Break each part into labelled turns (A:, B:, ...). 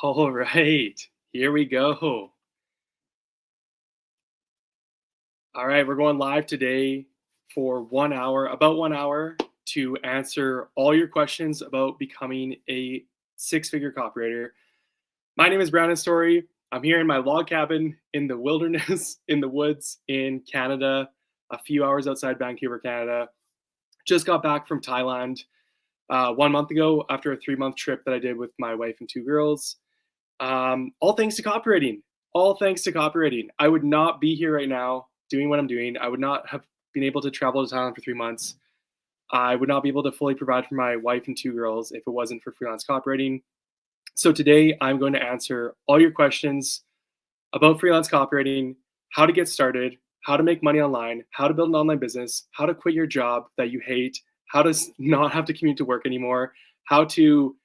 A: All right, here we go. All right, we're going live today for 1 hour, about 1 hour, to answer all your questions about becoming a six-figure copywriter. My name is Brandon Story. I'm here in my log cabin in the wilderness, in the woods in Canada, a few hours outside Vancouver, Canada. Just got back from Thailand 1 month ago after a 3-month trip that I did with my wife and two girls. All thanks to copywriting. All thanks to copywriting. I would not be here right now doing what I'm doing. I would not have been able to travel to Thailand for 3 months. I would not be able to fully provide for my wife and two girls if it wasn't for freelance copywriting. So today I'm going to answer all your questions about freelance copywriting, how to get started, how to make money online, how to build an online business, how to quit your job that you hate, how to not have to commute to work anymore, how to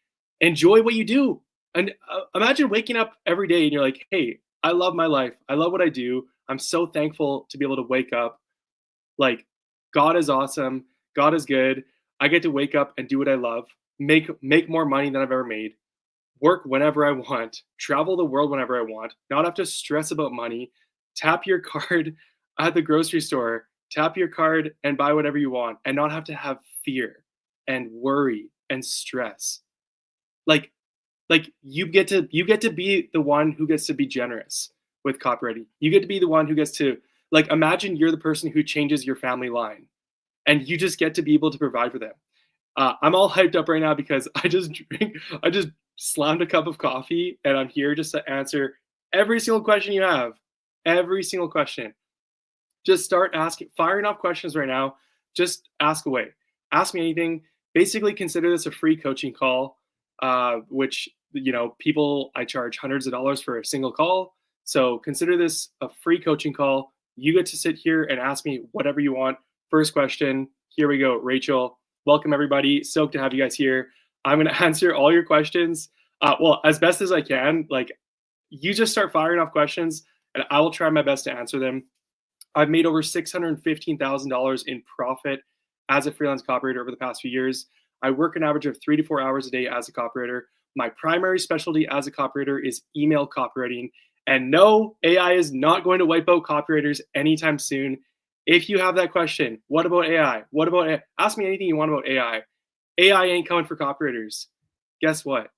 A: enjoy what you do. And imagine waking up every day and you're like, hey, I love my life. I love what I do. I'm so thankful to be able to wake up. Like, God is awesome. God is good. I get to wake up and do what I love, make more money than I've ever made, work whenever I want, travel the world whenever I want, not have to stress about money, tap your card at the grocery store, tap your card and buy whatever you want, and not have to have fear and worry and stress. Like you get to be the one who gets to be generous with copywriting. You get to be the one who gets to, like, imagine you're the person who changes your family line and you just get to be able to provide for them. I'm all hyped up right now because I just slammed a cup of coffee and I'm here just to answer every single question you have. Every single question. Just start firing off questions right now. Just ask away. Ask me anything. Basically, consider this a free coaching call, which, I charge hundreds of dollars for a single call. So consider this a free coaching call. You get to sit here and ask me whatever you want. First question. Here we go. Rachel, welcome everybody. Stoked to have you guys here. I'm going to answer all your questions. As best as I can. Like, you just start firing off questions and I will try my best to answer them. I've made over $615,000 in profit as a freelance copywriter over the past few years. I work an average of 3 to 4 hours a day as a copywriter. My primary specialty as a copywriter is email copywriting. And no, AI is not going to wipe out copywriters anytime soon. If you have that question, what about AI? What about AI? Ask me anything you want about AI. AI ain't coming for copywriters. Guess what?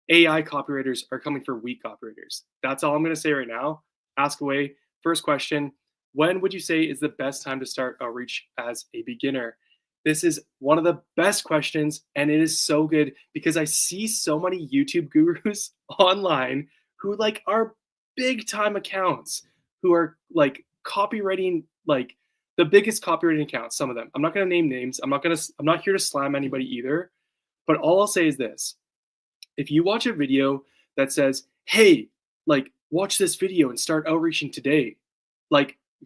A: AI copywriters are coming for weak copywriters. That's all I'm going to say right now. Ask away. First question. When would you say is the best time to start outreach as a beginner? This is one of the best questions, and it is so good because I see so many YouTube gurus online who are big time accounts who are copywriting, the biggest copywriting accounts, some of them. I'm not going to name names. I'm not here to slam anybody either, but all I'll say is this. If you watch a video that says, hey, watch this video and start outreaching today,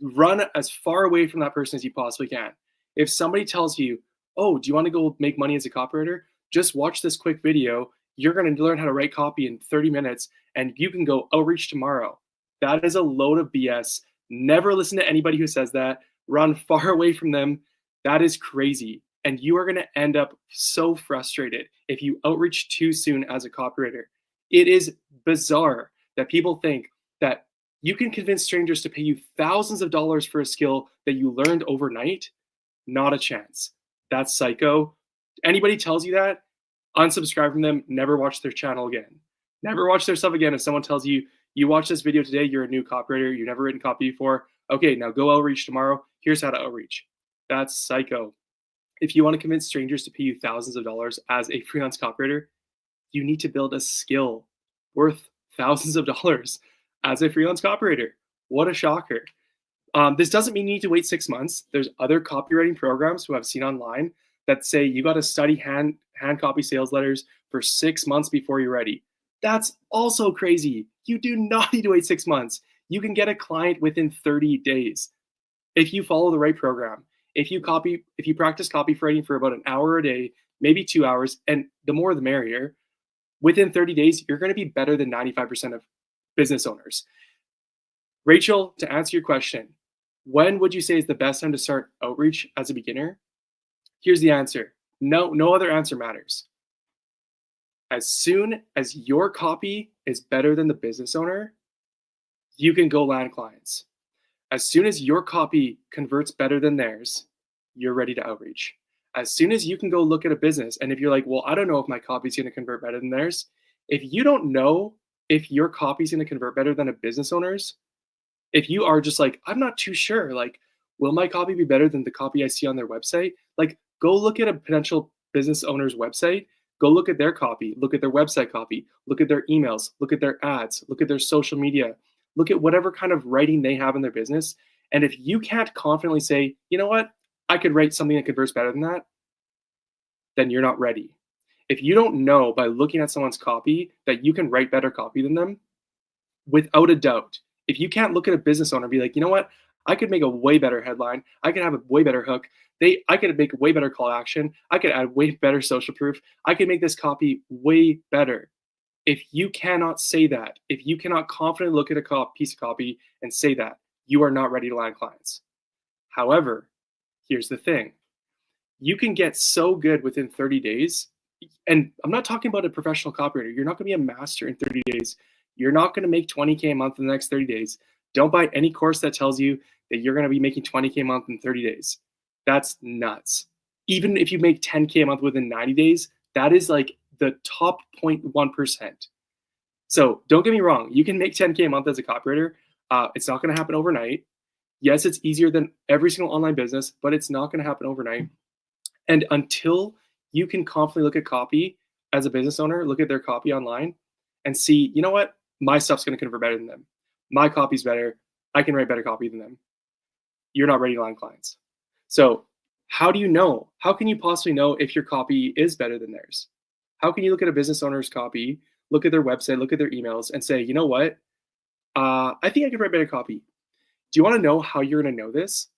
A: run as far away from that person as you possibly can. If somebody tells you, oh, do you want to go make money as a copywriter? Just watch this quick video. You're going to learn how to write copy in 30 minutes and you can go outreach tomorrow. That is a load of BS. Never listen to anybody who says that. Run far away from them. That is crazy. And you are going to end up so frustrated if you outreach too soon as a copywriter. It is bizarre that people think that you can convince strangers to pay you thousands of dollars for a skill that you learned overnight. Not a chance. That's psycho. Anybody tells you that, unsubscribe from them. Never watch their channel again. Never watch their stuff again. If someone tells you, you watch this video today, you're a new copywriter, you've never written copy before. Okay, now go outreach tomorrow. Here's how to outreach. That's psycho. If you want to convince strangers to pay you thousands of dollars as a freelance copywriter, you need to build a skill worth thousands of dollars as a freelance copywriter. What a shocker. This doesn't mean you need to wait 6 months. There's other copywriting programs who I've seen online that say you got to study hand copy sales letters for 6 months before you're ready. That's also crazy. You do not need to wait 6 months. You can get a client within 30 days if you follow the right program. If you practice copywriting for about an hour a day, maybe 2 hours, and the more the merrier, within 30 days, you're going to be better than 95% of business owners. Rachel, to answer your question, when would you say is the best time to start outreach as a beginner? Here's the answer. No other answer matters. As soon as your copy is better than the business owner, you can go land clients. As soon as your copy converts better than theirs, you're ready to outreach. As soon as you can go look at a business, and if you're like, well, I don't know if my copy is going to convert better than theirs, if you don't know if your copy is going to convert better than a business owner's, if you are just like, I'm not too sure, like, will my copy be better than the copy I see on their website? Like, go look at a potential business owner's website, go look at their copy, look at their website copy, look at their emails, look at their ads, look at their social media, look at whatever kind of writing they have in their business. And if you can't confidently say, you know what, I could write something that converts better than that, then you're not ready. If you don't know by looking at someone's copy that you can write better copy than them, without a doubt, if you can't look at a business owner and be like, you know what, I could make a way better headline, I could have a way better hook, I could make a way better call to action, I could add way better social proof, I could make this copy way better. If you cannot say that, if you cannot confidently look at a piece of copy and say that, you are not ready to land clients. However, here's the thing. You can get so good within 30 days, and I'm not talking about a professional copywriter. You're not going to be a master in 30 days. You're not going to make 20K a month in the next 30 days. Don't buy any course that tells you that you're going to be making 20K a month in 30 days. That's nuts. Even if you make 10K a month within 90 days, that is like the top 0.1%. So don't get me wrong. You can make 10K a month as a copywriter. It's not going to happen overnight. Yes, it's easier than every single online business, but it's not going to happen overnight. And until you can confidently look at copy as a business owner, look at their copy online and see, you know what, my stuff's going to convert better than them. My copy's better. I can write better copy than them. You're not ready to land clients. So how do you know? How can you possibly know if your copy is better than theirs? How can you look at a business owner's copy, look at their website, look at their emails, and say, you know what, I think I could write better copy. Do you want to know how you're going to know this?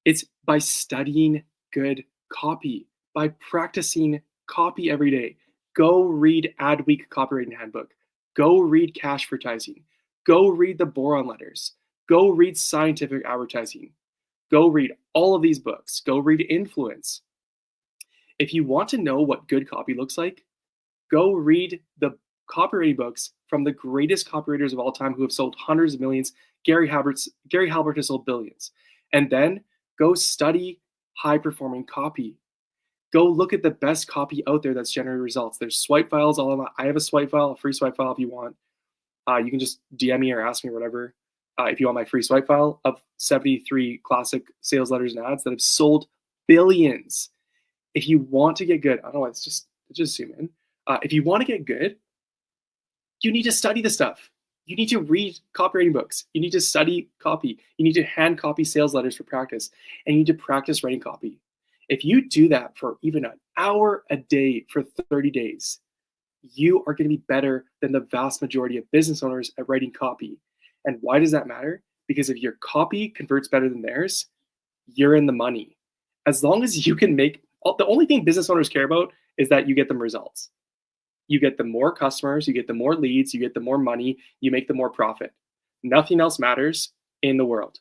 A: It's by studying good copy, by practicing copy every day. Go read Adweek Copywriting Handbook. Go read cash advertising. Go read the boron letters. Go read scientific advertising. Go read all of these books. Go read Influence. If you want to know what good copy looks like, go read the copywriting books from the greatest copywriters of all time who have sold hundreds of millions. Gary Halbert has sold billions. And then go study high-performing copy. Go look at the best copy out there that's generating results. There's swipe files all about. I have a swipe file, a free swipe file if you want. You can just DM me or ask me or whatever if you want my free swipe file of 73 classic sales letters and ads that have sold billions. If you want to get good, I don't know, it's just zoom in. If you want to get good, you need to study the stuff. You need to read copywriting books. You need to study copy. You need to hand copy sales letters for practice. And you need to practice writing copy. If you do that for even an hour a day for 30 days, you are going to be better than the vast majority of business owners at writing copy. And why does that matter? Because if your copy converts better than theirs, you're in the money. As long as you can make, the only thing business owners care about is that you get them results. You get the more customers, you get the more leads, you get the more money, you make the more profit. Nothing else matters in the world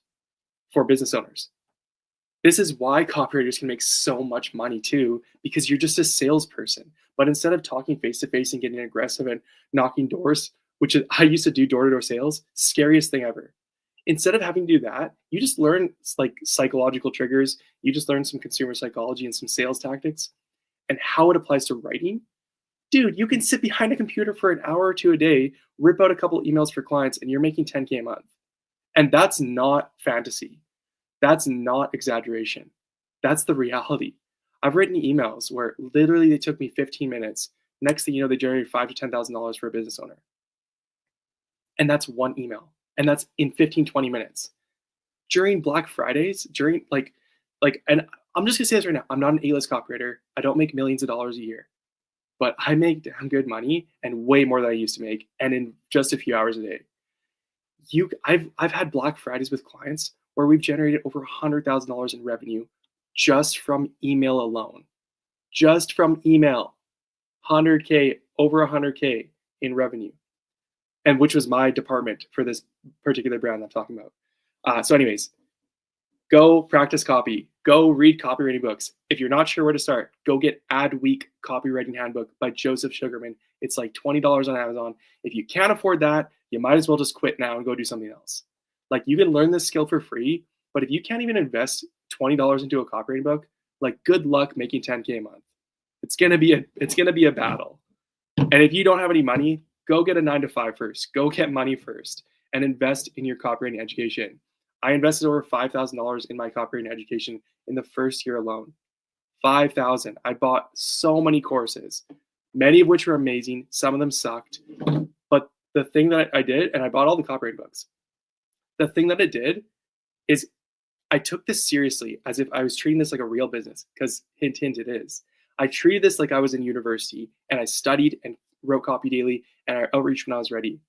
A: for business owners. This is why copywriters can make so much money too, because you're just a salesperson. But instead of talking face-to-face and getting aggressive and knocking doors, which is, I used to do door-to-door sales, scariest thing ever. Instead of having to do that, you just learn like psychological triggers, you just learn some consumer psychology and some sales tactics and how it applies to writing. Dude, you can sit behind a computer for an hour or two a day, rip out a couple emails for clients, and you're making 10K a month. And that's not fantasy. That's not exaggeration. That's the reality. I've written emails where literally they took me 15 minutes. Next thing you know, they generated $5,000 to $10,000 for a business owner. And that's one email. And that's in 15, 20 minutes. During Black Fridays, and I'm just gonna say this right now, I'm not an A-list copywriter. I don't make millions of dollars a year. But I make damn good money and way more than I used to make, and in just a few hours a day. I've had Black Fridays with clients where we've generated over $100,000 in revenue just from email alone. Just from email, 100K, over 100K in revenue, and which was my department for this particular brand I'm talking about. So anyways, go practice copy, Go read copywriting books. If you're not sure where to start, go get Adweek Copywriting Handbook by Joseph Sugarman. It's like $20 on Amazon. If you can't afford that, you might as well just quit now and go do something else. Like, you can learn this skill for free, but if you can't even invest $20 into a copywriting book, like, good luck making 10K a month. It's gonna be a battle. And if you don't have any money, go get a 9-to-5 first. Go get money first and invest in your copywriting education. I invested over $5,000 in my copywriting education in the first year alone. $5,000. I bought so many courses, many of which were amazing. Some of them sucked. But the thing that I did, and I bought all the copywriting books. The thing that I did is I took this seriously, as if I was treating this like a real business, because hint, hint, it is. I treated this like I was in university, and I studied and wrote copy daily, and I outreached when I was ready.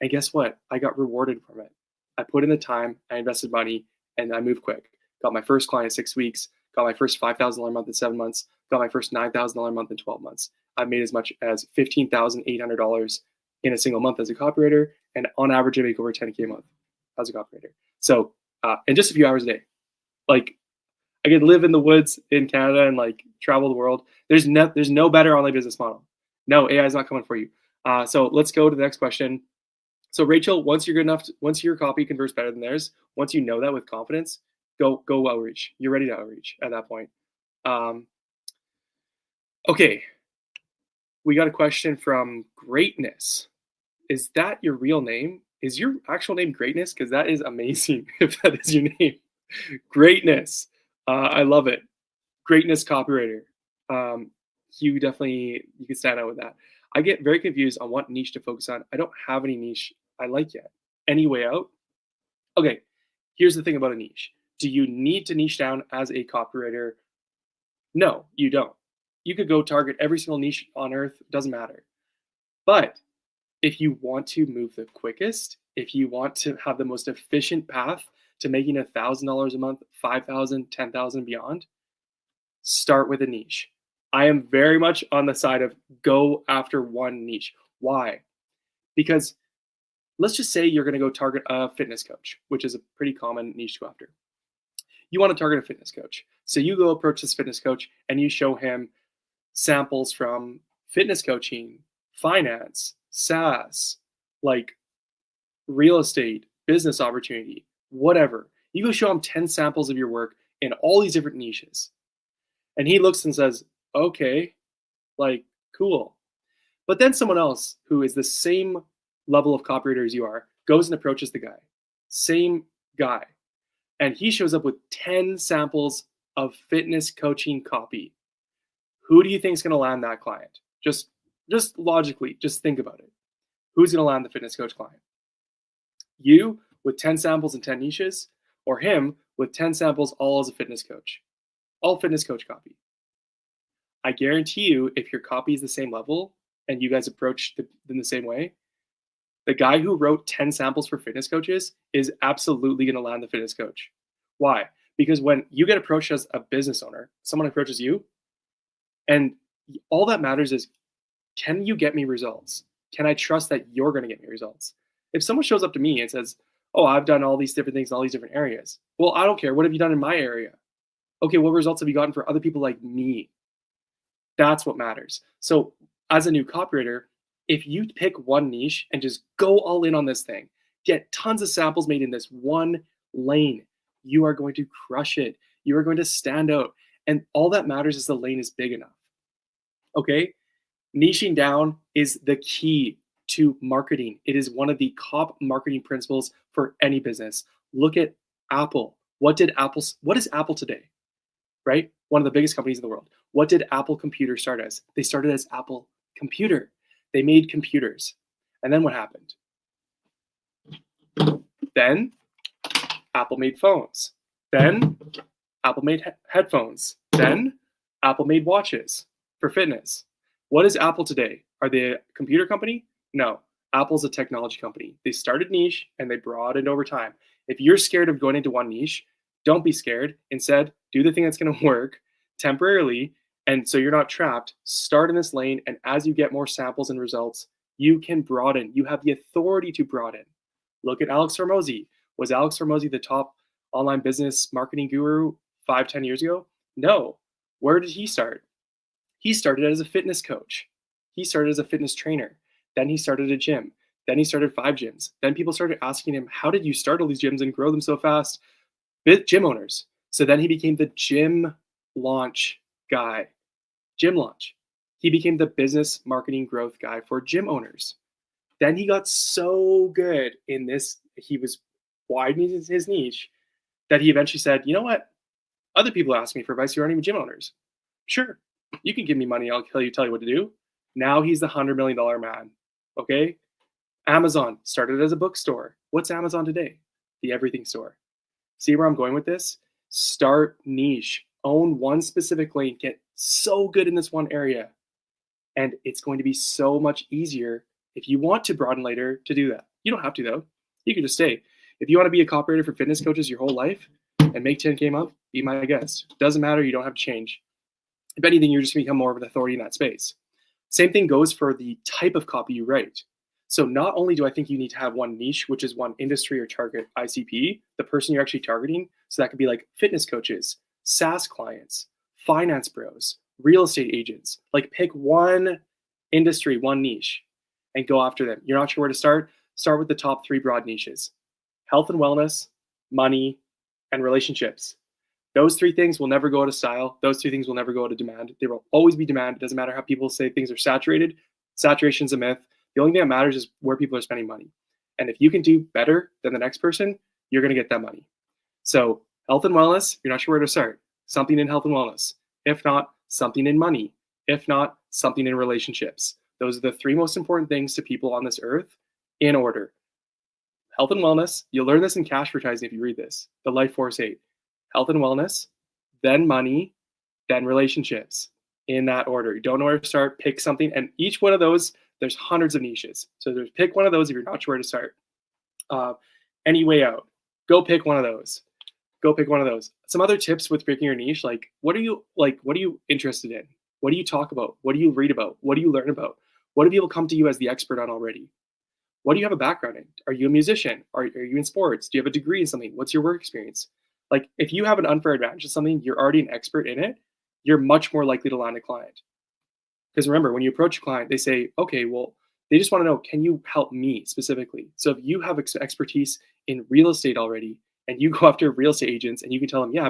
A: And guess what? I got rewarded from it. I put in the time, I invested money, and I moved quick. Got my first client in 6 weeks, got my first $5,000 a month in 7 months, got my first $9,000 a month in 12 months. I've made as much as $15,800 in a single month as a copywriter, and on average, I make over 10K a month as a copywriter. So, in just a few hours a day, like, I could live in the woods in Canada and like travel the world. There's no better online business model. No, AI is not coming for you. So let's go to the next question. So Rachel, once you're good enough, once your copy converts better than theirs, once you know that with confidence, go outreach. You're ready to outreach at that point. Okay, we got a question from Greatness. Is that your real name? Is your actual name Greatness? Because that is amazing if that is your name. Greatness. I love it. Greatness copywriter. You can stand out with that. I get very confused on what niche to focus on. I don't have any niche I like yet. Any way out? Okay, here's the thing about a niche. Do you need to niche down as a copywriter? No, you don't. You could go target every single niche on earth, doesn't matter. But if you want to move the quickest, if you want to have the most efficient path to making $1,000 a month, 5,000, 10,000 beyond, start with a niche. I am very much on the side of go after one niche. Why? Because let's just say you're going to go target a fitness coach, which is a pretty common niche to go after. You want to target a fitness coach. So you go approach this fitness coach and you show him samples from fitness coaching, finance, SaaS, like real estate, business opportunity, whatever. You go show him 10 samples of your work in all these different niches. And he looks and says, okay, like, cool. But then someone else who is the same level of copywriter as you are goes and approaches the guy. Same guy. And he shows up with 10 samples of fitness coaching copy. Who do you think is going to land that client? Just logically, just think about it. Who's going to land the fitness coach client? You with 10 samples and 10 niches, or him with 10 samples all as a fitness coach? All fitness coach copy. I guarantee you, if your copy is the same level and you guys approach in the same way, the guy who wrote 10 samples for fitness coaches is absolutely going to land the fitness coach. Why? Because when you get approached as a business owner, someone approaches you, and all that matters is, can you get me results? Can I trust that you're going to get me results? If someone shows up to me and says, oh, I've done all these different things in all these different areas. Well, I don't care. What have you done in my area? Okay, what results have you gotten for other people like me? That's what matters. So as a new copywriter, if you pick one niche and just go all in on this thing, get tons of samples made in this one lane, you are going to crush it. You are going to stand out. And all that matters is the lane is big enough. Okay? Niching down is the key to marketing. It is one of the top marketing principles for any business. Look at Apple. What is Apple today? Right? One of the biggest companies in the world. What did Apple Computer start as? They started as Apple Computer. They made computers. And then what happened? Then Apple made phones. Then Apple made headphones. Then Apple made watches for fitness. What is Apple today? Are they a computer company? No. Apple's a technology company. They started niche and they broadened over time. If you're scared of going into one niche, don't be scared. Instead, do the thing that's going to work temporarily. And so you're not trapped. Start in this lane. And as you get more samples and results, you can broaden. You have the authority to broaden. Look at Alex Hormozi. Was Alex Hormozi the top online business marketing guru 5, 10 years ago? No. Where did he start? He started as a fitness coach. He started as a fitness trainer. Then he started a gym. Then he started 5 gyms. Then people started asking him, how did you start all these gyms and grow them so fast? Gym owners. So then he became the gym launch guy. Gym launch. He became the business marketing growth guy for gym owners. Then he got so good in this, he was widening his niche that he eventually said, you know what? Other people ask me for advice who aren't even gym owners. Sure, you can give me money. I'll tell you what to do. Now he's the $100 million man. Okay. Amazon started as a bookstore. What's Amazon today? The everything store. See where I'm going with this? Start niche. Own one specific lane. Get so good in this one area. And it's going to be so much easier if you want to broaden later to do that. You don't have to, though. You can just stay. If you want to be a copywriter for fitness coaches your whole life and make 10K a month, be my guest. Doesn't matter. You don't have to change. If anything, you're just going to become more of an authority in that space. Same thing goes for the type of copy you write. So not only do I think you need to have one niche, which is one industry or target ICP, the person you're actually targeting. So that could be like fitness coaches, SaaS clients, finance bros, real estate agents. Like pick one industry, one niche, and go after them. You're not sure where to start? Start with the top 3 broad niches: health and wellness, money, and relationships. Those 3 things will never go out of style. Those 2 things will never go out of demand. There will always be demand. It doesn't matter how people say things are saturated. Saturation's a myth. The only thing that matters is where people are spending money. And if you can do better than the next person, you're going to get that money. So health and wellness, you're not sure where to start. Something in health and wellness. If not, something in money. If not, something in relationships. Those are the 3 most important things to people on this earth in order. Health and wellness, you'll learn this in cash advertising if you read this. The Life Force 8. Health and wellness, then money, then relationships. In that order. You don't know where to start, pick something. And each one of those, there's hundreds of niches. So there's pick one of those if you're not sure where to start. Any way out. Go pick one of those. Go pick one of those. Some other tips with picking your niche, like what are you interested in? What do you talk about? What do you read about? What do you learn about? What do people come to you as the expert on already? What do you have a background in? Are you a musician? Are you in sports? Do you have a degree in something? What's your work experience? Like if you have an unfair advantage in something, you're already an expert in it, you're much more likely to land a client. Because remember, when you approach a client, they say, okay, well, they just want to know, can you help me specifically? So if you have expertise in real estate already, and you go after real estate agents and you can tell them, yeah,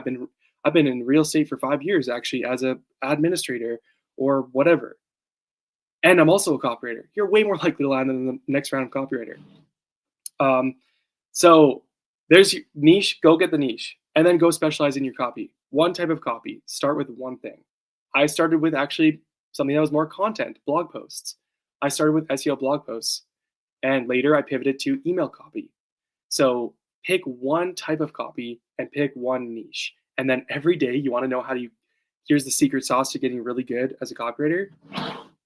A: I've been in real estate for 5 years actually as a administrator or whatever. And I'm also a copywriter. You're way more likely to land in the next round of copywriter. So there's your niche, go get the niche, and then go specialize in your copy. One type of copy, start with one thing. I started with actually something that was more content, blog posts. I started with SEO blog posts, and later I pivoted to email copy. So pick one type of copy and pick one niche. And then every day you want to know here's the secret sauce to getting really good as a copywriter.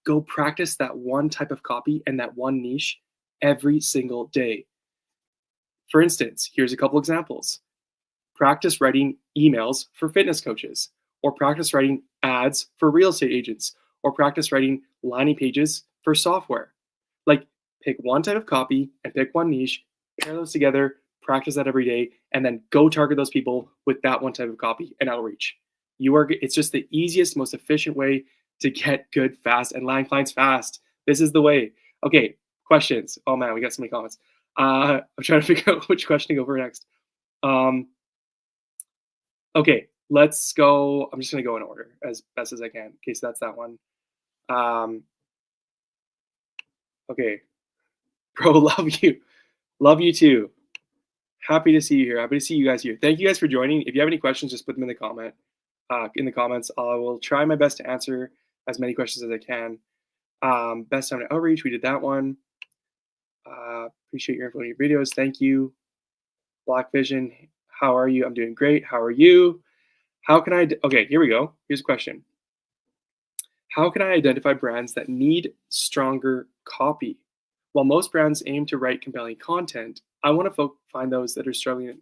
A: Go practice that one type of copy and that one niche every single day. For instance, here's a couple examples. Practice writing emails for fitness coaches, or practice writing ads for real estate agents, or practice writing landing pages for software. Like pick one type of copy and pick one niche, pair those together, practice that every day, and then go target those people with that one type of copy and outreach. It's just the easiest, most efficient way to get good fast and land clients fast. This is the way. Okay, questions. Oh man, we got so many comments. I'm trying to figure out which question to go for next. Okay, let's go. I'm just going to go in order as best as I can. Okay, so that's that one. Okay, bro, love you. Love you too. Happy to see you here. Happy to see you guys here. Thank you guys for joining. If you have any questions, just put them in the comments. I will try my best to answer as many questions as I can. Best time to outreach, we did that one. Appreciate your info in your videos. Thank you. Black Vision, how are you? I'm doing great. How are you? Okay, here we go. Here's a question. How can I identify brands that need stronger copy? While most brands aim to write compelling content, I want to find those that are struggling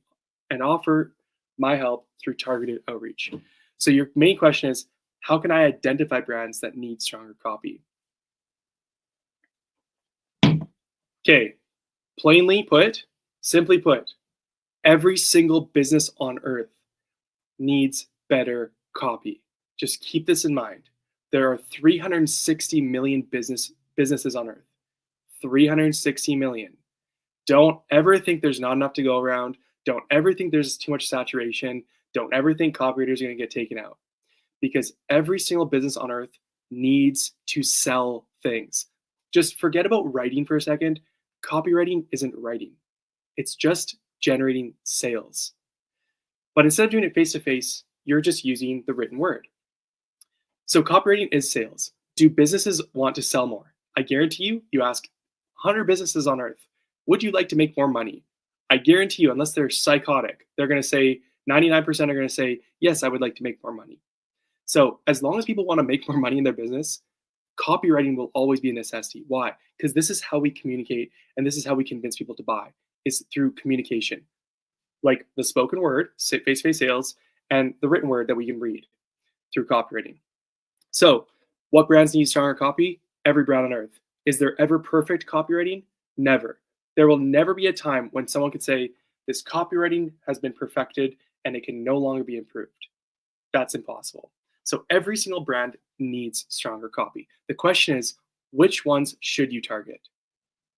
A: and offer my help through targeted outreach. So your main question is, how can I identify brands that need stronger copy? Okay, simply put, every single business on earth needs better copy. Just keep this in mind. There are 360 million businesses on earth. 360 million. Don't ever think there's not enough to go around. Don't ever think there's too much saturation. Don't ever think copywriters are going to get taken out, because every single business on earth needs to sell things. Just forget about writing for a second. Copywriting isn't writing. It's just generating sales. But instead of doing it face to face, you're just using the written word. So copywriting is sales. Do businesses want to sell more? I guarantee you, you ask 100 businesses on earth, would you like to make more money? I guarantee you, unless they're psychotic, they're going to say, 99% are going to say, yes, I would like to make more money. So as long as people want to make more money in their business, copywriting will always be a necessity. Why? Because this is how we communicate, and this is how we convince people to buy, is through communication. Like the spoken word, face-to-face sales, and the written word that we can read through copywriting. So what brands need stronger copy? Every brand on earth. Is there ever perfect copywriting? Never. There will never be a time when someone could say, this copywriting has been perfected and it can no longer be improved. That's impossible. So every single brand needs stronger copy. The question is, which ones should you target?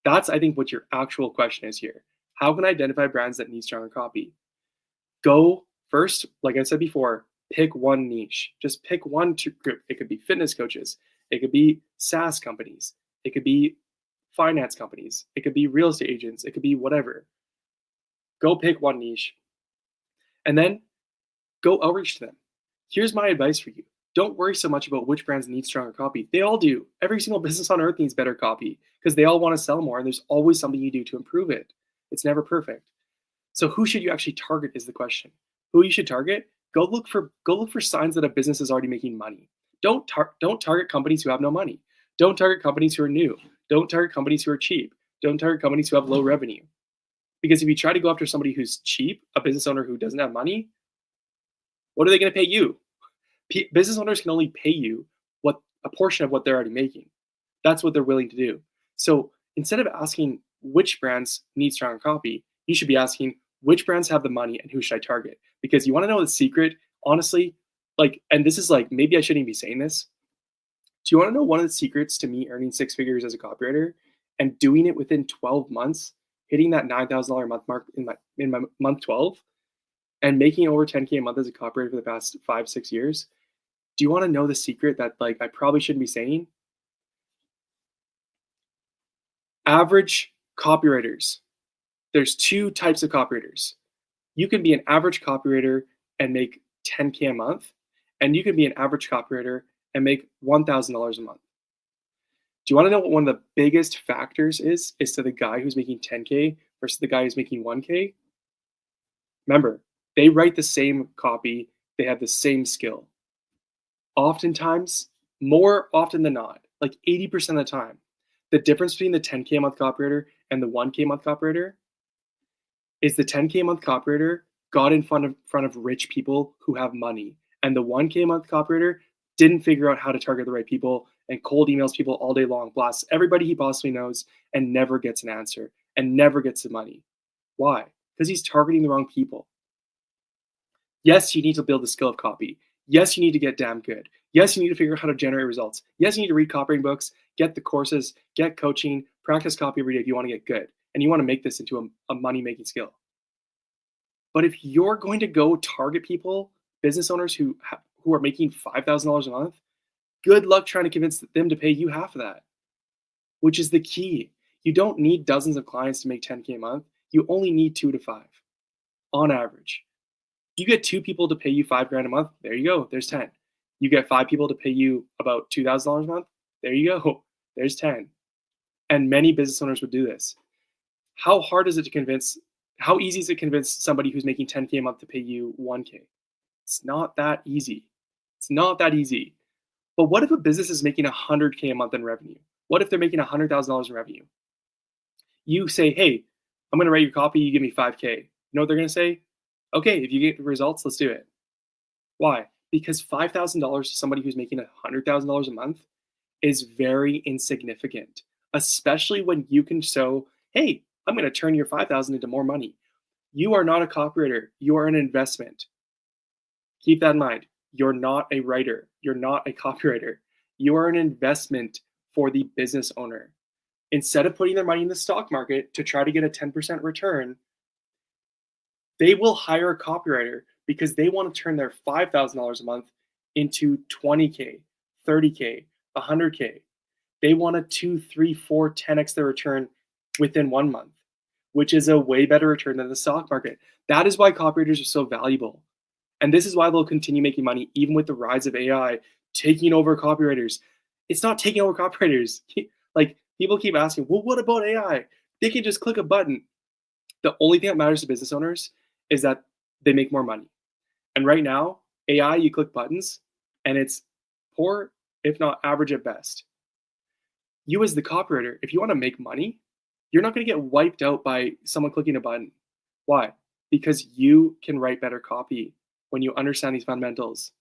A: That's, I think, what your actual question is here. How can I identify brands that need stronger copy? Go first, like I said before, pick one niche. Just pick one group. It could be fitness coaches. It could be SaaS companies. It could be finance companies. It could be real estate agents. It could be whatever. Go pick one niche and then go outreach to them. Here's my advice for you. Don't worry so much about which brands need stronger copy. They all do. Every single business on earth needs better copy because they all want to sell more, and there's always something you do to improve it. It's never perfect. So who should you actually target is the question. Who you should target? Go look for signs that a business is already making money. Don't target companies who have no money. Don't target companies who are new. Don't target companies who are cheap. Don't target companies who have low revenue. Because if you try to go after somebody who's cheap, a business owner who doesn't have money, what are they going to pay you? Business owners can only pay you a portion of what they're already making. That's what they're willing to do. So instead of asking which brands need stronger copy, you should be asking which brands have the money and who should I target? Because you want to know the secret, honestly, and this is maybe I shouldn't even be saying this. Do you want to know one of the secrets to me earning 6 figures as a copywriter and doing it within 12 months, hitting that $9,000 a month mark in my month 12 and making over 10K a month as a copywriter for the past 5-6 years? Do you want to know the secret that I probably shouldn't be saying? Average copywriters. There's two types of copywriters. You can be an average copywriter and make 10K a month, and you can be an average copywriter and make $1,000 a month. Do you want to know what one of the biggest factors is to the guy who's making 10K versus the guy who's making 1K? Remember, they write the same copy, they have the same skill. Oftentimes, more often than not, 80% of the time, the difference between the 10K a month copywriter and the 1K a month copywriter is the 10K a month copywriter got in front of rich people who have money, and the 1K a month copywriter didn't figure out how to target the right people and cold emails people all day long, blasts everybody he possibly knows, and never gets an answer and never gets the money. Why? Because he's targeting the wrong people. Yes, you need to build the skill of copy. Yes, you need to get damn good. Yes, you need to figure out how to generate results. Yes, you need to read copywriting books, get the courses, get coaching, practice copy every day if you want to get good. And you want to make this into a money-making skill. But if you're going to go target people, business owners who are making $5,000 a month, good luck trying to convince them to pay you half of that, which is the key. You don't need dozens of clients to make 10K a month. You only need 2 to 5 on average. You get 2 people to pay you $5,000 a month. There you go. There's 10. You get 5 people to pay you about $2,000 a month. There you go. There's 10. And many business owners would do this. How easy is it to convince somebody who's making 10K a month to pay you 1K? It's not that easy. It's not that easy. But what if a business is making 100K a month in revenue? What if they're making $100,000 in revenue? You say, hey, I'm going to write your copy. You give me 5K. You know what they're going to say? Okay, if you get the results, let's do it. Why? Because $5,000 to somebody who's making $100,000 a month is very insignificant, especially when you can show, hey, I'm going to turn your $5,000 into more money. You are not a copywriter. You are an investment. Keep that in mind. You're not a writer. You're not a copywriter. You are an investment for the business owner. Instead of putting their money in the stock market to try to get a 10% return, they will hire a copywriter because they want to turn their $5,000 a month into 20K, 30K, 100K. They want a 2, 3, 4, 10x their return within 1 month, which is a way better return than the stock market. That is why copywriters are so valuable. And this is why they'll continue making money even with the rise of AI taking over copywriters. It's not taking over copywriters. Like, people keep asking, well, what about AI? They can just click a button. The only thing that matters to business owners is that they make more money. And right now, AI, you click buttons and it's poor, if not average at best. You as the copywriter, if you want to make money, you're not going to get wiped out by someone clicking a button. Why? Because you can write better copy when you understand these fundamentals.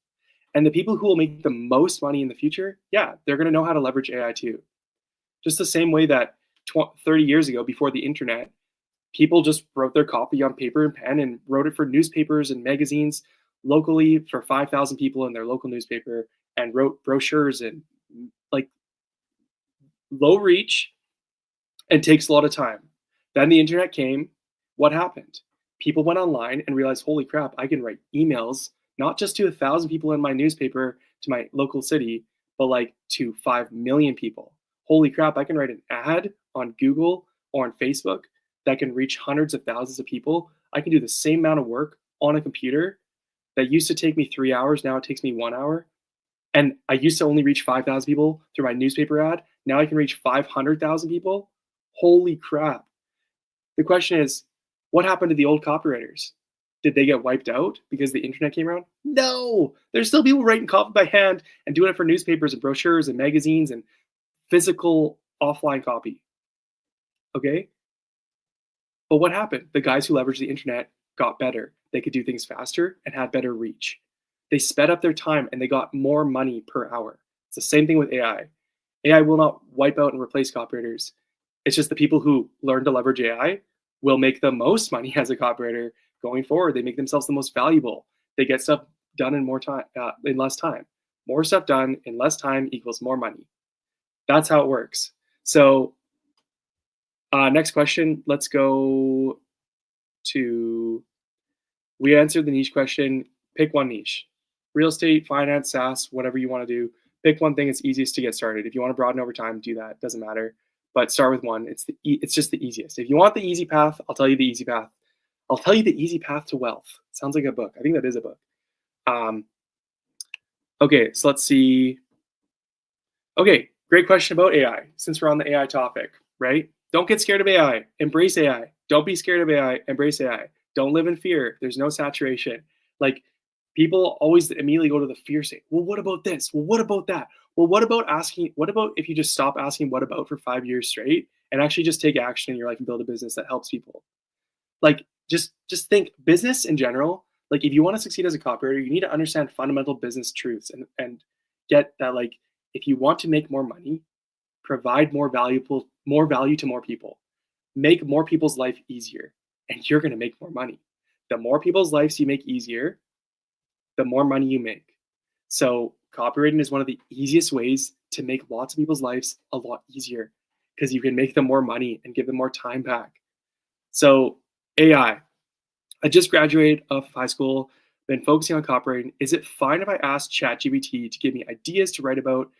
A: And the people who will make the most money in the future, yeah, they're going to know how to leverage AI too. Just the same way that 30 years ago, before the internet, people just wrote their copy on paper and pen and wrote it for newspapers and magazines locally for 5,000 people in their local newspaper, and wrote brochures and like low reach and takes a lot of time. Then the internet came. What happened? People went online and realized, holy crap, I can write emails, not just to 1,000 people in my newspaper, to my local city, but like to 5 million people. Holy crap, I can write an ad on Google or on Facebook that can reach hundreds of thousands of people. I can do the same amount of work on a computer that used to take me 3 hours. Now it takes me 1 hour. And I used to only reach 5,000 people through my newspaper ad. Now I can reach 500,000 people. Holy crap. The question is, what happened to the old copywriters? Did they get wiped out because the internet came around? No, there's still people writing copy by hand and doing it for newspapers and brochures and magazines and physical offline copy. Okay? But what happened? The guys who leveraged the internet got better. They could do things faster and had better reach. They sped up their time and they got more money per hour. It's the same thing with AI. AI will not wipe out and replace copywriters. It's just the people who learn to leverage AI will make the most money as a copywriter going forward. They make themselves the most valuable. They get stuff done in more time, in less time. More stuff done in less time equals more money. That's how it works. So next question, let's go to, we answered the niche question. Pick one niche. Real estate, finance, SaaS, whatever you want to do. Pick one thing that's easiest to get started. If you want to broaden over time, do that. Doesn't matter. But start with one. It's just the easiest. If you want the easy path, I'll tell you the easy path. I'll tell you the easy path to wealth. Sounds like a book. I think that is a book. Okay, so let's see. Okay, great question about AI, since we're on the AI topic, right? Don't get scared of AI. Embrace AI. Don't be scared of AI. Embrace AI. Don't live in fear. There's no saturation. Like, people always immediately go to the fear state. Well, what about this? Well, what about that? Well, what about if you just stop asking what about for 5 years straight and actually just take action in your life and build a business that helps people? Like, just think business in general. Like, if you want to succeed as a copywriter, you need to understand fundamental business truths and get that, like, if you want to make more money, provide more value to more people, make more people's life easier, and you're going to make more money. The more people's lives you make easier, the more money you make. So copywriting is one of the easiest ways to make lots of people's lives a lot easier, because you can make them more money and give them more time back. So AI, I just graduated of high school, been focusing on copywriting. Is it fine if I ask ChatGPT to give me ideas to write about,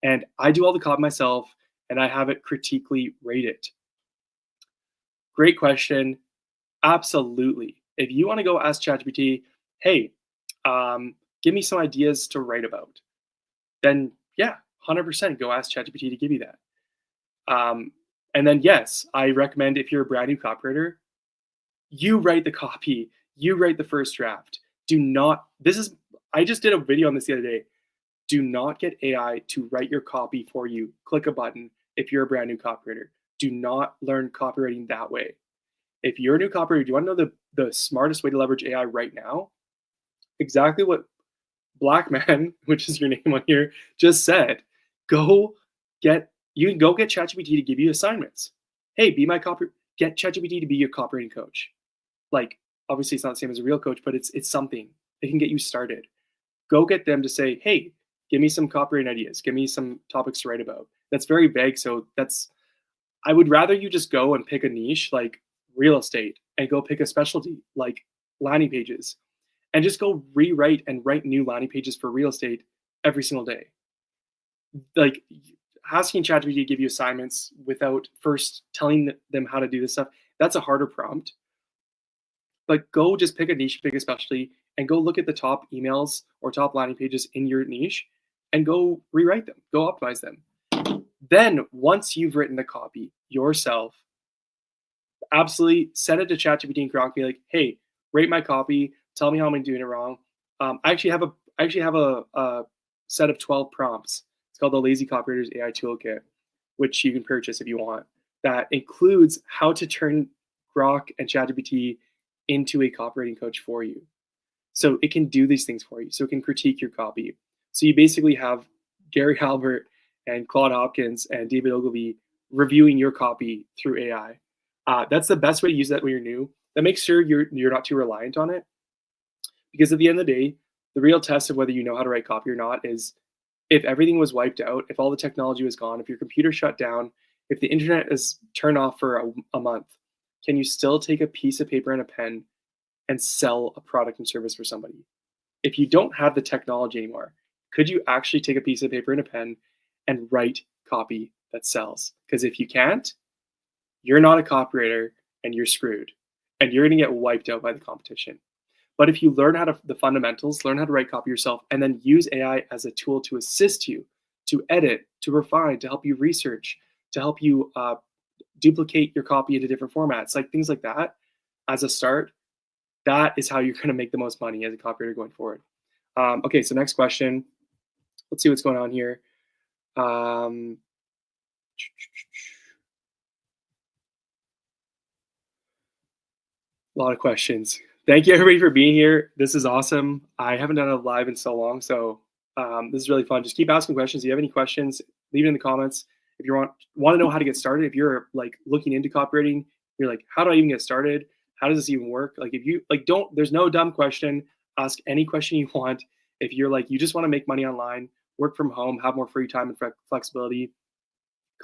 A: and I do all the copy myself and I have it critically rate it? Great question. Absolutely. If you want to go ask ChatGPT, hey, give me some ideas to write about, then yeah, 100% go ask ChatGPT to give you that. And then yes, I recommend, if you're a brand new copywriter, you write the copy, you write the first draft. I just did a video on this the other day. Do not get AI to write your copy for you. Click a button if you're a brand new copywriter. Do not learn copywriting that way. If you're a new copywriter, do you want to know the smartest way to leverage AI right now? Exactly what Black Man, which is your name on here, just said. You can go get ChatGPT to give you assignments. Hey, get ChatGPT to be your copywriting coach. Like, obviously it's not the same as a real coach, but it's something. It can get you started. go get them to say, hey, give me some copywriting ideas, give me some topics to write about. That's very vague. So I would rather you just go and pick a niche like real estate and go pick a specialty like landing pages and just go rewrite and write new landing pages for real estate every single day. Like asking ChatGPT to give you assignments without first telling them how to do this stuff, that's a harder prompt. But go just pick a niche, pick a specialty, and go look at the top emails or top landing pages in your niche and go rewrite them, go optimize them. Then once you've written the copy yourself, absolutely send it to ChatGPT and Grok. Be like, hey, rate my copy. Tell me how I'm doing it wrong. I actually have a set of 12 prompts. It's called the Lazy Copywriters AI Toolkit, which you can purchase if you want. That includes how to turn Grok and ChatGPT into a copywriting coach for you. So it can do these things for you. So it can critique your copy. So you basically have Gary Halbert and Claude Hopkins and David Ogilvy reviewing your copy through AI. That's the best way to use that when you're new. That makes sure you're not too reliant on it. Because at the end of the day, the real test of whether you know how to write copy or not is if everything was wiped out, if all the technology was gone, if your computer shut down, if the internet is turned off for a month, can you still take a piece of paper and a pen and sell a product and service for somebody? If you don't have the technology anymore, could you actually take a piece of paper and a pen and write copy that sells? Because if you can't, you're not a copywriter and you're screwed. And you're going to get wiped out by the competition. But if you learn the fundamentals, learn how to write copy yourself, and then use AI as a tool to assist you, to edit, to refine, to help you research, to help you duplicate your copy into different formats, like things like that, as a start, that is how you're going to make the most money as a copywriter going forward. Okay, so next question. Let's see what's going on here. A lot of questions. Thank you everybody for being here. This is awesome. I haven't done a live in so long, so this is really fun. Just keep asking questions. If you have any questions, leave it in the comments. If you want to know how to get started, if you're like looking into copywriting, you're like, how do I even get started? How does this even work? Like if you like there's no dumb question. Ask any question you want. If you're like, you just want to make money online, work from home, have more free time and flexibility,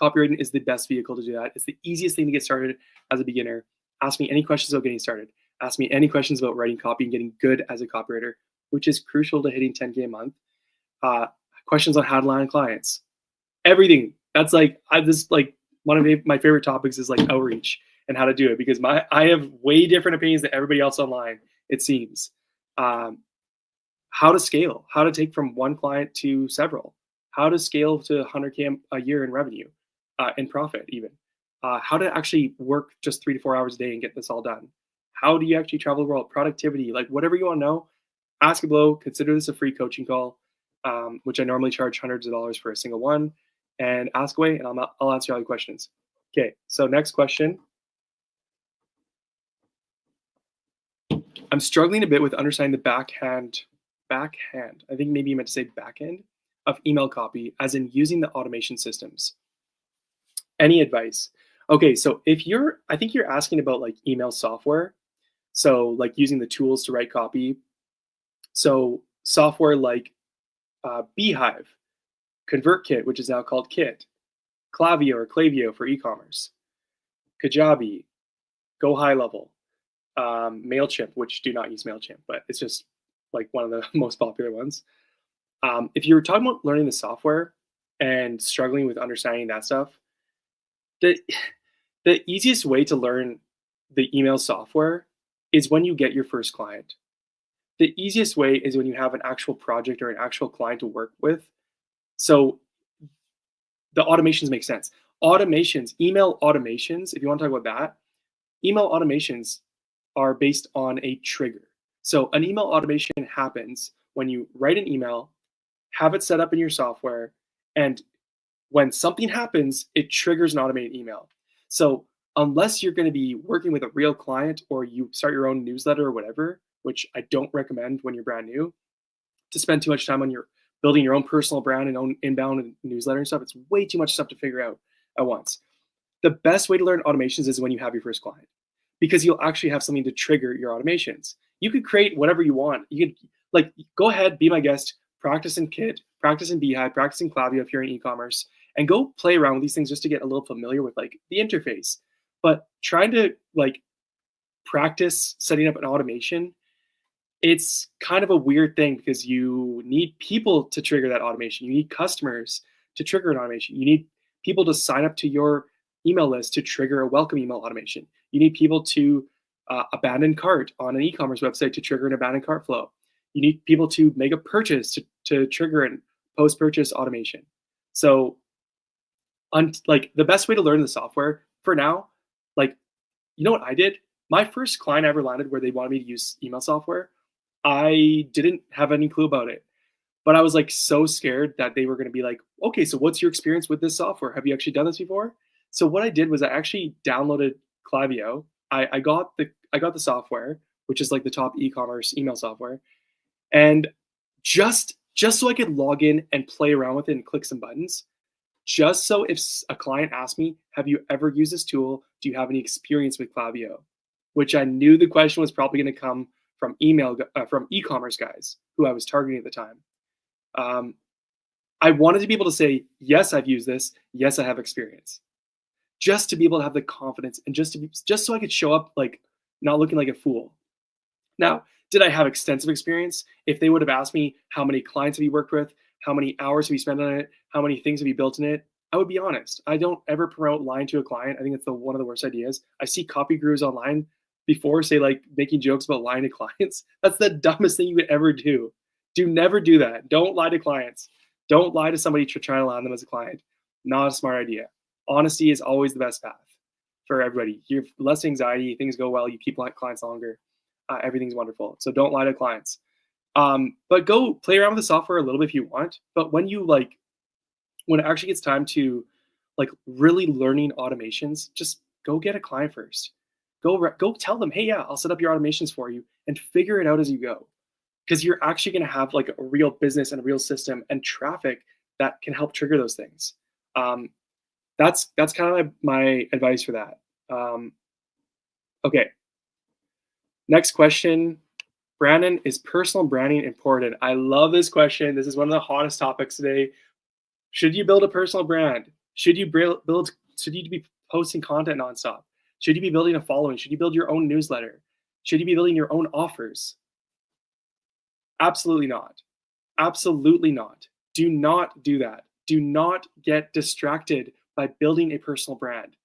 A: copywriting is the best vehicle to do that. It's the easiest thing to get started as a beginner. Ask me any questions about getting started. Ask me any questions about writing copy and getting good as a copywriter, which is crucial to hitting 10K a month. Questions on how to land clients, everything. That's like, one of my favorite topics is like outreach and how to do it, because I have way different opinions than everybody else online, it seems. How to scale, how to take from one client to several, how to scale to 100K a year in revenue, in profit even. How to actually work just 3 to 4 hours a day and get this all done. How do you actually travel the world? Productivity, like whatever you want to know, ask it below. Consider this a free coaching call, which I normally charge hundreds of dollars for a single one. And ask away, and I'll answer all your questions. Okay, so next question. I'm struggling a bit with understanding the backhand, I think maybe you meant to say backend, of email copy, as in using the automation systems. Any advice? Okay, so I think you're asking about like email software. So like using the tools to write copy. So software like Beehive, ConvertKit, which is now called Kit, Klaviyo for e-commerce, Kajabi, Go High Level, MailChimp, which do not use MailChimp, but it's just like one of the most popular ones. If you're talking about learning the software and struggling with understanding that stuff, the easiest way to learn the email software is when you get your first client. The easiest way is when you have an actual project or an actual client to work with. So the automations make sense. Email automations, if you want to talk about that, email automations are based on a trigger. So an email automation happens when you write an email, have it set up in your software, and when something happens, it triggers an automated email. So unless you're going to be working with a real client or you start your own newsletter or whatever, which I don't recommend when you're brand new, to spend too much time on building your own personal brand and own inbound newsletter and stuff. It's way too much stuff to figure out at once. The best way to learn automations is when you have your first client, because you'll actually have something to trigger your automations. You could create whatever you want. You could go ahead, be my guest, practice in Kit, practice in Beehive, practice in Klaviyo if you're in e-commerce, and go play around with these things just to get a little familiar with like the interface. But trying to like practice setting up an automation, it's kind of a weird thing because you need people to trigger that automation. You need customers to trigger an automation. You need people to sign up to your email list to trigger a welcome email automation. You need people to abandon cart on an e-commerce website to trigger an abandoned cart flow. You need people to make a purchase to trigger an post-purchase automation. So like the best way to learn the software for now, like, you know what I did? My first client I ever landed where they wanted me to use email software, I didn't have any clue about it. But I was like so scared that they were going to be like, okay, so what's your experience with this software? Have you actually done this before? So what I did was I actually downloaded Klaviyo. I got the software, which is like the top e-commerce email software, and just so I could log in and play around with it and click some buttons, just so if a client asked me, have you ever used this tool? Do you have any experience with Klaviyo? Which I knew the question was probably going to come from from e-commerce guys who I was targeting at the time. I wanted to be able to say, yes, I've used this. Yes, I have experience. Just to be able to have the confidence and just so I could show up like not looking like a fool. Now, did I have extensive experience? If they would have asked me how many clients have you worked with, how many hours have you spent on it, how many things have you built in it, I would be honest. I don't ever promote lying to a client. I think it's one of the worst ideas. I see copy gurus online before say like making jokes about lying to clients. That's the dumbest thing you could ever do. Never do that. Don't lie to clients. Don't lie to somebody trying to land them as a client. Not a smart idea. Honesty is always the best path for everybody. You have less anxiety, things go well, you keep clients longer. Everything's wonderful. So don't lie to clients. But go play around with the software a little bit if you want. But when it actually gets time to like really learning automations, just go get a client first. Go tell them, hey, yeah, I'll set up your automations for you and figure it out as you go. Because you're actually going to have like a real business and a real system and traffic that can help trigger those things. That's kind of my advice for that. Okay. Next question. Brandon, is personal branding important? I love this question. This is one of the hottest topics today. Should you build a personal brand? Should you be posting content nonstop? Should you be building a following? Should you build your own newsletter? Should you be building your own offers? Absolutely not. Absolutely not. Do not do that. Do not get distracted by building a personal brand.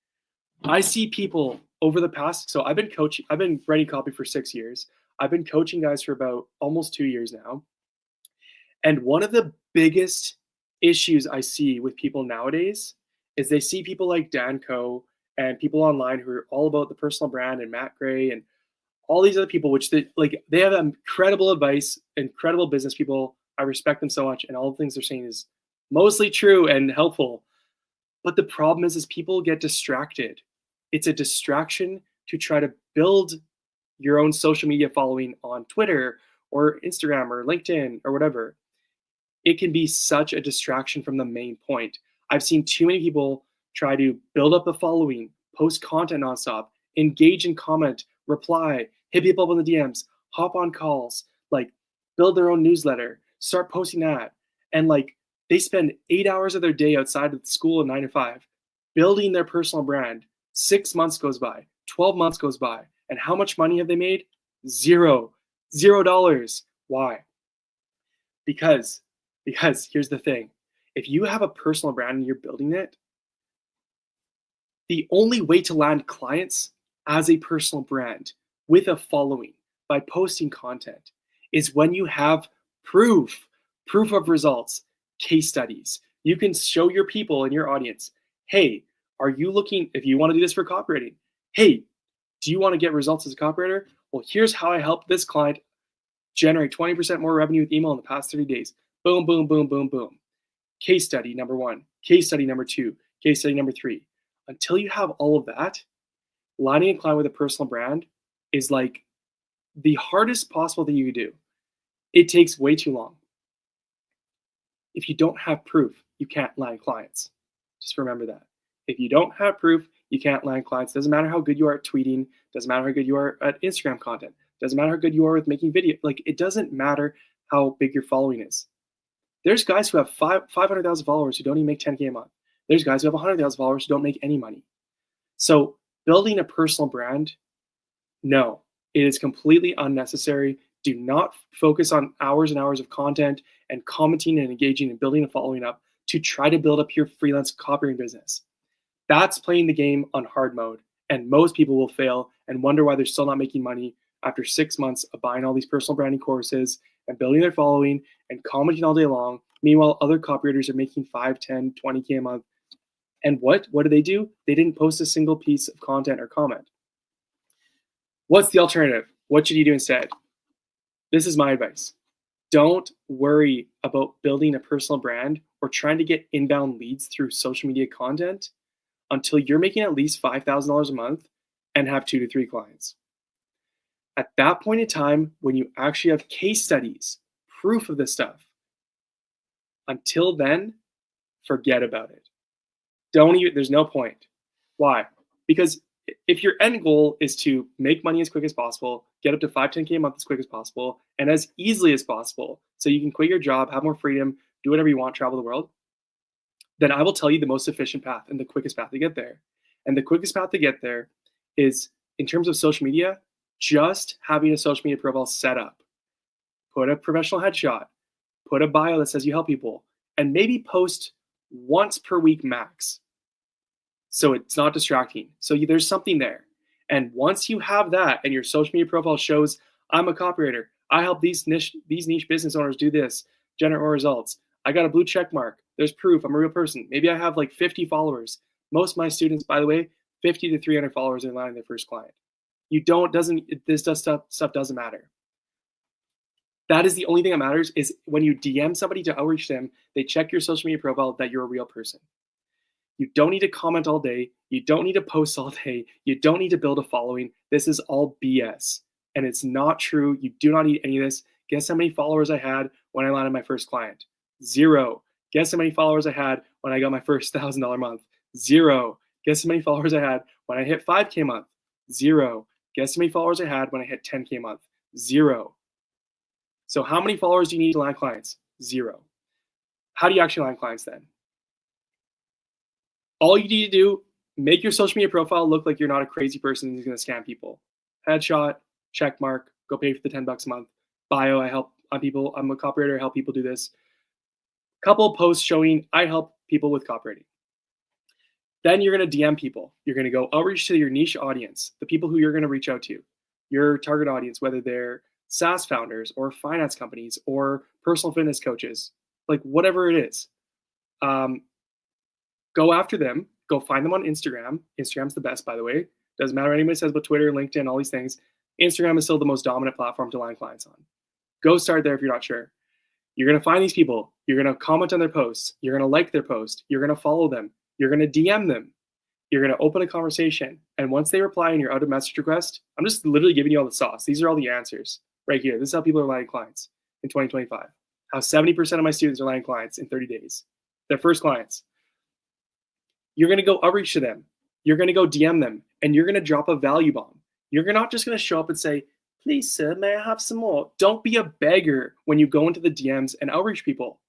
A: I see people over the past, so I've been writing copy for 6 years. I've been coaching guys for about almost 2 years now. And one of the biggest issues I see with people nowadays is they see people like Dan Coe and people online who are all about the personal brand and Matt Gray and all these other people, which they have incredible advice, incredible business people. I respect them so much. And all the things they're saying is mostly true and helpful. But the problem is people get distracted. It's a distraction to try to build your own social media following on Twitter or Instagram or LinkedIn or whatever. It can be such a distraction from the main point. I've seen too many people try to build up a following, post content nonstop, engage in comment, reply, hit people up on the DMs, hop on calls, like build their own newsletter, start posting that. And like they spend 8 hours of their day outside of school and 9 to 5 building their personal brand. 6 months goes by, 12 months goes by. And how much money have they made? $0. Why? Because here's the thing. If you have a personal brand and you're building it, the only way to land clients as a personal brand with a following by posting content is when you have proof of results, case studies. You can show your people in your audience, hey, are you looking, if you want to do this for copywriting, hey, do you want to get results as a copywriter? Well, here's how I helped this client generate 20% more revenue with email in the past 30 days. Boom, boom, boom, boom, boom. Case study number 1, case study number 2, case study number 3. Until you have all of that, lining a client with a personal brand is like the hardest possible thing you can do. It takes way too long. If you don't have proof, you can't land clients. Just remember that. If you don't have proof, you can't land clients. Doesn't matter how good you are at tweeting. Doesn't matter how good you are at Instagram content. Doesn't matter how good you are with making video. Like, it doesn't matter how big your following is. There's guys who have 500,000 followers who don't even make 10K a month. There's guys who have 100,000 followers who don't make any money. So building a personal brand, no, it is completely unnecessary. Do not focus on hours and hours of content and commenting and engaging and building and following up to try to build up your freelance copywriting business. That's playing the game on hard mode. And most people will fail and wonder why they're still not making money after 6 months of buying all these personal branding courses and building their following and commenting all day long. Meanwhile, other copywriters are making 5, 10, 20K a month. And what do? They didn't post a single piece of content or comment. What's the alternative? What should you do instead? This is my advice. Don't worry about building a personal brand or trying to get inbound leads through social media content until you're making at least $5,000 a month and have 2 to 3 clients. At that point in time, when you actually have case studies, proof of this stuff, until then, forget about it. There's no point. Why? Because if your end goal is to make money as quick as possible, get up to 5, 10K a month as quick as possible, and as easily as possible, so you can quit your job, have more freedom, do whatever you want, travel the world, then I will tell you the most efficient path and the quickest path to get there. And the quickest path to get there is, in terms of social media, just having a social media profile set up. Put a professional headshot, put a bio that says you help people, and maybe post once per week max. So it's not distracting. So there's something there. And once you have that and your social media profile shows, I'm a copywriter, I help these niche business owners do this, generate more results. I got a blue check mark. There's proof. I'm a real person. Maybe I have like 50 followers. Most of my students, by the way, 50 to 300 followers are landing their first client. Stuff doesn't matter. That is the only thing that matters, is when you DM somebody to outreach them, they check your social media profile that you're a real person. You don't need to comment all day. You don't need to post all day. You don't need to build a following. This is all BS. And it's not true. You do not need any of this. Guess how many followers I had when I landed my first client? 0. Guess how many followers I had when I got my first $1,000 month? 0. Guess how many followers I had when I hit 5K a month? 0. Guess how many followers I had when I hit 10K a month? 0. So how many followers do you need to land clients? 0. How do you actually land clients then? All you need to do, make your social media profile look like you're not a crazy person who's going to scam people. Headshot, check mark, go pay for the $10 a month. Bio, I'm a copywriter, I help people do this. Couple of posts showing I help people with copywriting. Then you're going to DM people. You're going to go outreach to your niche audience, the people who you're going to reach out to, your target audience, whether they're SaaS founders or finance companies or personal fitness coaches, like whatever it is. Go after them. Go find them on Instagram. Instagram's the best, by the way. Doesn't matter what anybody says about Twitter, LinkedIn, all these things. Instagram is still the most dominant platform to land clients on. Go start there if you're not sure. You're going to find these people. You're going to comment on their posts. You're going to like their post. You're going to follow them. You're going to DM them. You're going to open a conversation. And once they reply and you're out of message request, I'm just literally giving you all the sauce. These are all the answers right here. This is how people are landing clients in 2025. How 70% of my students are landing clients in 30 days. Their first clients. You're going to go outreach to them. You're going to go DM them. And you're going to drop a value bomb. You're not just going to show up and say, please, sir, may I have some more? Don't be a beggar when you go into the DMs and outreach people.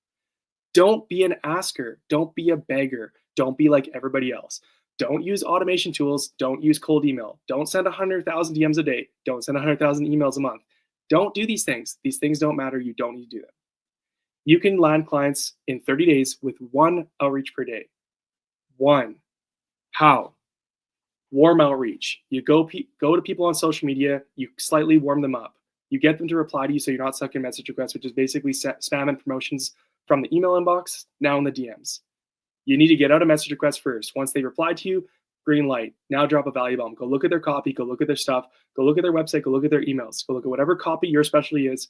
A: Don't be an asker. Don't be a beggar. Don't be like everybody else. Don't use automation tools. Don't use cold email. Don't send 100,000 DMs a day. Don't send 100,000 emails a month. Don't do these things. These things don't matter. You don't need to do them. You can land clients in 30 days with 1 outreach per day. 1. How? Warm outreach. You go to people on social media, you slightly warm them up. You get them to reply to you so you're not stuck in message requests, which is basically spam and promotions from the email inbox, now in the DMs. You need to get out a message request first. Once they reply to you, green light. Now drop a value bomb. Go look at their copy, go look at their stuff, go look at their website, go look at their emails, go look at whatever copy your specialty is,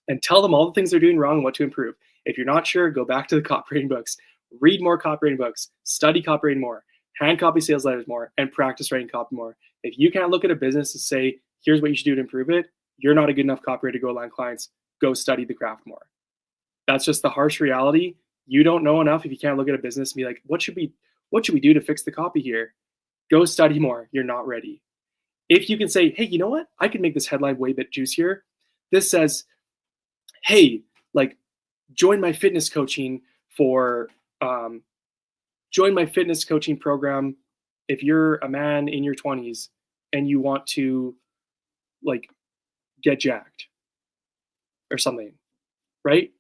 A: and tell them all the things they're doing wrong and what to improve. If you're not sure, go back to the copywriting books. Read more copywriting books, study copywriting more, hand copy sales letters more, and practice writing copy more. If you can't look at a business and say, here's what you should do to improve it, you're not a good enough copywriter to go land clients. Go study the craft more. That's just the harsh reality. You don't know enough if you can't look at a business and be like, what should we do to fix the copy here? Go study more. You're not ready. If you can say, hey, you know what? I can make this headline way a bit juicier. This says, hey, like, join my fitness coaching for join my fitness coaching program if you're a man in your 20s and you want to like get jacked or something, right?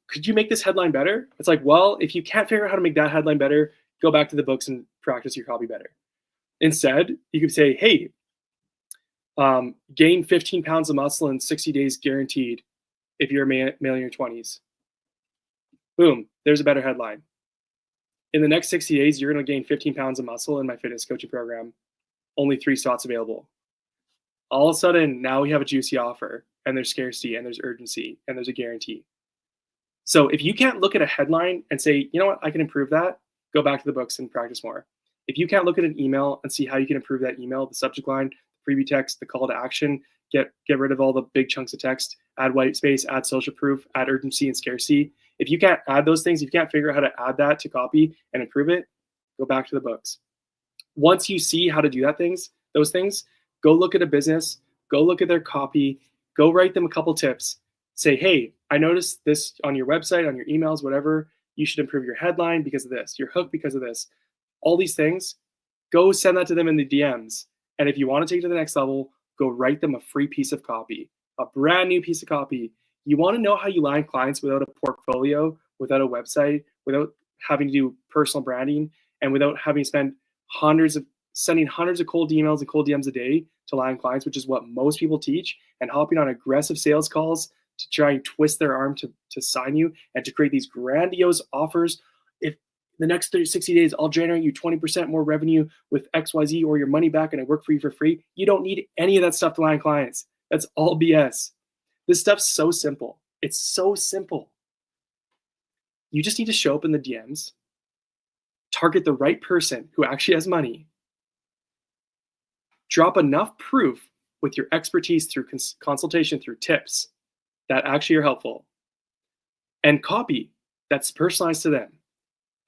A: Could you make this headline better? It's like, well, if you can't figure out how to make that headline better, go back to the books and practice your copy better. Instead, you could say, hey, gain 15 pounds of muscle in 60 days guaranteed if you're a male in your 20s. Boom, there's a better headline. In the next 60 days, you're going to gain 15 pounds of muscle in my fitness coaching program. Only 3 spots available. All of a sudden, now we have a juicy offer, and there's scarcity, and there's urgency, and there's a guarantee. So if you can't look at a headline and say, you know what, I can improve that, go back to the books and practice more. If you can't look at an email and see how you can improve that email, the subject line, the preview text, the call to action, get rid of all the big chunks of text, add white space, add social proof, add urgency and scarcity. If you can't add those things, if you can't figure out how to add that to copy and improve it, go back to the books. Once you see how to do those things, go look at a business, go look at their copy, go write them a couple tips. Say, hey, I noticed this on your website, on your emails, whatever. You should improve your headline because of this, your hook because of this. All these things, go send that to them in the DMs. And if you want to take it to the next level, go write them a free piece of copy, a brand new piece of copy. You want to know how you land clients without a portfolio, without a website, without having to do personal branding, and without having to spend sending hundreds of cold emails and cold DMs a day to land clients, which is what most people teach, and hopping on aggressive sales calls to try and twist their arm to sign you and to create these grandiose offers. If the next 60 days, I'll generate you 20% more revenue with XYZ or your money back and I work for you for free. You don't need any of that stuff to land clients. That's all BS. This stuff's so simple. It's so simple. You just need to show up in the DMs, target the right person who actually has money, drop enough proof with your expertise through consultation, through tips that actually are helpful, and copy that's personalized to them,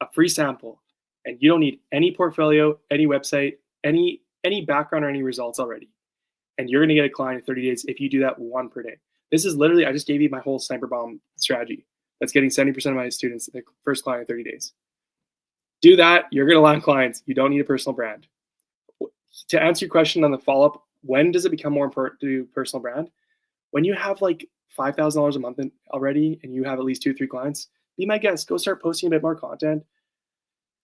A: a free sample. And you don't need any portfolio, any website, any background or any results already. And you're going to get a client in 30 days if you do that one per day. This is literally, I just gave you my whole sniper bomb strategy. That's getting 70% of my students the first client in 30 days. Do that, you're going to land clients. You don't need a personal brand. To answer your question on the follow-up, when does it become more important to do personal brand? When you have like $5,000 a month already and you have at least 2 or 3 clients, be my guest. Go start posting a bit more content.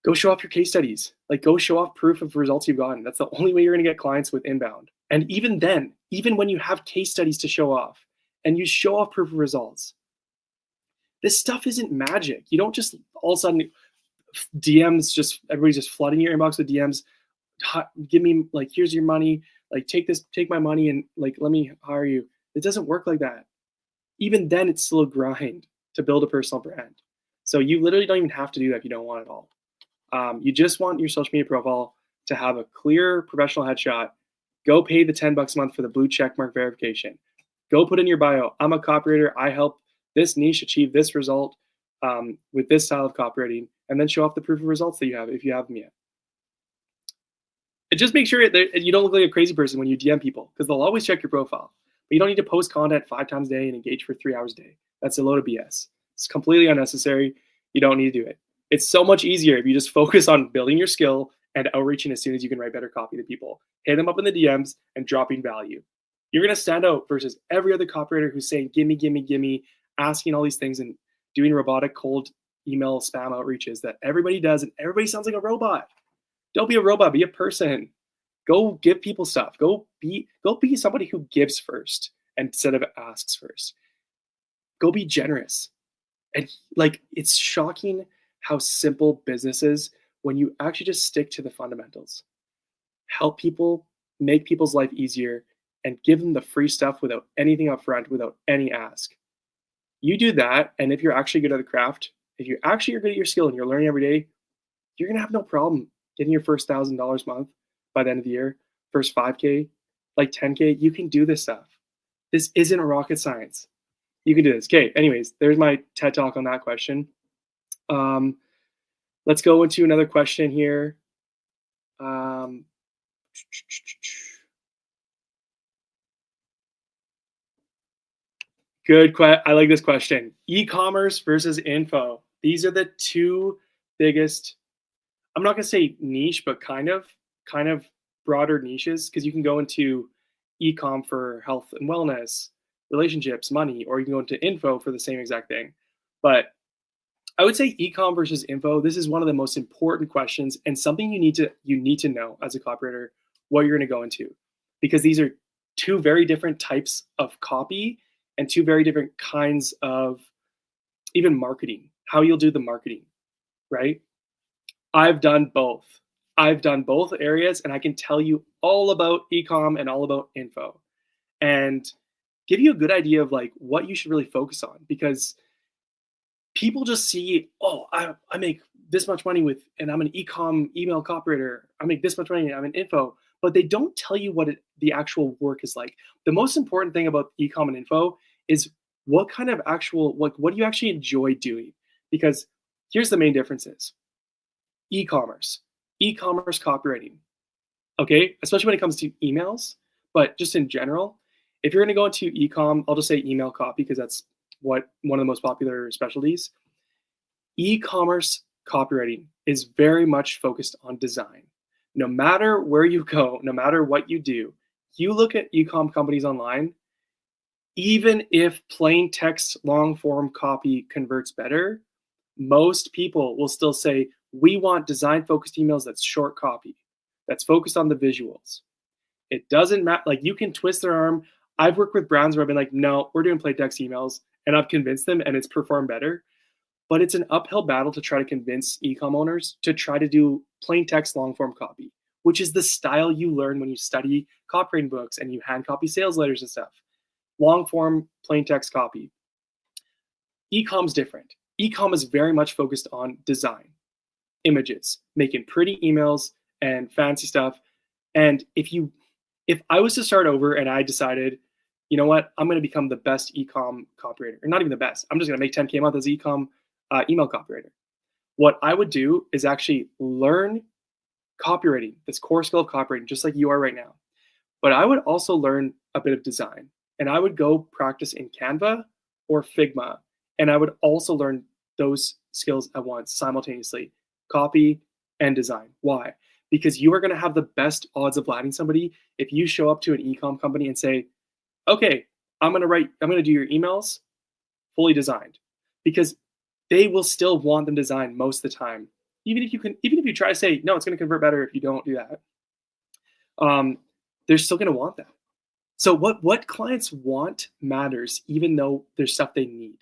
A: Go show off your case studies. Like, go show off proof of results you've gotten. That's the only way you're going to get clients with inbound. And even then, even when you have case studies to show off and you show off proof of results, this stuff isn't magic. You don't just all of a sudden DMs, everybody's just flooding your inbox with DMs. Give me, like, here's your money. Like, take my money and like, let me hire you. It doesn't work like that. Even then, it's still a grind to build a personal brand. So you literally don't even have to do that if you don't want it all. You just want your social media profile to have a clear professional headshot. Go pay the $10 a month for the blue check mark verification. Go put in your bio, I'm a copywriter. I help this niche achieve this result with this style of copywriting, and then show off the proof of results that you have if you have them yet. And just make sure that you don't look like a crazy person when you DM people, because they'll always check your profile. But you don't need to post content 5 times a day and engage for 3 hours a day. That's a load of BS. It's completely unnecessary. You don't need to do it. It's so much easier if you just focus on building your skill and outreaching as soon as you can write better copy to people. Hit them up in the DMs and dropping value. You're going to stand out versus every other copywriter who's saying, gimme, gimme, gimme, asking all these things and doing robotic cold email spam outreaches that everybody does, and everybody sounds like a robot. Don't be a robot, be a person. Go give people stuff. Go be somebody who gives first instead of asks first. Go be generous. And like, it's shocking how simple business is when you actually just stick to the fundamentals. Help people, make people's life easier, and give them the free stuff without anything up front, without any ask. You do that, and if you're actually good at the craft, if you actually are good at your skill and you're learning every day, you're going to have no problem getting your first $1,000 a month by the end of the year, first 5K, like 10K. You can do this stuff. This isn't rocket science. You can do this. Okay, anyways, there's my TED Talk on that question. Let's go into another question here. I like this question. E-commerce versus info. These are the two biggest, I'm not gonna say niche, but kind of broader niches, because you can go into e-com for health and wellness, relationships, money, or you can go into info for the same exact thing. But I would say e-com versus info. This is one of the most important questions and something you need to know as a copywriter what you're going to go into, because these are two very different types of copy and two very different kinds of even marketing. How you'll do the marketing, right? I've done both. I've done both areas, and I can tell you all about e-com and all about info, and give you a good idea of like what you should really focus on, because people just see, oh, I make this much money with, and I'm an ecom email copywriter. I make this much money. I'm an info, but they don't tell you what the actual work is like. The most important thing about ecom and info is what kind of actual, like, what do you actually enjoy doing? Because here's the main differences: e-commerce, e-commerce copywriting. Okay, especially when it comes to emails, but just in general, if you're going to go into ecom, I'll just say email copy because that's what one of the most popular specialties. E-commerce copywriting is very much focused on design. No matter where you go, no matter what you look at e-com companies online, even if plain text long form copy converts better, most people will still say, we want design focused emails that's short copy, that's focused on the visuals. It doesn't matter. Like, you can twist their arm. I've worked with brands where I've been like, no, we're doing plain text emails, and I've convinced them and it's performed better. But it's an uphill battle to try to convince ecom owners to try to do plain text long form copy, which is the style you learn when you study copywriting books and you hand copy sales letters and stuff. Long form plain text copy. Ecom's different. Ecom is very much focused on design, images, making pretty emails and fancy stuff. And if I was to start over and I decided, you know what, I'm going to become the best ecom copywriter, or not even the best, I'm just going to make 10K a month as ecom email copywriter. What I would do is actually learn copywriting, this core skill of copywriting, just like you are right now. But I would also learn a bit of design, and I would go practice in Canva or Figma. And I would also learn those skills at once, simultaneously, copy and design. Why? Because you are going to have the best odds of landing somebody if you show up to an ecom company and say, okay, I'm going to do your emails fully designed, because they will still want them designed most of the time. Even if you try to say, no, it's going to convert better if you don't do that, they're still going to want that. So what clients want matters, even though there's stuff they need.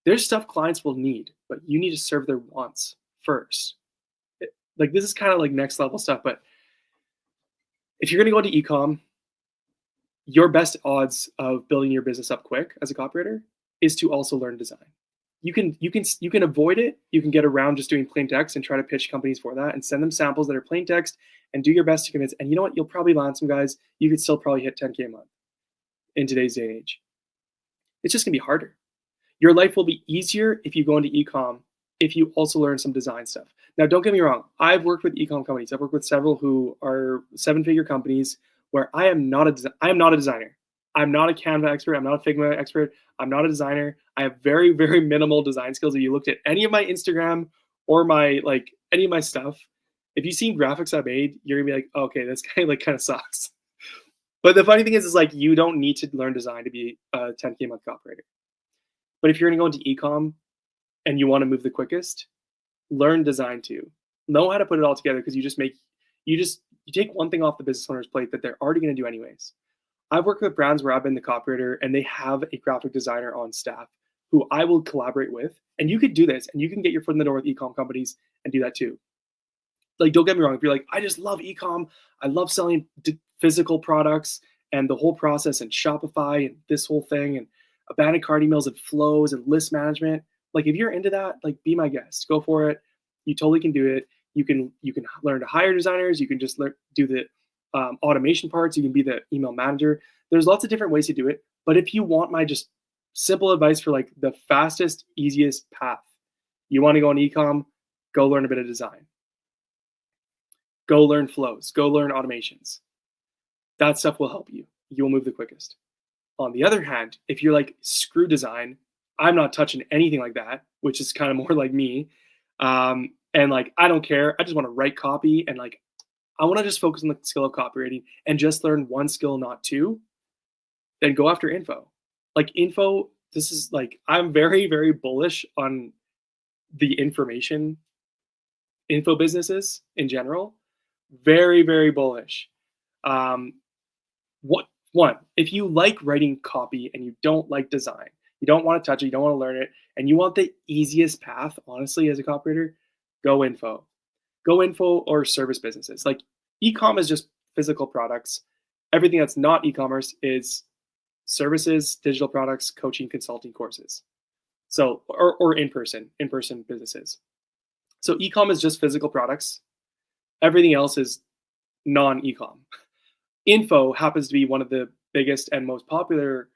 A: There's stuff clients will need, but you need to serve their wants first. Like, this is kind of like next level stuff, but if you're going to go into ecom, your best odds of building your business up quick as a copywriter is to also learn design. You can avoid it. You can get around just doing plain text and try to pitch companies for that and send them samples that are plain text and do your best to convince. And you know what? You'll probably land some guys. You could still probably hit 10K a month in today's day and age. It's just going to be harder. Your life will be easier if you go into ecom, if you also learn some design stuff. Now, don't get me wrong. I've worked with ecom companies. I've worked with several who are 7-figure companies where I am not a designer. I'm not a Canva expert. I'm not a Figma expert. I'm not a designer. I have very, very minimal design skills. If you looked at any of my Instagram or any of my stuff, if you've seen graphics I made, you're gonna be like, oh, okay, this guy kind of sucks. But the funny thing is like, you don't need to learn design to be a 10K a month copywriter. But if you're going to go into ecom and you want to move the quickest, learn design too. Know how to put it all together, because you take one thing off the business owner's plate that they're already going to do anyways. I've worked with brands where I've been the copywriter and they have a graphic designer on staff who I will collaborate with. And you could do this and you can get your foot in the door with ecom companies and do that too. Like, don't get me wrong. If you're like, I just love ecom, I love selling physical products and the whole process and Shopify and this whole thing and abandoned cart emails and flows and list management. Like, if you're into that, like, be my guest. Go for it. You totally can do it. You can learn to hire designers. You can just do the automation parts. You can be the email manager. There's lots of different ways to do it. But if you want my just simple advice for like the fastest, easiest path, you want to go on ecom, go learn a bit of design. Go learn flows. Go learn automations. That stuff will help you. You will move the quickest. On the other hand, if you're like, screw design, I'm not touching anything like that, which is kind of more like me. And like, I don't care. I just want to write copy, and like, I want to just focus on the skill of copywriting and just learn one skill, not two. Then go after info. Like info, this is like, I'm very, very bullish on the info businesses in general. Very, very bullish. Um, what one, if you like writing copy and you don't like design, you don't want to touch it, you don't want to learn it, and you want the easiest path, honestly, as a copywriter, go info. Go info or service businesses. Like e-com is just physical products. Everything that's not e-commerce is services, digital products, coaching, consulting, courses. So, or in-person businesses. So e-com is just physical products. Everything else is non-e-com. Info happens to be one of the biggest and most popular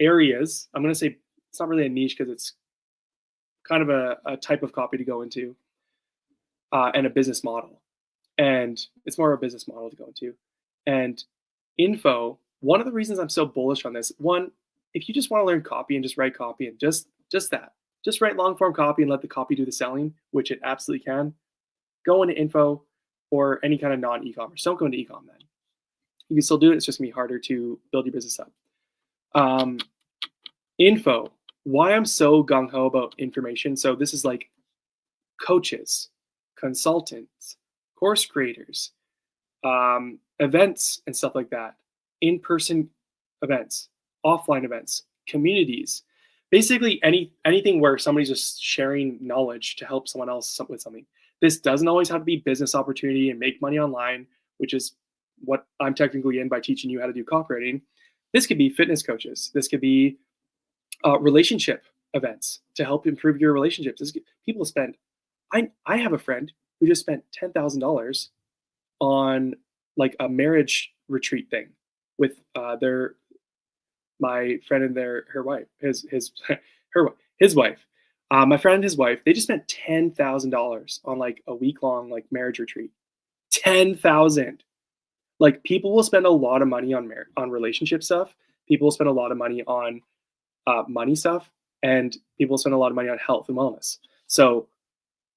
A: areas. I'm going to say it's not really a niche because it's kind of a type of copy to go into, and a business model. And it's more of a business model to go into. And info, one of the reasons I'm so bullish on this, one, if you just want to learn copy and just write copy and just that, just write long form copy and let the copy do the selling, which it absolutely can, go into info or any kind of non-e-commerce. Don't go into e-com then. You can still do it. It's just gonna be harder to build your business up. Info, why I'm so gung-ho about information. So this is like coaches, consultants, course creators, events and stuff like that, in-person events, offline events, communities, basically anything where somebody's just sharing knowledge to help someone else with something. This doesn't always have to be business opportunity and make money online, which is what I'm technically in by teaching you how to do copywriting. This could be fitness coaches. This could be relationship events to help improve your relationships. People spend, I have a friend who just spent $10,000 on like a marriage retreat thing with my friend and her wife, his wife. My friend and his wife, they just spent $10,000 on like a week-long like marriage retreat. 10,000. Like people will spend a lot of money on relationship stuff. People will spend a lot of money on money stuff, and people spend a lot of money on health and wellness. So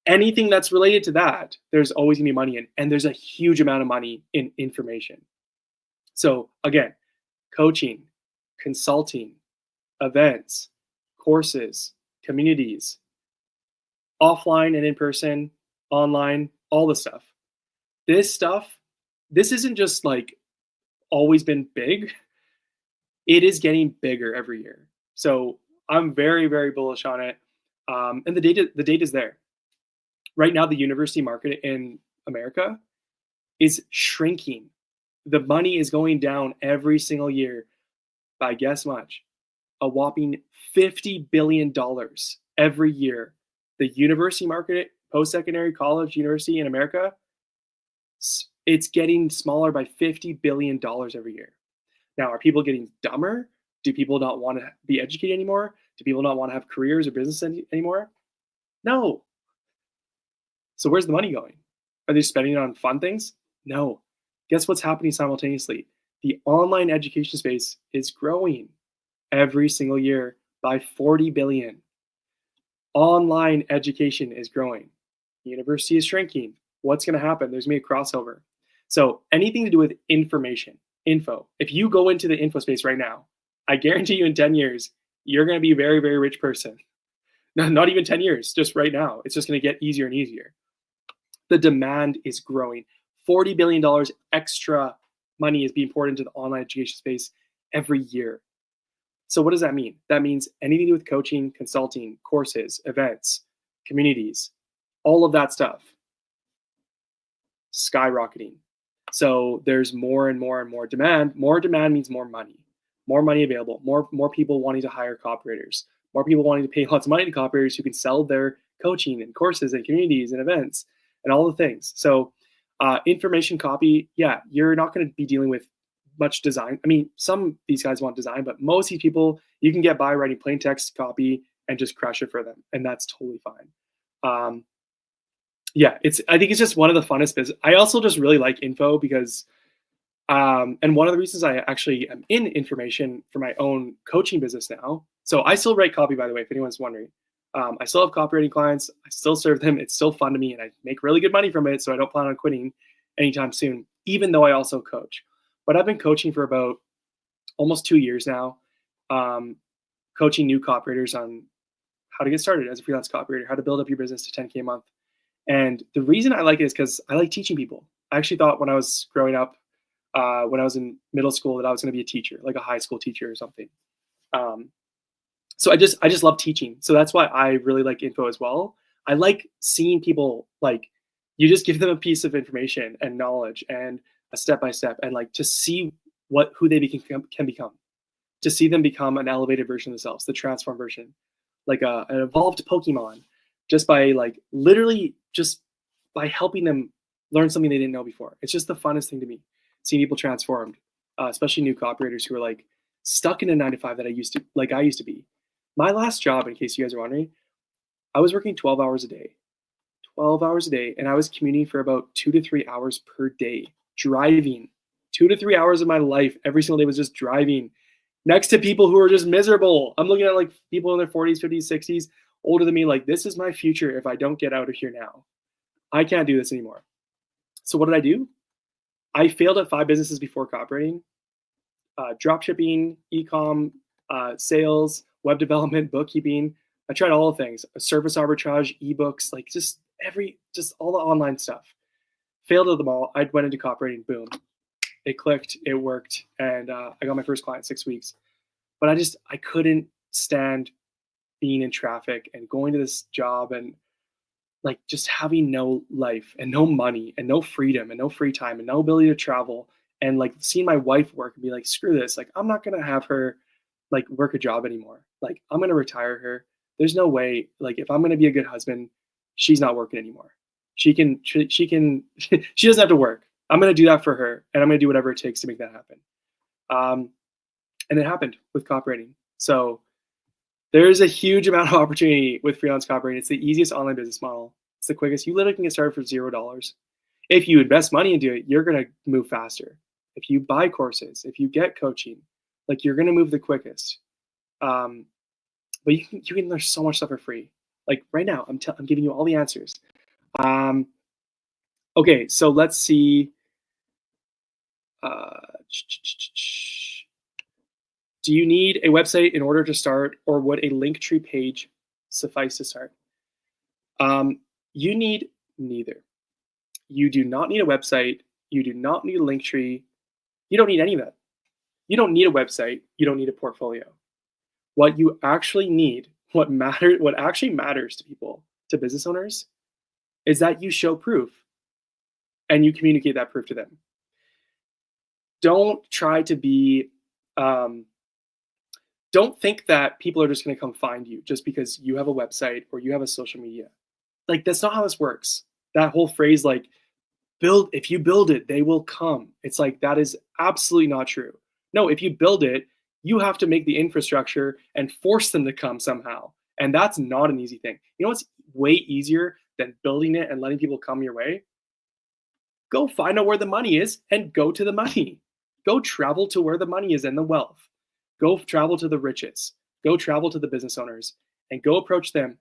A: anything that's related to that, there's always gonna be money in, and there's a huge amount of money in information. So again, coaching, consulting, events, courses, communities, offline and in person, online, all the stuff. This isn't just like always been big. It is getting bigger every year. So I'm very, very bullish on it. And the data is there. Right now, the university market in America is shrinking. The money is going down every single year by guess much? A whopping $50 billion every year. The university market, post-secondary, college, university in America, it's getting smaller by $50 billion every year. Now, are people getting dumber? Do people not want to be educated anymore? Do people not want to have careers or business anymore? No. So where's the money going? Are they spending it on fun things? No. Guess what's happening simultaneously? The online education space is growing every single year by 40 billion. Online education is growing. University is shrinking. What's going to happen? There's going to be a crossover. So anything to do with information, info. If you go into the info space right now, I guarantee you in 10 years, you're going to be a very, very rich person. No, not even 10 years, just right now. It's just going to get easier and easier. The demand is growing. $40 billion extra money is being poured into the online education space every year. So what does that mean? That means anything to do with coaching, consulting, courses, events, communities, all of that stuff, skyrocketing. So there's more and more and more demand. More demand means more money available, more people wanting to hire copywriters, more people wanting to pay lots of money to copywriters who can sell their coaching and courses and communities and events and all the things. So information copy, yeah, you're not going to be dealing with much design. I mean, some of these guys want design, but most of these people, you can get by writing plain text copy and just crush it for them. And that's totally fine. Yeah, I think it's just one of the funnest business. I also just really like info because And one of the reasons I actually am in information for my own coaching business now. So I still write copy, by the way, if anyone's wondering. I still have copywriting clients. I still serve them. It's still fun to me, and I make really good money from it. So I don't plan on quitting anytime soon, even though I also coach. But I've been coaching for about almost 2 years now, coaching new copywriters on how to get started as a freelance copywriter, how to build up your business to 10K a month. And the reason I like it is because I like teaching people. I actually thought when I was growing up, when I was in middle school, that I was going to be a teacher, like a high school teacher or something. So I just love teaching. So that's why I really like info as well. I like seeing people, like, you just give them a piece of information and knowledge and a step by step, and like to see who they can become, to see them become an elevated version of themselves, the transformed version, like an evolved Pokemon, just by like literally just by helping them learn something they didn't know before. It's just the funnest thing to me, seeing people transformed, especially new copywriters who are like stuck in a 9 to 5 that I used to be. My last job, in case you guys are wondering, I was working 12 hours a day, and I was commuting for about 2 to 3 hours per day, driving. 2 to 3 hours of my life every single day was just driving next to people who are just miserable. I'm looking at like people in their 40s, 50s, 60s, older than me, like, this is my future if I don't get out of here now. I can't do this anymore. So what did I do? I failed at 5 businesses before copywriting: drop shipping, e-com, sales, web development, bookkeeping. I tried all the things: service arbitrage, ebooks, like just all the online stuff. Failed at them all. I went into copywriting, boom. It clicked, it worked, and I got my first client in 6 weeks. But I couldn't stand being in traffic and going to this job and like just having no life and no money and no freedom and no free time and no ability to travel, and like seeing my wife work and be like, screw this, like I'm not gonna have her like work a job anymore. Like I'm gonna retire her. There's no way, like if I'm gonna be a good husband, she's not working anymore. She can she doesn't have to work. I'm gonna do that for her, and I'm gonna do whatever it takes to make that happen. And it happened with copywriting. So there's a huge amount of opportunity with freelance copywriting. It's the easiest online business model. It's the quickest. You literally can get started for $0. If you invest money into it, you're gonna move faster. If you buy courses, if you get coaching, like you're gonna move the quickest. But you can learn so much stuff for free. Like right now, I'm giving you all the answers. Okay, so let's see. Do you need a website in order to start, or would a Linktree page suffice to start? You need neither. You do not need a website. You do not need a Linktree. You don't need any of that. You don't need a website. You don't need a portfolio. What you actually need, what actually matters to people, to business owners, is that you show proof and you communicate that proof to them. Don't try to be, don't think that people are just going to come find you just because you have a website or you have a social media. Like, that's not how this works. That whole phrase, like, if you build it, they will come. It's like, that is absolutely not true. No, if you build it, you have to make the infrastructure and force them to come somehow. And that's not an easy thing. You know what's way easier than building it and letting people come your way? Go find out where the money is and go to the money. Go travel to where the money is and the wealth. Go travel to the riches. Go travel to the business owners and go approach them.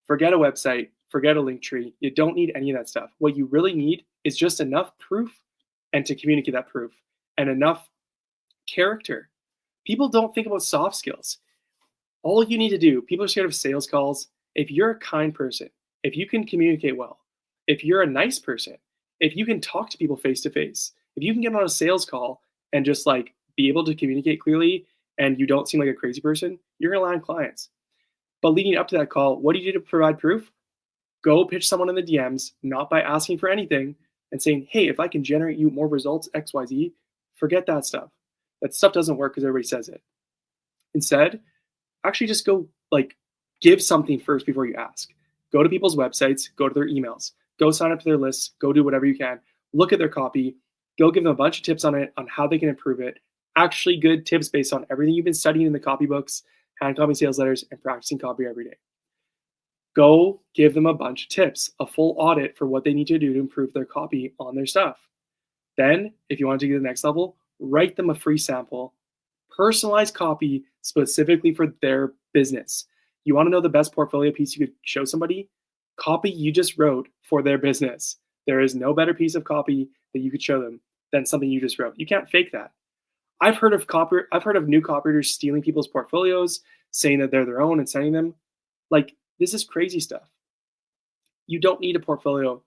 A: Forget a website. Forget a Linktree. You don't need any of that stuff. What you really need is just enough proof and to communicate that proof, and enough character. People don't think about soft skills. All you need to do, people are scared of sales calls. If you're a kind person, if you can communicate well, if you're a nice person, if you can talk to people face to face, if you can get on a sales call and just like be able to communicate clearly, and you don't seem like a crazy person, you're gonna land clients. But leading up to that call, what do you do to provide proof? Go pitch someone in the DMs, not by asking for anything, and saying, hey, if I can generate you more results, XYZ, forget that stuff. That stuff doesn't work because everybody says it. Instead, actually just go like give something first before you ask. Go to people's websites, go to their emails, go sign up to their lists, go do whatever you can, look at their copy, go give them a bunch of tips on it, on how they can improve it. Actually good tips based on everything you've been studying in the copy books, hand copying sales letters, and practicing copy every day. Go give them a bunch of tips, a full audit for what they need to do to improve their copy on their stuff. Then, if you want to get to the next level, write them a free sample, personalized copy specifically for their business. You want to know the best portfolio piece you could show somebody? Copy you just wrote for their business. There is no better piece of copy that you could show them than something you just wrote. You can't fake that. I've heard of new copywriters stealing people's portfolios, saying that they're their own and sending them. Like, this is crazy stuff. You don't need a portfolio.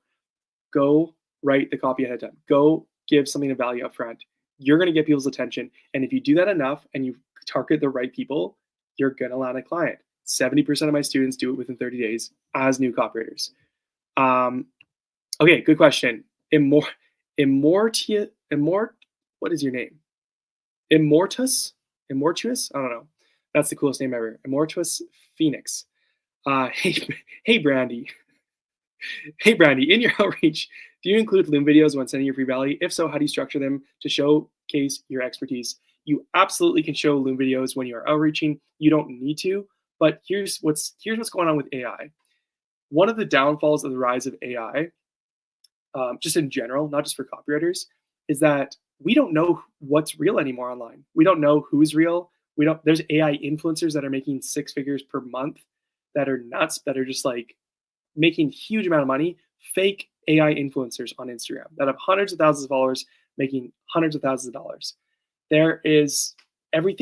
A: Go write the copy ahead of time. Go give something of value up front. You're going to get people's attention. And if you do that enough and you target the right people, you're going to land a client. 70% of my students do it within 30 days as new copywriters. Okay, good question. What is your name? Immortus? I don't know. That's the coolest name ever. Immortus Phoenix. Hey, Brandy. Hey, Brandy, in your outreach, do you include Loom videos when sending your free value? If so, how do you structure them to showcase your expertise? You absolutely can show Loom videos when you are outreaching. You don't need to, but here's what's going on with AI. One of the downfalls of the rise of AI, just in general, not just for copywriters, is that we don't know what's real anymore online. We don't know who's real. There's AI influencers that are making 6 figures per month that are nuts, that are just like making huge amount of money. Fake AI influencers on Instagram that have hundreds of thousands of followers making hundreds of thousands of dollars. There is every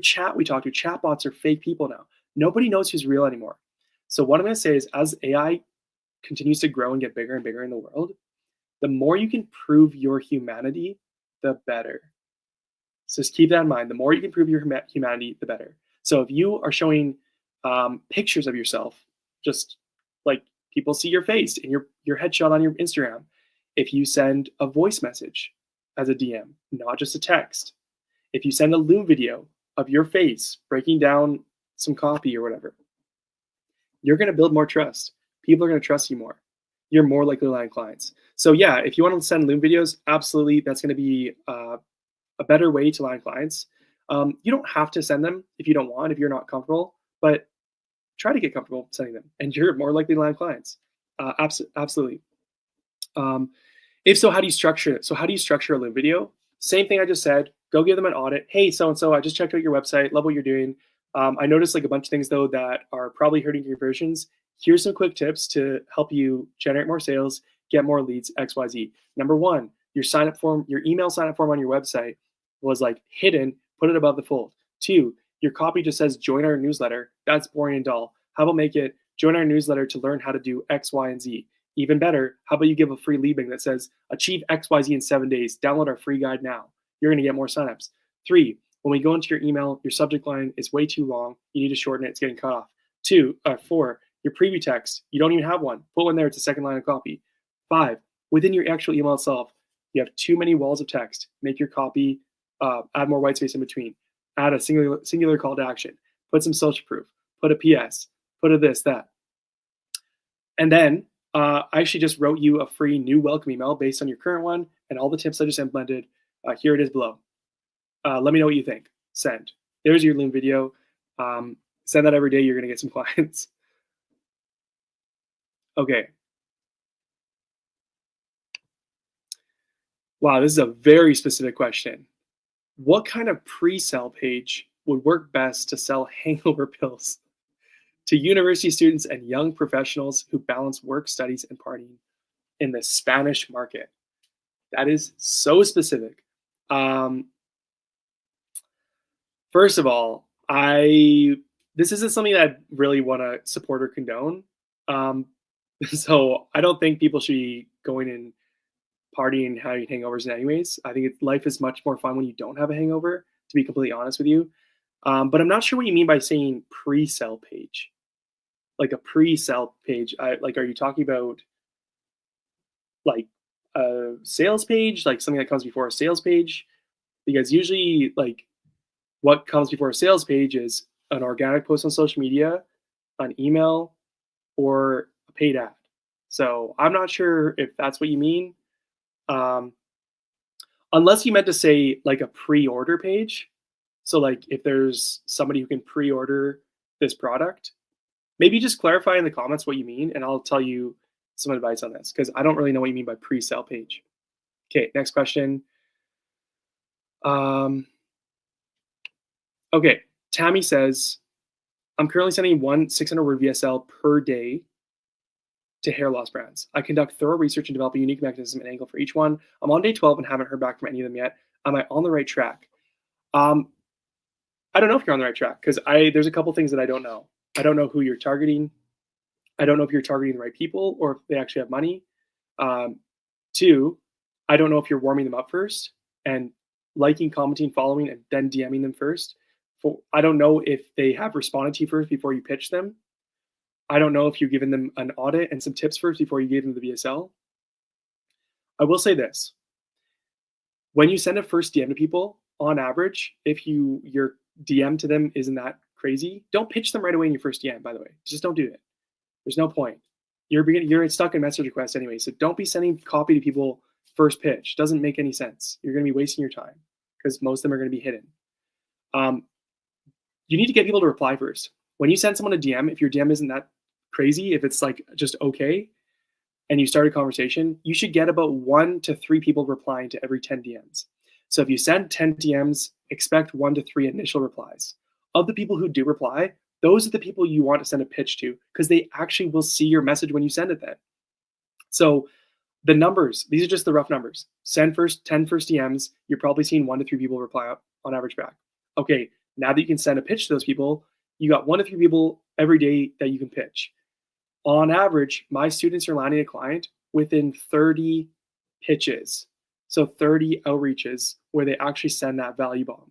A: chat we talk to, chatbots are fake people now. Nobody knows who's real anymore. So what I'm going to say is, as AI continues to grow and get bigger and bigger in the world, the more you can prove your humanity, the better. So just keep that in mind. The more you can prove your humanity, the better. So if you are showing pictures of yourself, just like people see your face and your headshot on your Instagram. If you send a voice message as a DM, not just a text. If you send a Loom video of your face breaking down some copy or whatever, you're going to build more trust. People are going to trust you more. You're more likely to land clients. So yeah, if you want to send Loom videos, absolutely, that's going to be a better way to land clients. You don't have to send them if you don't want, if you're not comfortable, but try to get comfortable sending them, and you're more likely to land clients. Absolutely. If so, how do you structure it? So how do you structure a Loom video? Same thing I just said. Go give them an audit. Hey, so-and-so, I just checked out your website. Love what you're doing. I noticed like a bunch of things though that are probably hurting your conversions. Here's some quick tips to help you generate more sales, get more leads, XYZ. Number one, your sign-up form, your email sign-up form on your website was like hidden, put it above the fold. 2, your copy just says join our newsletter. That's boring and dull. How about make it join our newsletter to learn how to do X, Y, and Z? Even better, how about you give a free lead link that says achieve X, Y, Z in 7 days. Download our free guide now. You're going to get more signups. 3, when we go into your email, your subject line is way too long. You need to shorten it. It's getting cut off. 4, your preview text, you don't even have one. Put one there. It's a second line of copy. 5, within your actual email itself, you have too many walls of text. Make your copy, add more white space in between. Add a singular call to action. Put some social proof. Put a PS. Put a this, that. And then I actually just wrote you a free new welcome email based on your current one and all the tips I just implemented. Here it is below. Let me know what you think. Send. There's your Loom video. Send that every day. You're going to get some clients. Okay. Wow, this is a very specific question. What kind of pre-sale page would work best to sell hangover pills to university students and young professionals who balance work, studies, and partying in the Spanish market? That is so specific. First of all, this isn't something that I really want to support or condone. So I don't think people should be going and partying and having hangovers anyways. I think life is much more fun when you don't have a hangover, to be completely honest with you. But I'm not sure what you mean by saying pre-sale page. Like a pre-sale page, are you talking about like a sales page, like something that comes before a sales page? Because usually like what comes before a sales page is an organic post on social media, an email, or a paid ad. So I'm not sure if that's what you mean. Unless you meant to say like a pre-order page. So like if there's somebody who can pre-order this product, maybe just clarify in the comments what you mean, and I'll tell you some advice on this, because I don't really know what you mean by pre-sale page. Okay, next question. Okay, Tammy says, I'm currently sending one 600 word VSL per day to hair loss brands. I conduct thorough research and develop a unique mechanism and angle for each one. I'm on day 12 and haven't heard back from any of them yet. Am I on the right track? I don't know if you're on the right track because there's a couple things that I don't know. I don't know who you're targeting. I don't know if you're targeting the right people or if they actually have money. Two, I don't know if you're warming them up first and liking, commenting, following, and then DMing them first. I don't know if they have responded to you first before you pitch them. I don't know if you've given them an audit and some tips first before you gave them the VSL. I will say this. When you send a first DM to people, on average, if your DM to them isn't that crazy, don't pitch them right away in your first DM, by the way. Just don't do it. There's no point. You're stuck in message requests anyway, so don't be sending copy to people first pitch. Doesn't make any sense. You're going to be wasting your time because most of them are going to be hidden. You need to get people to reply first. When you send someone a DM, if your DM isn't that crazy, if it's like just okay, and you start a conversation, you should get about 1 to 3 people replying to every 10 DMs. So if you send 10 DMs, expect 1 to 3 initial replies. Of the people who do reply, those are the people you want to send a pitch to because they actually will see your message when you send it then. So the numbers, these are just the rough numbers. Send 10 first DMs, you're probably seeing 1 to 3 people reply on average back. Okay, now that you can send a pitch to those people, you got 1 to 3 people every day that you can pitch. On average, my students are landing a client within 30 pitches. So 30 outreaches where they actually send that value bomb.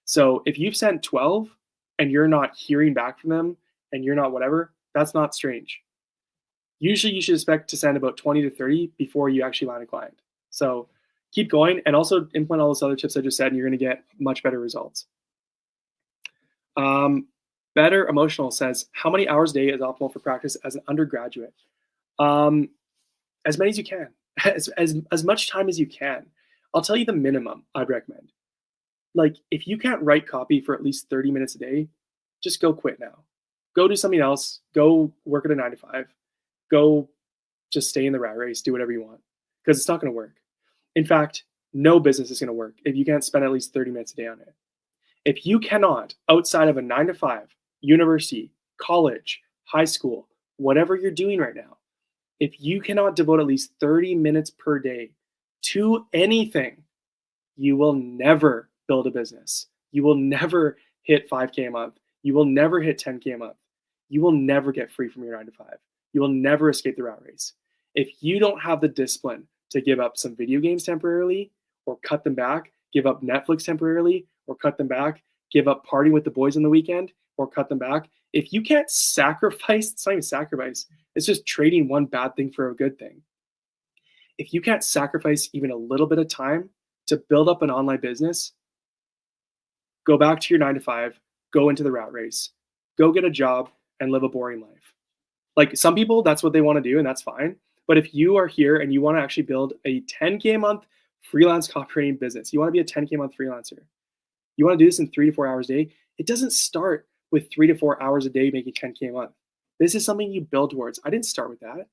A: So if you've sent 12 and you're not hearing back from them and you're not whatever, that's not strange. Usually you should expect to send about 20 to 30 before you actually land a client. So keep going and also implement all those other tips I just said and you're going to get much better results. Better Emotional says, how many hours a day is optimal for practice as an undergraduate? As many as you can, as much time as you can. I'll tell you the minimum I'd recommend. Like if you can't write copy for at least 30 minutes a day, just go quit now. Go do something else. Go work at a 9 to 5. Go just stay in the rat race, do whatever you want because it's not going to work. In fact, no business is going to work if you can't spend at least 30 minutes a day on it. If you cannot, outside of a 9 to 5, university, college, high school, whatever you're doing right now, if you cannot devote at least 30 minutes per day to anything, you will never build a business. You will never hit 5K a month. You will never hit 10K a month. You will never get free from your 9 to 5. You will never escape the rat race. If you don't have the discipline to give up some video games temporarily or cut them back, give up Netflix temporarily or cut them back, give up partying with the boys on the weekend or cut them back. If you can't sacrifice, it's not even sacrifice, it's just trading one bad thing for a good thing. If you can't sacrifice even a little bit of time to build up an online business, go back to your 9 to 5, go into the rat race, go get a job and live a boring life. Like some people, that's what they want to do and that's fine. But if you are here and you want to actually build a 10K a month freelance copywriting business, you want to be a 10K a month freelancer, you want to do this in 3 to 4 hours a day, it doesn't start with 3 to 4 hours a day making 10K a month. This is something you build towards. I didn't start with that.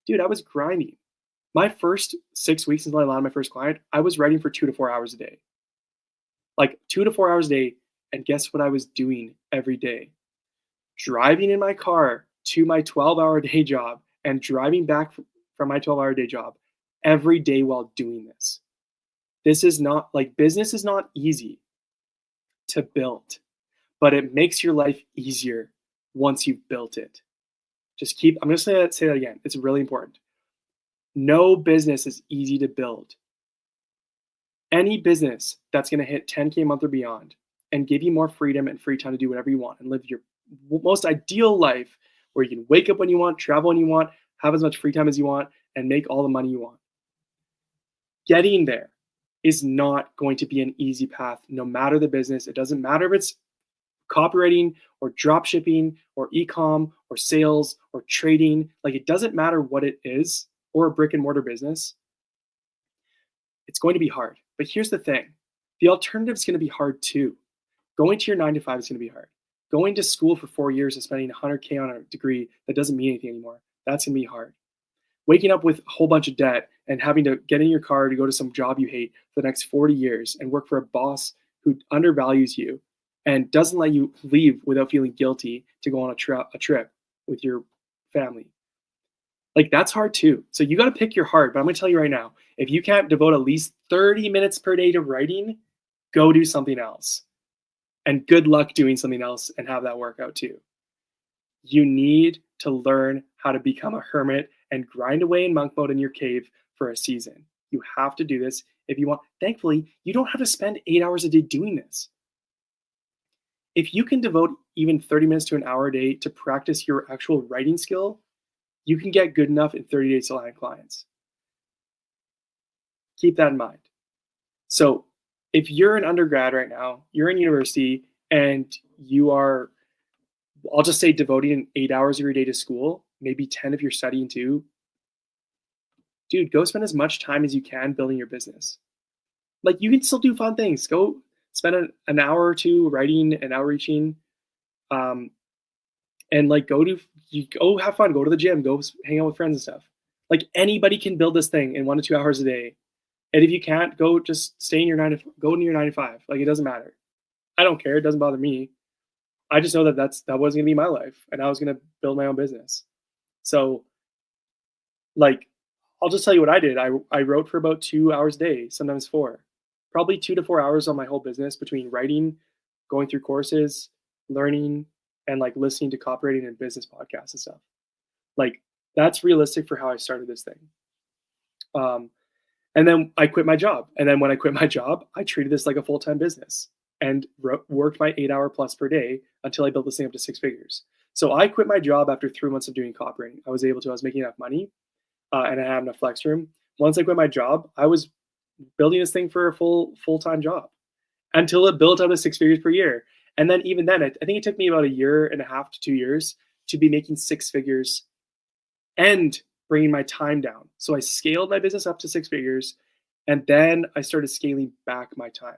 A: Dude, I was grinding. My first 6 weeks until I landed my first client, I was writing for 2 to 4 hours a day. Like 2 to 4 hours a day. And guess what I was doing every day? Driving in my car to my 12-hour day job and driving back from my 12-hour day job every day while doing this. This is not like business is not easy to build, but it makes your life easier once you've built it. I'm going to say that again. It's really important. No business is easy to build. Any business that's going to hit 10K a month or beyond and give you more freedom and free time to do whatever you want and live your most ideal life where you can wake up when you want, travel when you want, have as much free time as you want, and make all the money you want. Getting there is not going to be an easy path, no matter the business. It doesn't matter if it's copywriting or drop shipping or e-com or sales or trading. Like it doesn't matter what it is or a brick and mortar business. It's going to be hard. But here's the thing. The alternative is going to be hard too. Going to your 9 to 5 is going to be hard. Going to school for 4 years and spending $100K on a degree that doesn't mean anything anymore, that's going to be hard. waking up with a whole bunch of debt and having to get in your car to go to some job you hate for the next 40 years and work for a boss who undervalues you and doesn't let you leave without feeling guilty to go on a trip with your family. Like, that's hard too. So you got to pick your heart. But I'm going to tell you right now, if you can't devote at least 30 minutes per day to writing, go do something else. And good luck doing something else and have that work out too. You need to learn how to become a hermit and grind away in monk mode in your cave for a season. You have to do this if you want. Thankfully, you don't have to spend 8 hours a day doing this. If you can devote even 30 minutes to an hour a day to practice your actual writing skill, you can get good enough in 30 days to land clients. Keep that in mind. So if you're an undergrad right now, you're in university, and you are, I'll just say, devoting 8 hours every day to school, maybe 10 if you're studying too, dude, go spend as much time as you can building your business. Like, you can still do fun things. Go spend an hour or two writing and outreaching, and like go have fun, go to the gym, go hang out with friends and stuff. Like, anybody can build this thing in 1 to 2 hours a day. And if you can't, go just stay in your 9 to 5. Like, it doesn't matter. I don't care. It doesn't bother me. I just know that that wasn't gonna be my life, and I was gonna build my own business. So, like, I'll just tell you what I did. I wrote for about 2 hours a day, sometimes 4, probably 2 to 4 hours on my whole business between writing, going through courses, learning, and like listening to copywriting and business podcasts and stuff. Like, that's realistic for how I started this thing. And then I quit my job. And then when I quit my job, I treated this like a full-time business and worked my 8-hour plus per day until I built this thing up to 6 figures. So I quit my job after 3 months of doing copywriting. I was making enough money, and I had enough flex room. Once I quit my job, I was building this thing for a full-time job until it built up to 6 figures per year. And then even then, I think it took me about 1.5 to 2 years to be making 6 figures and bringing my time down. So I scaled my business up to 6 figures, and then I started scaling back my time.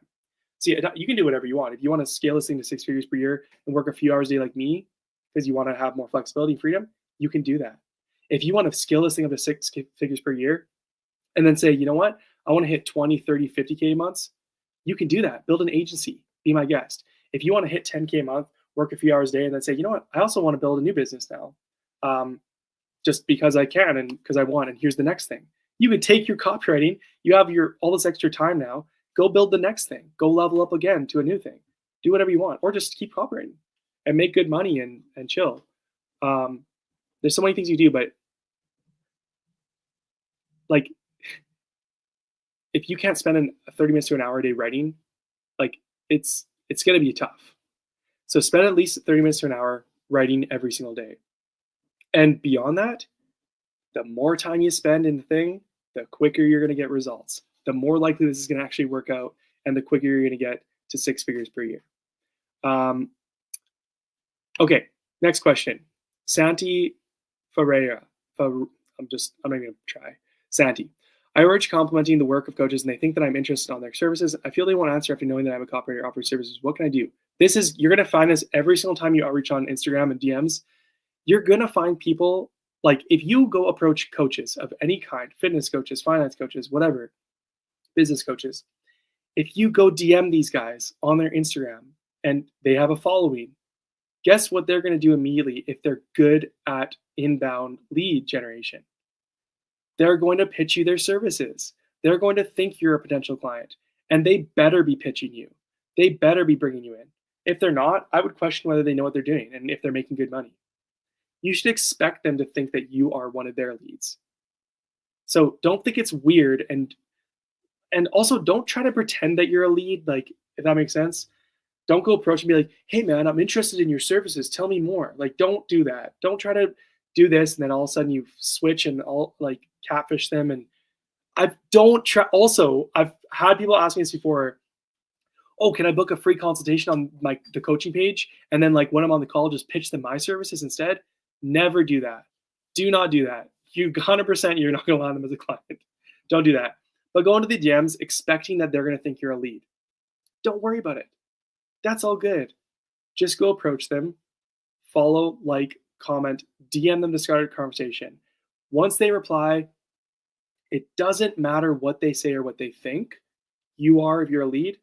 A: See, you can do whatever you want. If you want to scale this thing to 6 figures per year and work a few hours a day like me, because you want to have more flexibility and freedom, you can do that. If you want to scale this thing up to 6 figures per year and then say, you know what, I want to hit 20, 30, 50K months, you can do that. Build an agency, be my guest. If you want to hit 10K a month, work a few hours a day, and then say, you know what, I also want to build a new business now. Just because I can and because I want. And here's the next thing. You could take your copywriting, you have all this extra time now, go build the next thing, go level up again to a new thing, do whatever you want, or just keep copywriting and make good money and chill. There's so many things you do, but like, if you can't spend 30 minutes to an hour a day writing, like, it's going to be tough. So spend at least 30 minutes to an hour writing every single day. And beyond that, the more time you spend in the thing, the quicker you're going to get results. The more likely this is going to actually work out, and the quicker you're going to get to 6 figures per year. Okay, next question. Santi Ferreira. I'm not even going to try. Santi. I urge complimenting the work of coaches, and they think that I'm interested on their services. I feel they won't answer after knowing that I'm a copywriter offering services. What can I do? You're going to find this every single time you outreach on Instagram and DMs. You're going to find people, like, if you go approach coaches of any kind, fitness coaches, finance coaches, whatever, business coaches, if you go DM these guys on their Instagram and they have a following, guess what they're going to do immediately if they're good at inbound lead generation? They're going to pitch you their services. They're going to think you're a potential client, and they better be pitching you. They better be bringing you in. If they're not, I would question whether they know what they're doing and if they're making good money. You should expect them to think that you are one of their leads. So don't think it's weird, and also don't try to pretend that you're a lead, like, if that makes sense. Don't go approach and be like, hey man, I'm interested in your services. Tell me more. Like, don't do that. Don't try to do this and then all of a sudden you switch and all like catfish them. And I've had people ask me this before. Oh, can I book a free consultation on the coaching page? And then, like, when I'm on the call, just pitch them my services instead. Never do that. Do not do that. You 100% you're not going to land them as a client. Don't do that. But go into the DMs expecting that they're going to think you're a lead. Don't worry about it. That's all good. Just go approach them, follow, like, comment, DM them to start a conversation. Once they reply, it doesn't matter what they say or what they think. You are, if you're a lead,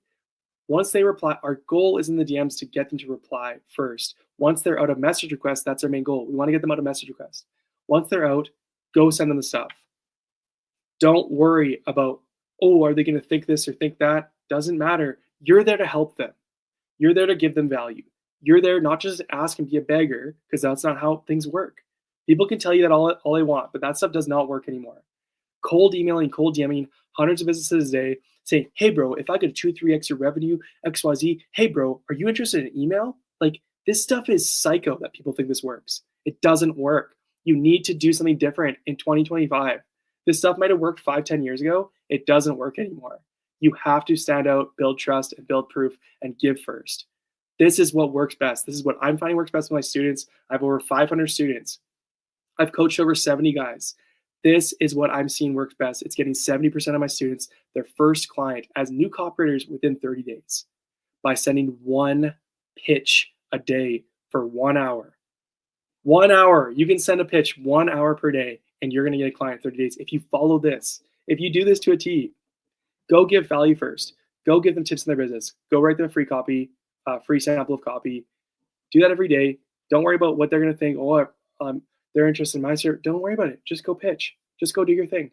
A: once they reply, our goal is in the DMs to get them to reply first. Once they're out of message requests, that's our main goal. We want to get them out of message requests. Once they're out, go send them the stuff. Don't worry about, oh, are they going to think this or think that? Doesn't matter. You're there to help them. You're there to give them value. You're there not just to ask and be a beggar, because that's not how things work. People can tell you that all they want, but that stuff does not work anymore. Cold emailing, cold DMing hundreds of businesses a day saying, hey, bro, if I could 2-3x your revenue, XYZ, hey, bro, are you interested in email? Like, this stuff is psycho that people think this works. It doesn't work. You need to do something different in 2025. This stuff might have worked 5-10 years ago. It doesn't work anymore. You have to stand out, build trust, and build proof, and give first. This is what works best. This is what I'm finding works best with my students. I have over 500 students. I've coached over 70 guys. This is what I'm seeing works best. It's getting 70% of my students their first client as new copywriters within 30 days by sending one pitch a day for 1 hour. 1 hour. You can send a pitch 1 hour per day, and you're going to get a client in 30 days. If you follow this, if you do this to a T, go give value first. Go give them tips in their business. Go write them a free copy, free sample of copy. Do that every day. Don't worry about what they're going to think. Oh, they're interested in my service. Don't worry about it. Just go pitch. Just go do your thing.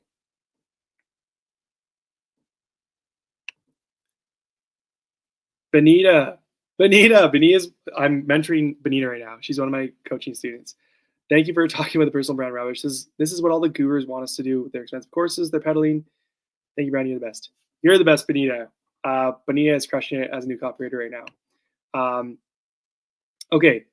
A: Benita, I'm mentoring Benita right now. She's one of my coaching students. Thank you for talking about the personal brand, Ravish. This is what all the gurus want us to do with their expensive courses they're peddling. Thank you, Brandon. You're the best. You're the best, Benita. Benita is crushing it as a new copywriter right now. Okay.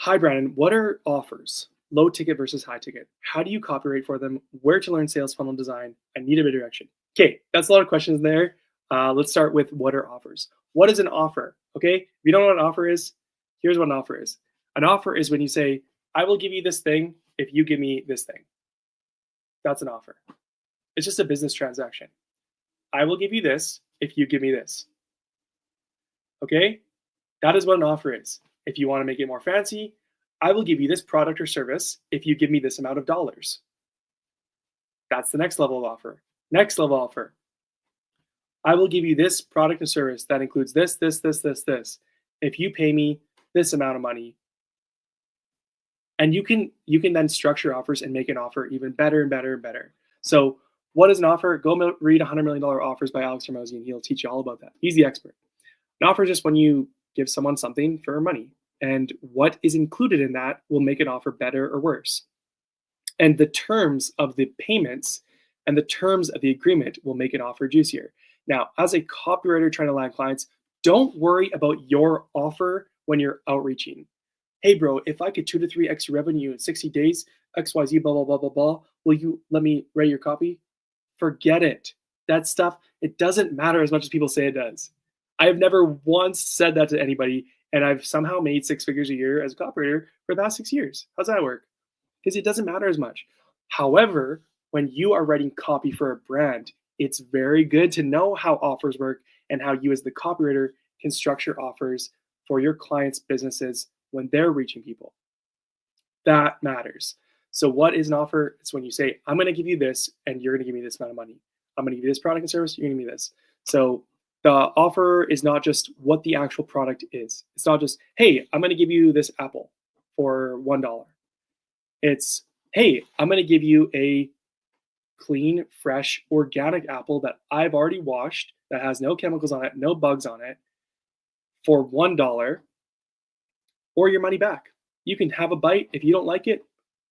A: Hi, Brandon. What are offers? Low ticket versus high ticket. How do you copyright for them? Where to learn sales funnel design? I need a bit of direction. Okay, that's a lot of questions there. Let's start with what are offers? What is an offer? Okay, if you don't know what an offer is, here's what an offer is. An offer is when you say, I will give you this thing if you give me this thing. That's an offer. It's just a business transaction. I will give you this if you give me this. Okay, that is what an offer is. If you want to make it more fancy, I will give you this product or service if you give me this amount of dollars. That's the next level of offer. Next level offer. I will give you this product or service that includes this, if you pay me this amount of money. And you can then structure offers and make an offer even better and better and better. So what is an offer? Go read $100 Million Offers by Alex Hormozi, and he'll teach you all about that. He's the expert. An offer is just when you give someone something for money, and what is included in that will make an offer better or worse. And the terms of the payments and the terms of the agreement will make an offer juicier. Now, as a copywriter trying to land clients, don't worry about your offer when you're outreaching. Hey, bro, if I could 2 to 3x your revenue in 60 days, XYZ, blah, blah, blah, blah, blah, will you let me write your copy? Forget it. That stuff, it doesn't matter as much as people say it does. I have never once said that to anybody, and I've somehow made 6 figures a year as a copywriter for the past 6 years. How's that work? Because it doesn't matter as much. However, when you are writing copy for a brand, it's very good to know how offers work and how you as the copywriter can structure offers for your clients' businesses when they're reaching people. That matters. So what is an offer? It's when you say, I'm going to give you this and you're going to give me this amount of money. I'm going to give you this product and service, you're going to give me this. So the offer is not just what the actual product is. It's not just, hey, I'm going to give you this apple for $1. It's, hey, I'm going to give you a clean, fresh, organic apple that I've already washed, that has no chemicals on it, no bugs on it, for $1, or your money back. You can have a bite. If you don't like it,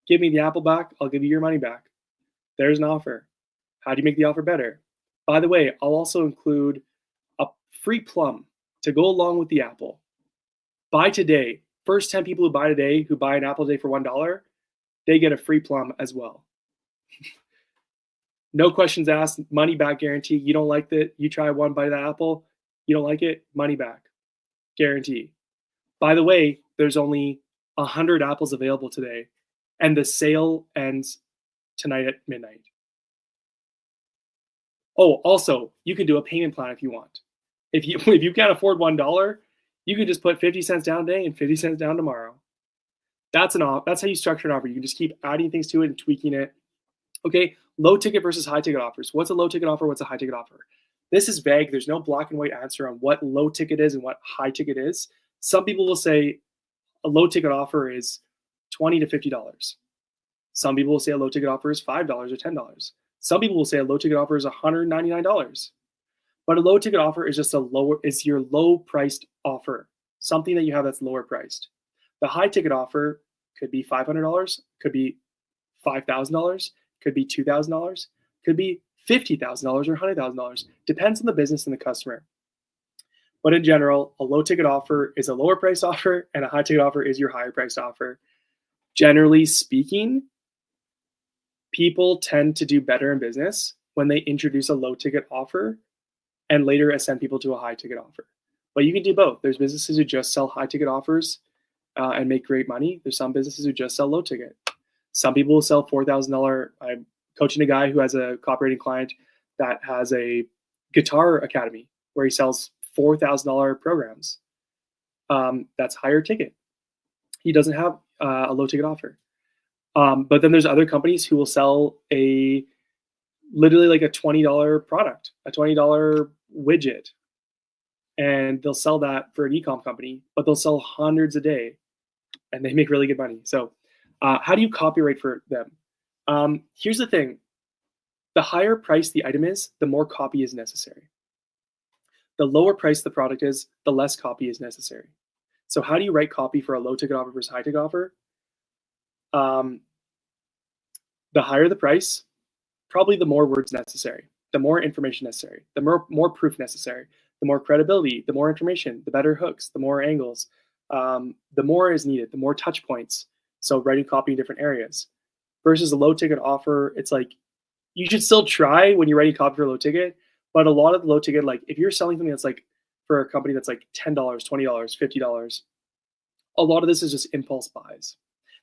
A: give me the apple back. I'll give you your money back. There's an offer. How do you make the offer better? By the way, I'll also include a free plum to go along with the apple. Buy today. First 10 people who buy today, who buy an apple a day for $1, they get a free plum as well. No questions asked, money back guarantee. You don't like it, you try one bite of the apple, you don't like it, money back. Guarantee. By the way, there's only 100 apples available today, and the sale ends tonight at midnight. Oh, also, you can do a payment plan if you want. If you can't afford $1, you can just put 50 cents down today and 50 cents down tomorrow. That's how you structure an offer. You can just keep adding things to it and tweaking it. Okay, low ticket versus high ticket offers. What's a low ticket offer? What's a high ticket offer? This is vague. There's no black and white answer on what low ticket is and what high ticket is. Some people will say a low ticket offer is $20 to $50. Some people will say a low ticket offer is $5 or $10. Some people will say a low ticket offer is $199. But a low ticket offer is just your low priced offer, something that you have that's lower priced. The high ticket offer could be $500, could be $5,000, could be $2,000, could be $50,000 or $100,000. Depends on the business and the customer. But in general, a low ticket offer is a lower priced offer, and a high ticket offer is your higher priced offer. Generally speaking, people tend to do better in business when they introduce a low ticket offer and later ascend people to a high ticket offer. But you can do both. There's businesses who just sell high ticket offers and make great money. There's some businesses who just sell low ticket. Some people will sell $4,000. I'm coaching a guy who has a copywriting client that has a guitar academy where he sells $4,000 programs. That's higher ticket. He doesn't have a low ticket offer. But then there's other companies who will sell literally like a $20 product, a $20 widget. And they'll sell that for an e-com company, but they'll sell hundreds a day and they make really good money. So how do you copyright for them? Here's the thing. The higher price the item is, the more copy is necessary. The lower price the product is, the less copy is necessary. So how do you write copy for a low ticket offer versus high ticket offer? The higher the price, probably the more words necessary, the more information necessary, the more proof necessary, the more credibility, the more information, the better hooks, the more angles, the more is needed, the more touch points. So writing copy in different areas. Versus a low ticket offer, it's like, you should still try when you're writing copy for a low ticket, but a lot of the low ticket, like if you're selling something that's like for a company that's like $10, $20, $50, a lot of this is just impulse buys.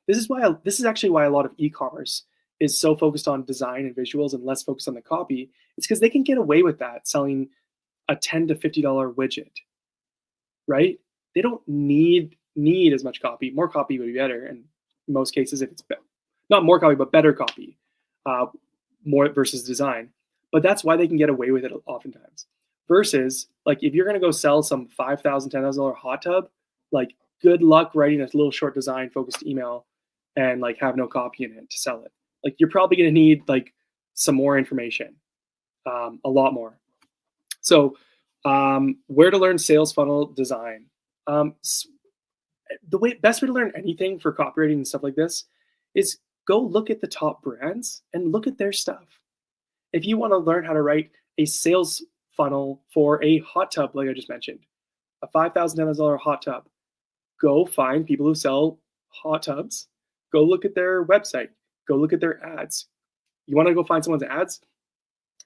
A: This is actually why a lot of e-commerce is so focused on design and visuals and less focused on the copy. It's because they can get away with that selling a $10 to $50 widget, right? They don't need as much copy. More copy would be better in most cases if it's not more copy, but better copy, more versus design. But that's why they can get away with it oftentimes. Versus like if you're gonna go sell some $5,000, $10,000 hot tub, like good luck writing a little short design focused email and like have no copy in it to sell it. Like you're probably gonna need like some more information, a lot more. So where to learn sales funnel design. Best way to learn anything for copywriting and stuff like this is go look at the top brands and look at their stuff. If you want to learn how to write a sales funnel for a hot tub, like I just mentioned, a $5,000, $10,000 hot tub, go find people who sell hot tubs, go look at their website, go look at their ads. You want to go find someone's ads?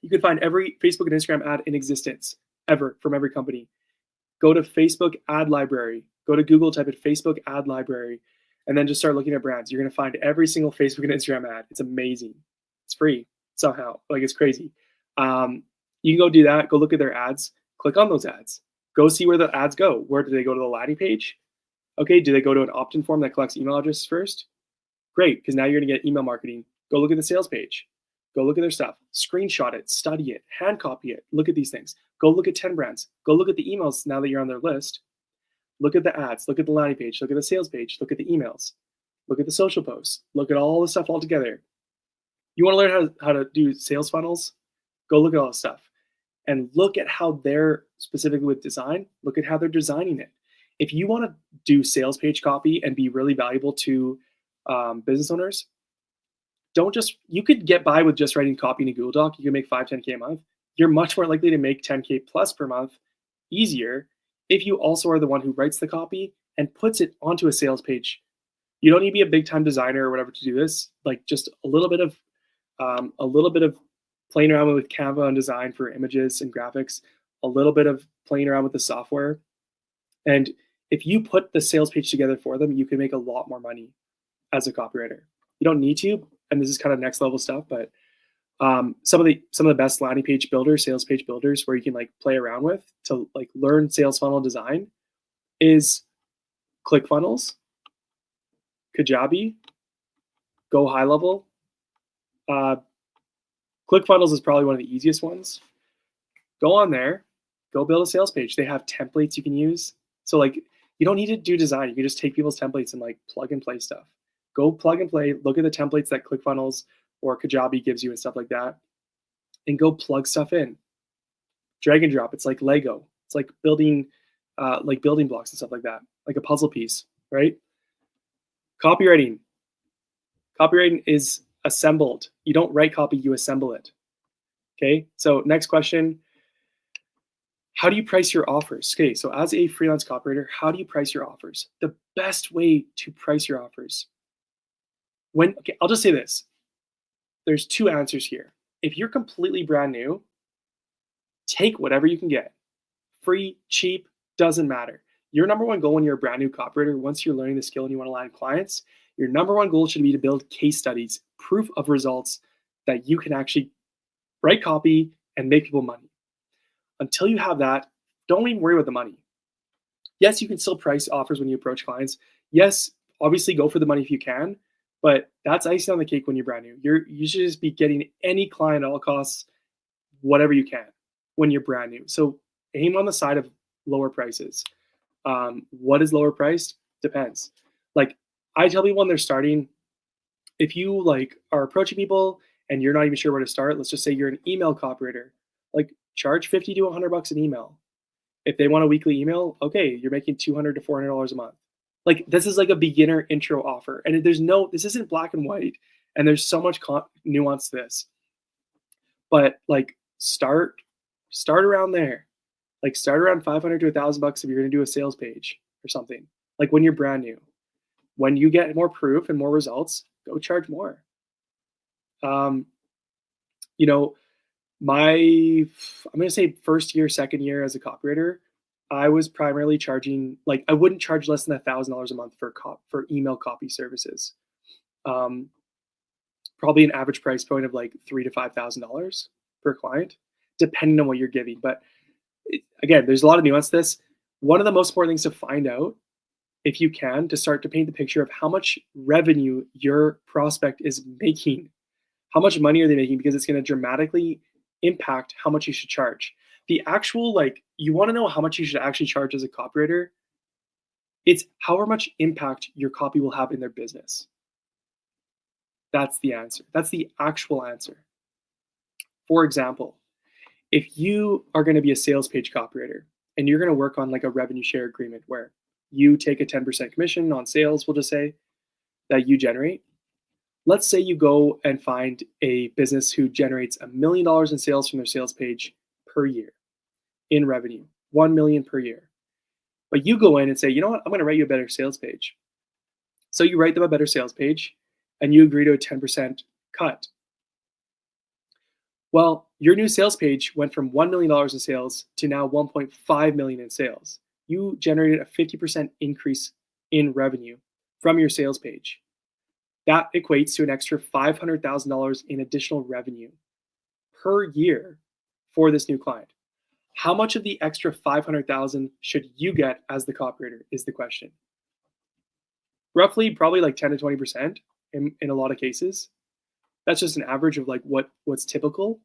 A: You can find every Facebook and Instagram ad in existence ever from every company. Go to Facebook ad library, go to Google, type in Facebook ad library, and then just start looking at brands. You're going to find every single Facebook and Instagram ad. It's amazing. It's free somehow. Like it's crazy. You can go do that. Go look at their ads. Click on those ads. Go see where the ads go. Where do they go to the landing page? Okay, do they go to an opt-in form that collects email addresses first? Great, because now you're going to get email marketing. Go look at the sales page. Go look at their stuff. Screenshot it. Study it. Hand copy it. Look at these things. Go look at 10 brands. Go look at the emails now that you're on their list. Look at the ads. Look at the landing page. Look at the sales page. Look at the emails. Look at the social posts. Look at all the stuff all together. You want to learn how to do sales funnels? Go look at all this stuff. And look at how they're, specifically with design, look at how they're designing it. If you want to do sales page copy and be really valuable to business owners, you could get by with just writing copy in a Google Doc. You can make 5, 10K a month. You're much more likely to make 10K plus per month easier if you also are the one who writes the copy and puts it onto a sales page. You don't need to be a big time designer or whatever to do this. Like just a little bit of playing around with Canva and design for images and graphics, a little bit of playing around with the software. And if you put the sales page together for them, you can make a lot more money as a copywriter. You don't need to, and this is kind of next level stuff, but some of the best landing page builders, sales page builders, where you can like play around with to like learn sales funnel design is ClickFunnels, Kajabi, go high level. ClickFunnels is probably one of the easiest ones. Go on there, go build a sales page. They have templates you can use. So like you don't need to do design. You can just take people's templates and like plug and play stuff. Go plug and play, look at the templates that ClickFunnels or Kajabi gives you and stuff like that, and go plug stuff in. Drag and drop. It's like Lego. It's like building blocks and stuff like that, like a puzzle piece, right? Copywriting. Copywriting is assembled. You don't write copy, you assemble it. Okay, so next question. How do you price your offers? Okay, so as a freelance copywriter, how do you price your offers? The best way to price your offers. I'll just say this. There's two answers here. If you're completely brand new, take whatever you can get. Free, cheap, doesn't matter. Your number one goal when you're a brand new copywriter, once you're learning the skill and you want to land clients, your number one goal should be to build case studies, proof of results that you can actually write copy and make people money. Until you have that, don't even worry about the money. Yes, you can still price offers when you approach clients. Yes, obviously go for the money if you can, but that's icing on the cake when you're brand new. You should just be getting any client at all costs, whatever you can when you're brand new. So aim on the side of lower prices. What is lower priced? Depends. Like I tell people when they're starting, if you like are approaching people and you're not even sure where to start, let's just say you're an email copywriter, like charge $50 to $100 an email. If they want a weekly email, okay, you're making $200 to $400 a month. Like this is like a beginner intro offer, and this isn't black and white, and there's so much nuance to this. But like start around there, like start around $500 to $1,000 if you're going to do a sales page or something. Like when you're brand new, when you get more proof and more results, go charge more. I'm going to say first year, second year as a copywriter, I was primarily charging, like I wouldn't charge less than $1,000 a month for email copy services. Probably an average price point of like $3,000 to $5,000 per client, depending on what you're giving. But again, there's a lot of nuance to this. One of the most important things to find out, if you can, to start to paint the picture of how much revenue your prospect is making. How much money are they making? Because it's going to dramatically impact how much you should charge. The actual, like, you want to know how much you should actually charge as a copywriter. It's how much impact your copy will have in their business. That's the answer. That's the actual answer. For example, if you are going to be a sales page copywriter and you're going to work on like a revenue share agreement where you take a 10% commission on sales, we'll just say, that you generate. Let's say you go and find a business who generates $1 million in sales from their sales page per year in revenue, 1 million per year. But you go in and say, you know what, I'm going to write you a better sales page. So you write them a better sales page and you agree to a 10% cut. Well, your new sales page went from $1 million in sales to now 1.5 million in sales. You generated a 50% increase in revenue from your sales page. That equates to an extra $500,000 in additional revenue per year for this new client. How much of the extra $500,000 should you get as the copywriter is the question. Roughly, probably like 10 to 20% in a lot of cases. That's just an average of like what's typical.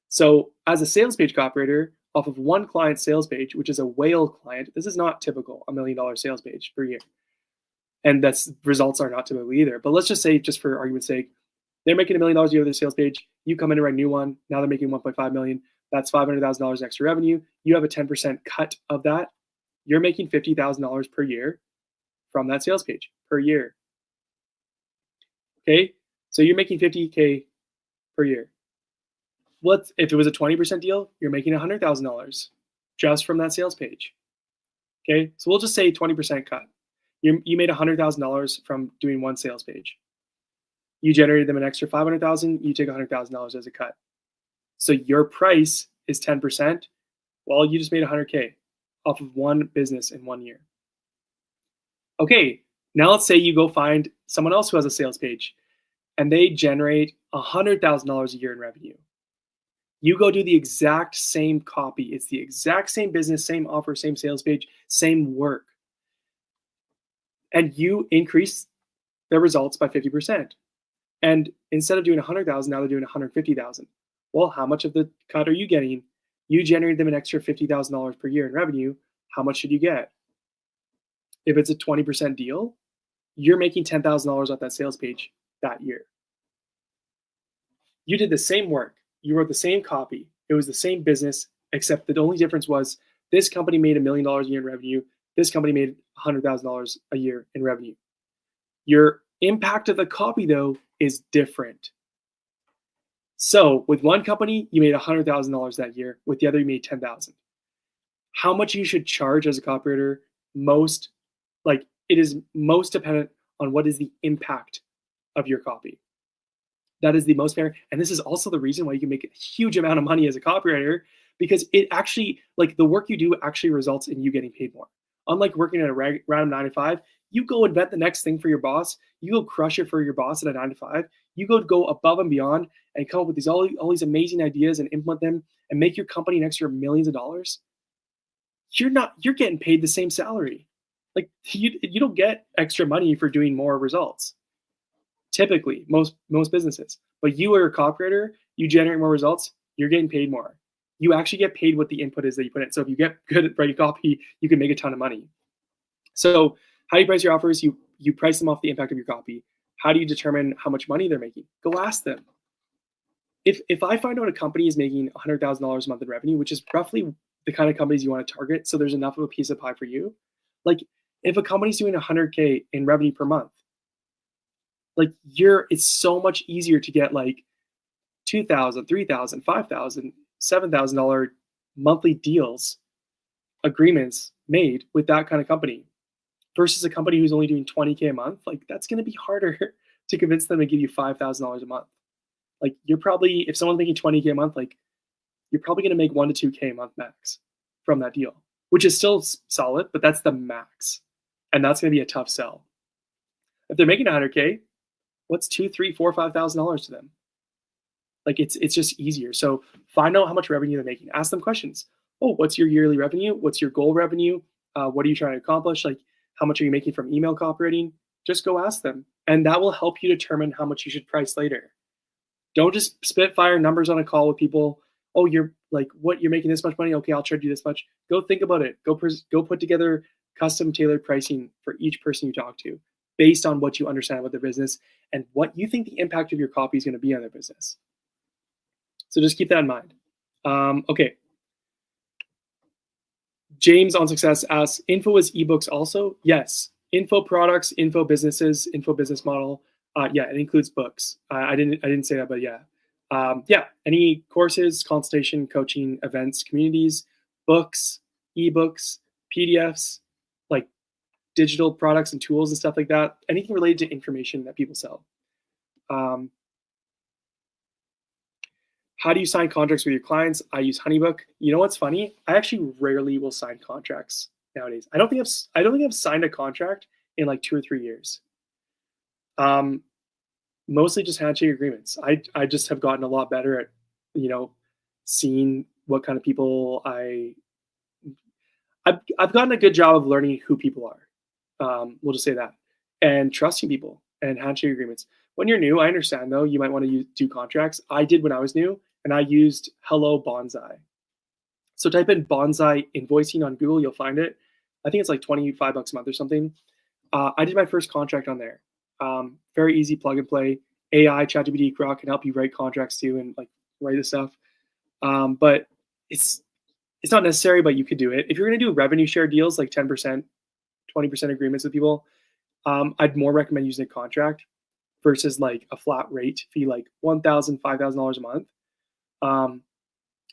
A: So as a sales page copywriter, off of one client sales page, which is a whale client, this is not typical, $1 million sales page per year. And that's results are not typical either. But let's just say, just for argument's sake, they're making $1 million a year with their sales page. You come in and write a new one. Now they're making 1.5 million. That's $500,000 extra revenue. You have a 10% cut of that. You're making $50,000 per year from that sales page per year. Okay, so you're making $50K per year. What if it was a 20% deal? You're making $100,000 just from that sales page. Okay, so we'll just say 20% cut. You made $100,000 from doing one sales page. You generated them an extra $500,000. You take $100,000 as a cut. So your price is 10%. Well, you just made $100K off of one business in 1 year. Okay, now let's say you go find someone else who has a sales page and they generate $100,000 a year in revenue. You go do the exact same copy. It's the exact same business, same offer, same sales page, same work. And you increase their results by 50%. And instead of doing 100,000, now they're doing 150,000. Well, how much of the cut are you getting? You generated them an extra $50,000 per year in revenue. How much should you get? If it's a 20% deal, you're making $10,000 off that sales page that year. You did the same work. You wrote the same copy. It was the same business, except the only difference was this company made $1 million a year in revenue. This company made $100,000 a year in revenue. Your impact of the copy, though, is different. So with one company, you made $100,000 that year. With the other, you made $10,000. How much you should charge as a copywriter, it is most dependent on what is the impact of your copy. That is the most fair. And this is also the reason why you can make a huge amount of money as a copywriter, because it actually, the work you do actually results in you getting paid more. Unlike working at a random 9 to 5, you go invent the next thing for your boss. You go crush it for your boss at a 9 to 5. You go above and beyond and come up with all these amazing ideas and implement them and make your company an extra millions of dollars. You're getting paid the same salary. You don't get extra money for doing more results. Typically, most businesses. But you are a copywriter, you generate more results, you're getting paid more. You actually get paid what the input is that you put in. So if you get good at writing copy, you can make a ton of money. So how do you price your offers? You price them off the impact of your copy. How do you determine how much money they're making? Go ask them. If I find out a company is making $100,000 a month in revenue, which is roughly the kind of companies you want to target, so there's enough of a piece of pie for you. If a company's doing 100K in revenue per month, it's so much easier to get $2,000, $3,000, $5,000, $7,000 monthly deals, agreements made with that kind of company versus a company who's only doing 20K a month. That's going to be harder to convince them to give you $5,000 a month. You're probably, if someone's making 20K a month, you're probably going to make 1 to 2K a month max from that deal, which is still solid, but that's the max. And that's going to be a tough sell. If they're making 100K, what's $2,000, $3,000, $4,000, $5,000 to them? It's just easier. So find out how much revenue they're making. Ask them questions. Oh, what's your yearly revenue? What's your goal revenue? What are you trying to accomplish? How much are you making from email copywriting? Just go ask them. And that will help you determine how much you should price later. Don't just spitfire numbers on a call with people. Oh, you're making this much money. Okay, I'll charge you this much. Go think about it. Go put together custom tailored pricing for each person you talk to based on what you understand about their business and what you think the impact of your copy is going to be on their business. So just keep that in mind. Okay. James on Success asks, info is ebooks also? Yes. Info products, info businesses, info business model. Yeah, it includes books. I didn't say that, but yeah. Yeah, any courses, consultation, coaching, events, communities, books, ebooks, PDFs, digital products and tools and stuff like that. Anything related to information that people sell. How do you sign contracts with your clients? I use HoneyBook. You know what's funny? I actually rarely will sign contracts nowadays. I don't think I've signed a contract in 2 or 3 years. Mostly just handshake agreements. I just have gotten a lot better at, seeing what kind of people I've gotten a good job of learning who people are. We'll just say that, and trusting people and handshake agreements. When you're new, I understand though, you might want to do contracts. I did when I was new, and I used Hello Bonsai. So type in Bonsai invoicing on Google, you'll find it. I think it's $25 a month or something. I did my first contract on there. Very easy plug and play. AI, ChatGPT, Grok can help you write contracts too and write the stuff. But it's not necessary, but you could do it. If you're going to do revenue share deals 10%, 20% agreements with people, I'd more recommend using a contract versus a flat rate fee, $1,000, $5,000 a month.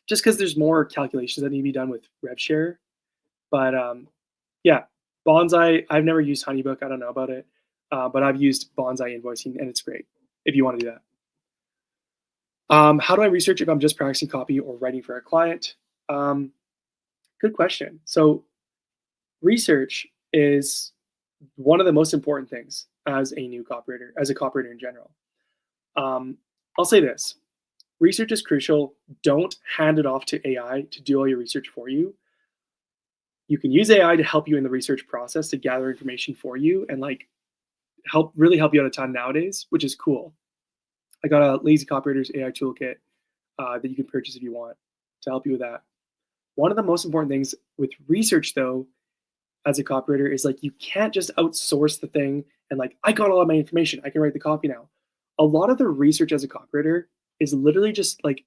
A: Just because there's more calculations that need to be done with rev share. But yeah, Bonsai, I've never used HoneyBook. I don't know about it. But I've used Bonsai invoicing, and it's great if you want to do that. How do I research if I'm just practicing copy or writing for a client? Good question. So research is one of the most important things as a new copywriter, as a copywriter in general. I'll say this. Research is crucial. Don't hand it off to AI to do all your research for you. You can use AI to help you in the research process to gather information for you and really help you out a ton nowadays, which is cool. I got a Lazy Copywriters AI toolkit that you can purchase if you want to help you with that. One of the most important things with research, though, as a copywriter, is like you can't just outsource the thing and like, I got all of my information, I can write the copy now. A lot of the research as a copywriter is literally just like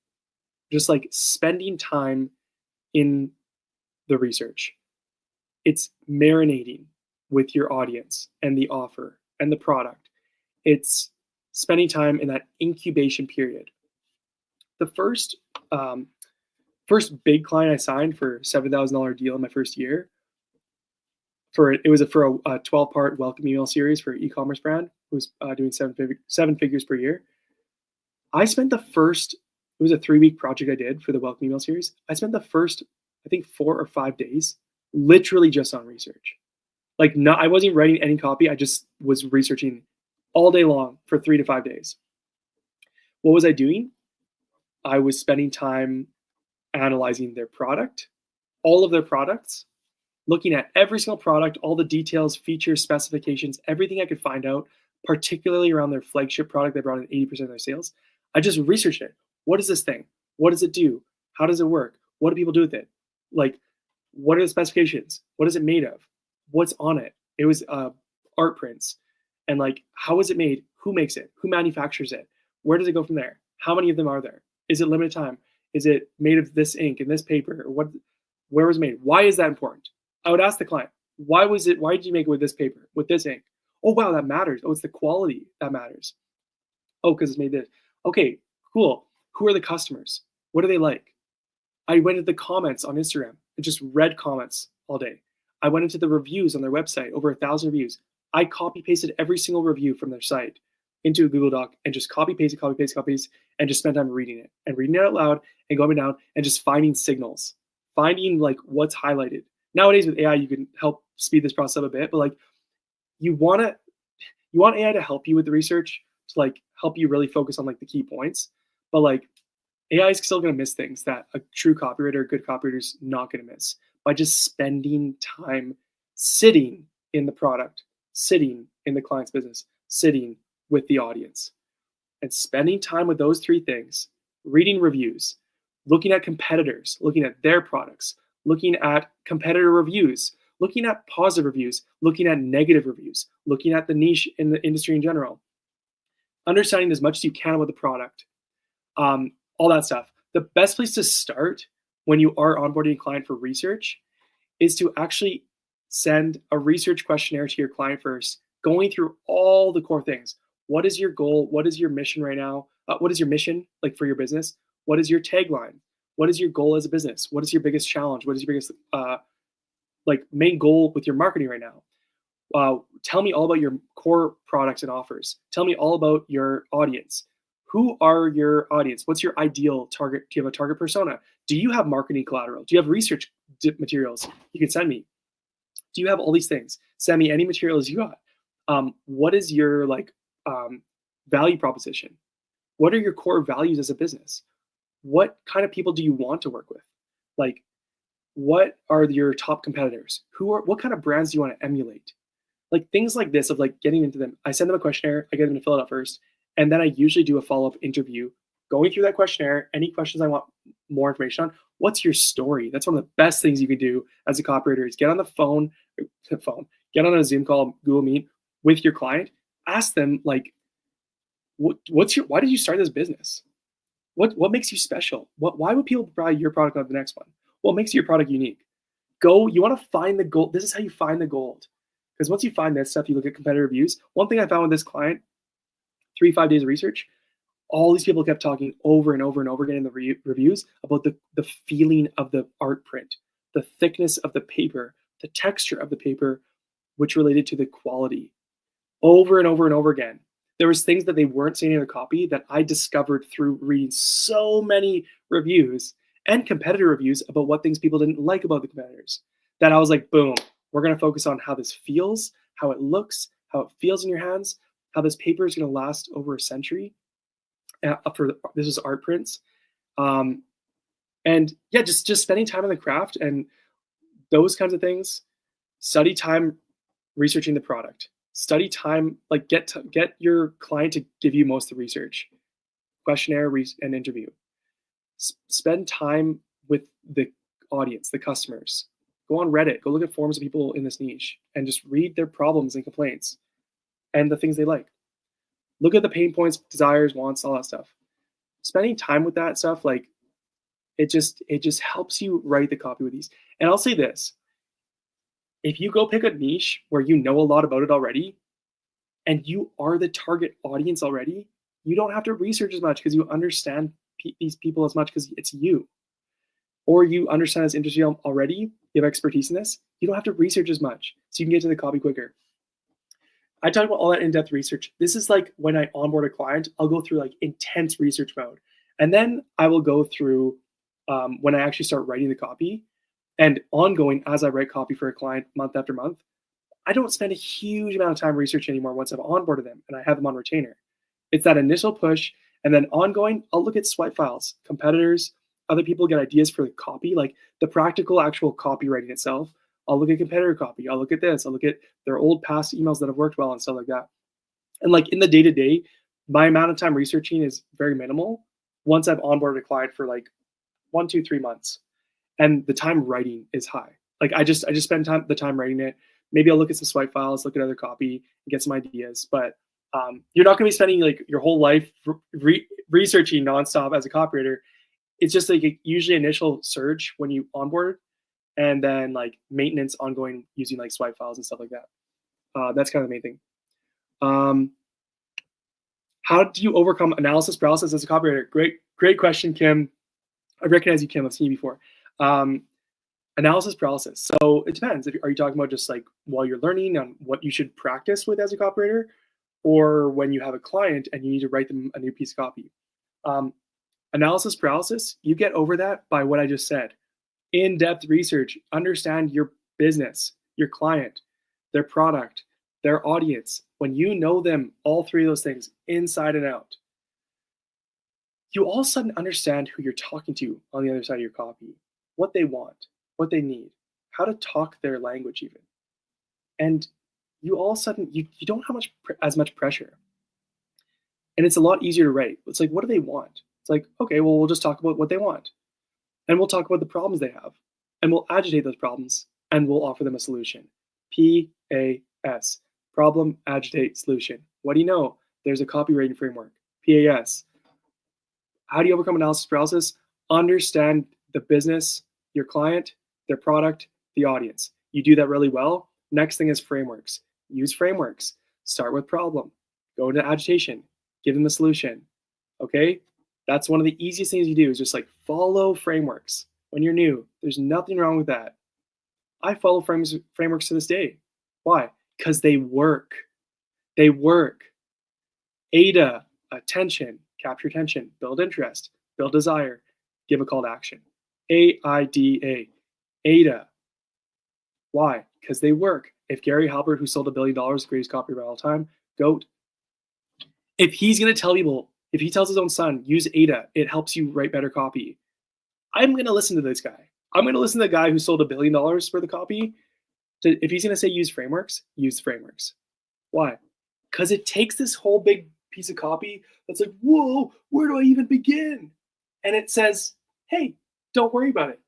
A: spending time in the research. It's marinating with your audience and the offer and the product. It's spending time in that incubation period. The first big client I signed for $7,000 deal in my first year, for a 12-part welcome email series for an e-commerce brand who was doing seven figures per year. I spent it was a 3-week project I did for the welcome email series. I spent the first, I think, 4 or 5 days literally just on research. I wasn't writing any copy. I just was researching all day long for 3 to 5 days. What was I doing? I was spending time analyzing their product, all of their products, looking at every single product, all the details, features, specifications, everything I could find out, particularly around their flagship product that brought in 80% of their sales. I just researched it. What is this thing? What does it do? How does it work? What do people do with it? Like, what are the specifications? What is it made of? What's on it? It was art prints. And like, how is it made? Who makes it? Who manufactures it? Where does it go from there? How many of them are there? Is it limited time? Is it made of this ink and this paper? Or where was it made? Why is that important? I would ask the client, why did you make it with this paper, with this ink? Oh, wow, that matters. Oh, it's the quality that matters. Oh, because it's made this. Okay, cool. Who are the customers? What do they like? I went into the comments on Instagram and just read comments all day. I went into the reviews on their website, over 1,000 reviews. I copy pasted every single review from their site into a Google Doc and just copy paste, and just spent time reading it out loud and going down and just finding signals, finding like what's highlighted. Nowadays with AI, you can help speed this process up a bit, but like you want AI to help you with the research, to like help you really focus on like the key points. But like AI is still going to miss things that a true copywriter, a good copywriter is not going to miss by just spending time sitting in the product, sitting in the client's business, sitting with the audience, and spending time with those 3 things, reading reviews, looking at competitors, looking at their products, looking at competitor reviews, looking at positive reviews, looking at negative reviews, looking at the niche in the industry in general, understanding as much as you can about the product, all that stuff. The best place to start when you are onboarding a client for research is to actually send a research questionnaire to your client first, going through all the core things. What is your goal? What is your mission right now? What is your mission like for your business? What is your tagline? What is your goal as a business? What is your biggest challenge? What is your biggest main goal with your marketing right now? Tell me all about your core products and offers. Tell me all about your audience. Who are your audience? What's your ideal target? Do you have a target persona? Do you have marketing collateral? Do you have research materials you can send me? Do you have all these things? Send me any materials you got. What is your value proposition? What are your core values as a business? What kind of people do you want to work with? Like, what are your top competitors? What kind of brands do you want to emulate? Like things like this of like getting into them. I send them a questionnaire, I get them to fill it out first, and then I usually do a follow-up interview, going through that questionnaire, any questions I want more information on. What's your story? That's one of the best things you can do as a copywriter is get on the phone, get on a Zoom call, Google Meet with your client, ask them like, why did you start this business? What makes you special? Why would people buy your product, not the next one? What makes your product unique? You want to find the gold. This is how you find the gold. Because once you find that stuff, you look at competitor reviews. One thing I found with this client, 3-5 days of research, all these people kept talking over and over and over again in the reviews about the feeling of the art print, the thickness of the paper, the texture of the paper, which related to the quality. Over and over and over again. There was things that they weren't saying in the copy that I discovered through reading so many reviews and competitor reviews about what things people didn't like about the competitors, that I was like, boom, we're going to focus on how this feels, how it looks, how it feels in your hands, how this paper is going to last over a century. This is art prints. And yeah, just spending time on the craft and those kinds of things. Study time researching the product, Study time, like get your client to give you most of the research, questionnaire and interview. Spend time with the audience, the customers. Go on Reddit, go look at forums of people in this niche and just read their problems and complaints and the things they like. Look at the pain points, desires, wants, all that stuff. Spending time with that stuff, like it just helps you write the copy with these. And I'll say this, if you go pick a niche where you know a lot about it already and you are the target audience already, you don't have to research as much because you understand these people as much because it's you. Or you understand this industry already, you have expertise in this, you don't have to research as much. So you can get to the copy quicker. I talk about all that in-depth research. This is like when I onboard a client, I'll go through like intense research mode. And then I will go through when I actually start writing the copy and ongoing as I write copy for a client month after month. I don't spend a huge amount of time researching anymore once I've onboarded them and I have them on retainer. It's that initial push, and then ongoing, I'll look at swipe files, competitors, other people get ideas for the copy, like the practical actual copywriting itself. I'll look at competitor copy. I'll look at this. I'll look at their old past emails that have worked well and stuff like that. And like in the day-to-day, my amount of time researching is very minimal once I've onboarded a client for like 1, 2, 3 months. And the time writing is high. Like I just spend the time writing it. Maybe I'll look at some swipe files, look at other copy, and get some ideas. But you're not going to be spending like your whole life researching nonstop as a copywriter. It's just like usually initial surge when you onboard, and then like maintenance ongoing using like swipe files and stuff like that. That's kind of the main thing. How do you overcome analysis paralysis as a copywriter? Great question, Kim. I recognize you, Kim. I've seen you before. Analysis paralysis. So it depends. Are you talking about just like while you're learning on what you should practice with as a copywriter, or when you have a client and you need to write them a new piece of copy? Analysis paralysis, you get over that by what I just said. In-depth research, understand your business, your client, their product, their audience. When you know them, all three of those things, inside and out, you all of a sudden understand who you're talking to on the other side of your copy, what they want, what they need, how to talk their language even. And you all of a sudden, you don't have as much pressure. And it's a lot easier to write. It's like, what do they want? It's like, okay, well, we'll just talk about what they want. And we'll talk about the problems they have. And we'll agitate those problems. And we'll offer them a solution. PAS. Problem, agitate, solution. What do you know? There's a copywriting framework. PAS. How do you overcome analysis paralysis? Understand the business, your client, their product, the audience. You do that really well. Next thing is frameworks. Use frameworks. Start with problem. Go into agitation. Give them the solution. Okay? That's one of the easiest things you do is just like follow frameworks when you're new. There's nothing wrong with that. I follow frameworks to this day. Why? Because they work. They work. AIDA, attention, capture attention, build interest, build desire, give a call to action. AIDA. AIDA. Why? Because they work. If Gary Halbert, who sold $1 billion, the greatest copywriter of all time, GOAT, if he's going to tell people, if he tells his own son, use AIDA, it helps you write better copy, I'm going to listen to this guy. I'm going to listen to the guy who sold $1 billion for the copy. If he's going to say use frameworks, use frameworks. Why? Because it takes this whole big piece of copy that's like, whoa, where do I even begin? And it says, hey, don't worry about it.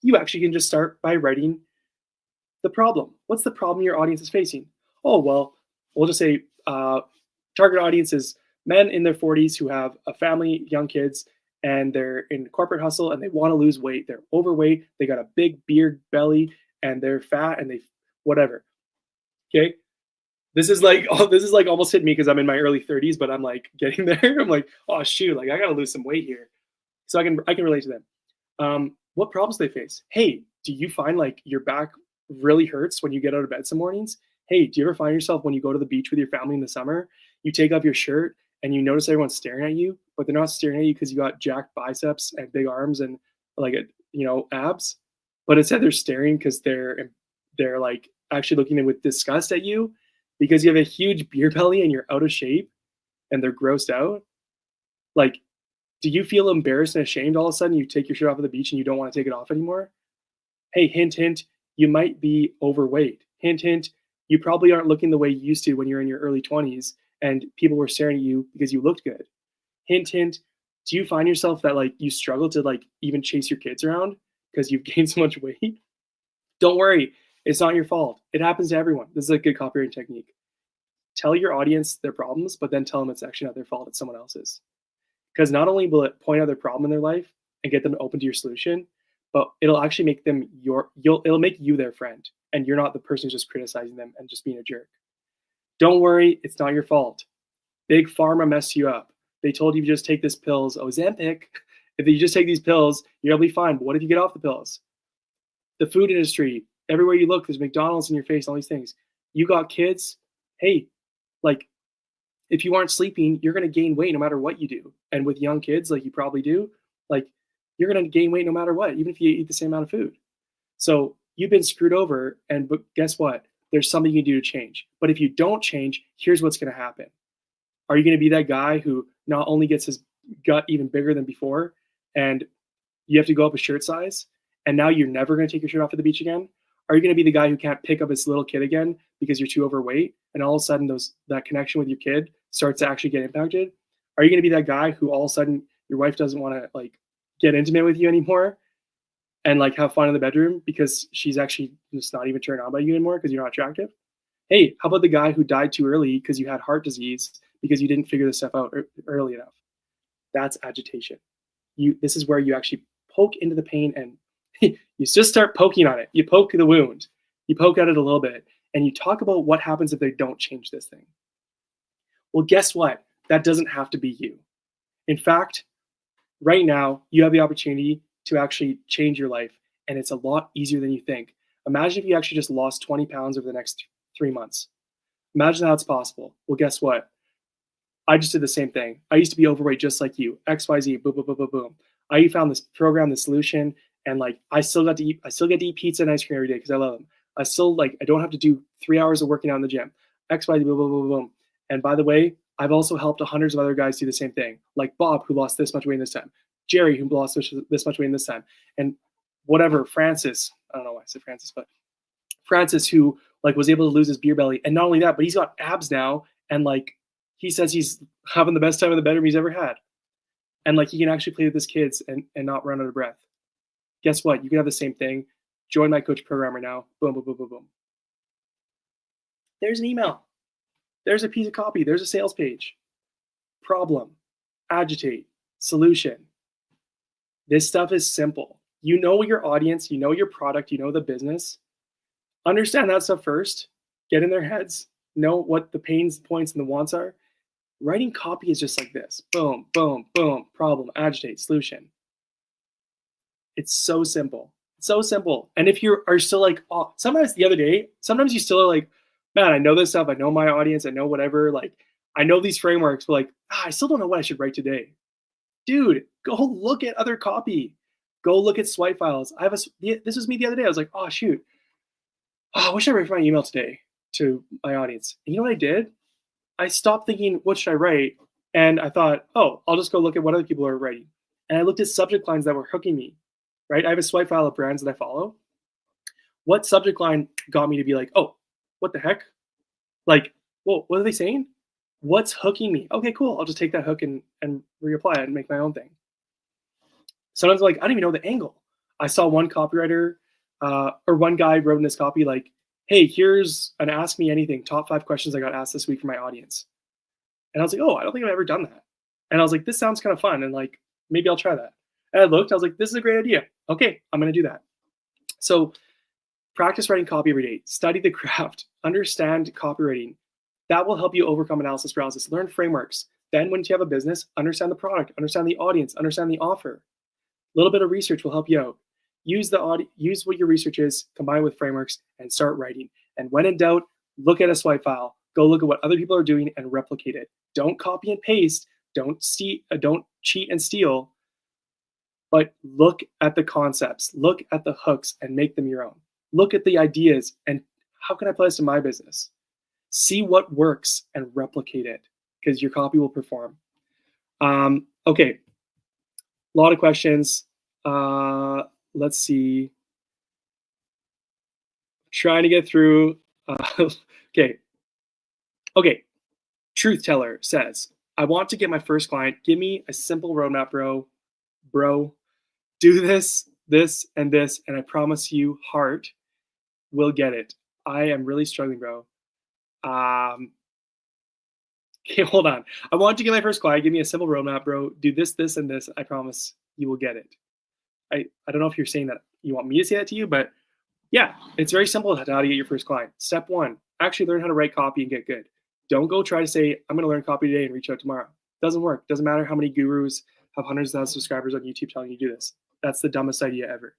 A: You actually can just start by writing the problem. What's the problem your audience is facing? Oh, well, we'll just say target audience is men in their 40s who have a family, young kids, and they're in corporate hustle and they want to lose weight. They're overweight. They got a big beard belly and they're fat and they whatever. Okay. This is like almost hit me because I'm in my early 30s, but I'm like getting there. I'm like, oh shoot, like I got to lose some weight here. So I can relate to them. What problems they face? Hey, do you find like your back really hurts when you get out of bed some mornings? Hey, do you ever find yourself when you go to the beach with your family in the summer, you take off your shirt and you notice everyone's staring at you, but they're not staring at you because you got jacked biceps and big arms and like abs, but instead they're staring because they're like actually looking with disgust at you because you have a huge beer belly and you're out of shape and they're grossed out. Like, do you feel embarrassed and ashamed all of a sudden? You take your shirt off at the beach and you don't want to take it off anymore? Hey, hint, hint, you might be overweight. Hint, hint, You probably aren't looking the way you used to when you're in your early 20s and people were staring at you because you looked good. Hint, hint. Do you find yourself that like you struggle to like even chase your kids around because you've gained so much weight? Don't worry, it's not your fault. It happens to everyone. This is a good copywriting technique. Tell your audience their problems, but then tell them it's actually not their fault, it's someone else's. Because not only will it point out their problem in their life and get them open to your solution, but it'll actually make them it'll make you their friend, and you're not the person who's just criticizing them and just being a jerk. Don't worry, it's not your fault. Big pharma messed you up. They told you to just take this pills, Ozempic. If you just take these pills, you'll be fine. But what if you get off the pills? The food industry, everywhere you look, there's McDonald's in your face, all these things. You got kids, hey, like if you aren't sleeping, you're gonna gain weight no matter what you do. And with young kids, like you probably do, like you're gonna gain weight no matter what, even if you eat the same amount of food. So you've been screwed over, but guess what? There's something you can do to change. But if you don't change, here's what's gonna happen. Are you gonna be that guy who not only gets his gut even bigger than before, and you have to go up a shirt size, and now you're never gonna take your shirt off at the beach again? Are you gonna be the guy who can't pick up his little kid again because you're too overweight, and all of a sudden that connection with your kid starts to actually get impacted? Are you gonna be that guy who all of a sudden your wife doesn't wanna like get intimate with you anymore and like have fun in the bedroom because she's actually just not even turned on by you anymore because you're not attractive? Hey, how about the guy who died too early because you had heart disease because you didn't figure this stuff out early enough? That's agitation. This is where you actually poke into the pain and you just start poking on it. You poke the wound. You poke at it a little bit and you talk about what happens if they don't change this thing. Well, guess what? That doesn't have to be you. In fact, right now, you have the opportunity to actually change your life, and it's a lot easier than you think. Imagine if you actually just lost 20 pounds over the next 3 months. Imagine how it's possible. Well, guess what? I just did the same thing. I used to be overweight just like you. XYZ, boom, boom, boom, boom, boom. I found this program, the solution, and like I still get to eat pizza and ice cream every day because I love them. I don't have to do 3 hours of working out in the gym. XYZ, boom, boom, boom, boom. And by the way, I've also helped hundreds of other guys do the same thing, like Bob, who lost this much weight in this time, Jerry, who lost this much weight in this time, and whatever, Francis, I don't know why I said Francis, but Francis, who like was able to lose his beer belly. And not only that, but he's got abs now. And like, he says he's having the best time in the bedroom he's ever had. And like, he can actually play with his kids and not run out of breath. Guess what? You can have the same thing. Join my coach program right now. Boom, boom, boom, boom, boom. There's an email. There's a piece of copy. There's a sales page. Problem, agitate, solution. This stuff is simple. You know your audience, you know your product, you know the business. Understand that stuff first. Get in their heads. Know what the pains, points, and the wants are. Writing copy is just like this. Boom, boom, boom. Problem, agitate, solution. It's so simple. So simple. And if you are still like, oh, sometimes you still are like, man, I know this stuff. I know my audience. I know whatever. Like, I know these frameworks, but like, I still don't know what I should write today. Dude, go look at other copy. Go look at swipe files. This was me the other day. I was like, oh, shoot. Oh, what should I write for my email today to my audience? And you know what I did? I stopped thinking, what should I write? And I thought, oh, I'll just go look at what other people are writing. And I looked at subject lines that were hooking me, right? I have a swipe file of brands that I follow. What subject line got me to be like, oh, what the heck? Like, whoa, what are they saying? What's hooking me? Okay, cool. I'll just take that hook and reapply it and make my own thing. Sometimes like, I don't even know the angle. I saw one copywriter or one guy wrote in his copy like, hey, here's an ask me anything, top 5 questions I got asked this week for my audience. And I was like, oh, I don't think I've ever done that. And I was like, this sounds kind of fun. And like, maybe I'll try that. And I looked, I was like, this is a great idea. Okay, I'm going to do that. So practice writing copy every day, study the craft, understand copywriting. That will help you overcome analysis paralysis, learn frameworks. Then when you have a business, understand the product, understand the audience, understand the offer. A little bit of research will help you out. Use what your research is, combine it with frameworks, and start writing. And when in doubt, look at a swipe file. Go look at what other people are doing and replicate it. Don't copy and paste. Don't cheat and steal. But look at the concepts. Look at the hooks and make them your own. Look at the ideas and how can I apply this to my business? See what works and replicate it because your copy will perform. Okay, a lot of questions. Let's see. Trying to get through. Okay. Okay. Truth Teller says, I want to get my first client. Give me a simple roadmap, bro. Bro, do this, and I promise you, heart will get it. I am really struggling, bro. Um, okay, hold on. I want to get my first client. Give me a simple roadmap, bro. Do this, and this. I promise you will get it. I don't know if you're saying that you want me to say that to you, but yeah, it's very simple how to get your first client. Step one, actually learn how to write copy and get good. Don't go try to say, I'm going to learn copy today and reach out tomorrow. Doesn't work. Doesn't matter how many gurus have hundreds of thousands of subscribers on YouTube telling you to do this. That's the dumbest idea ever.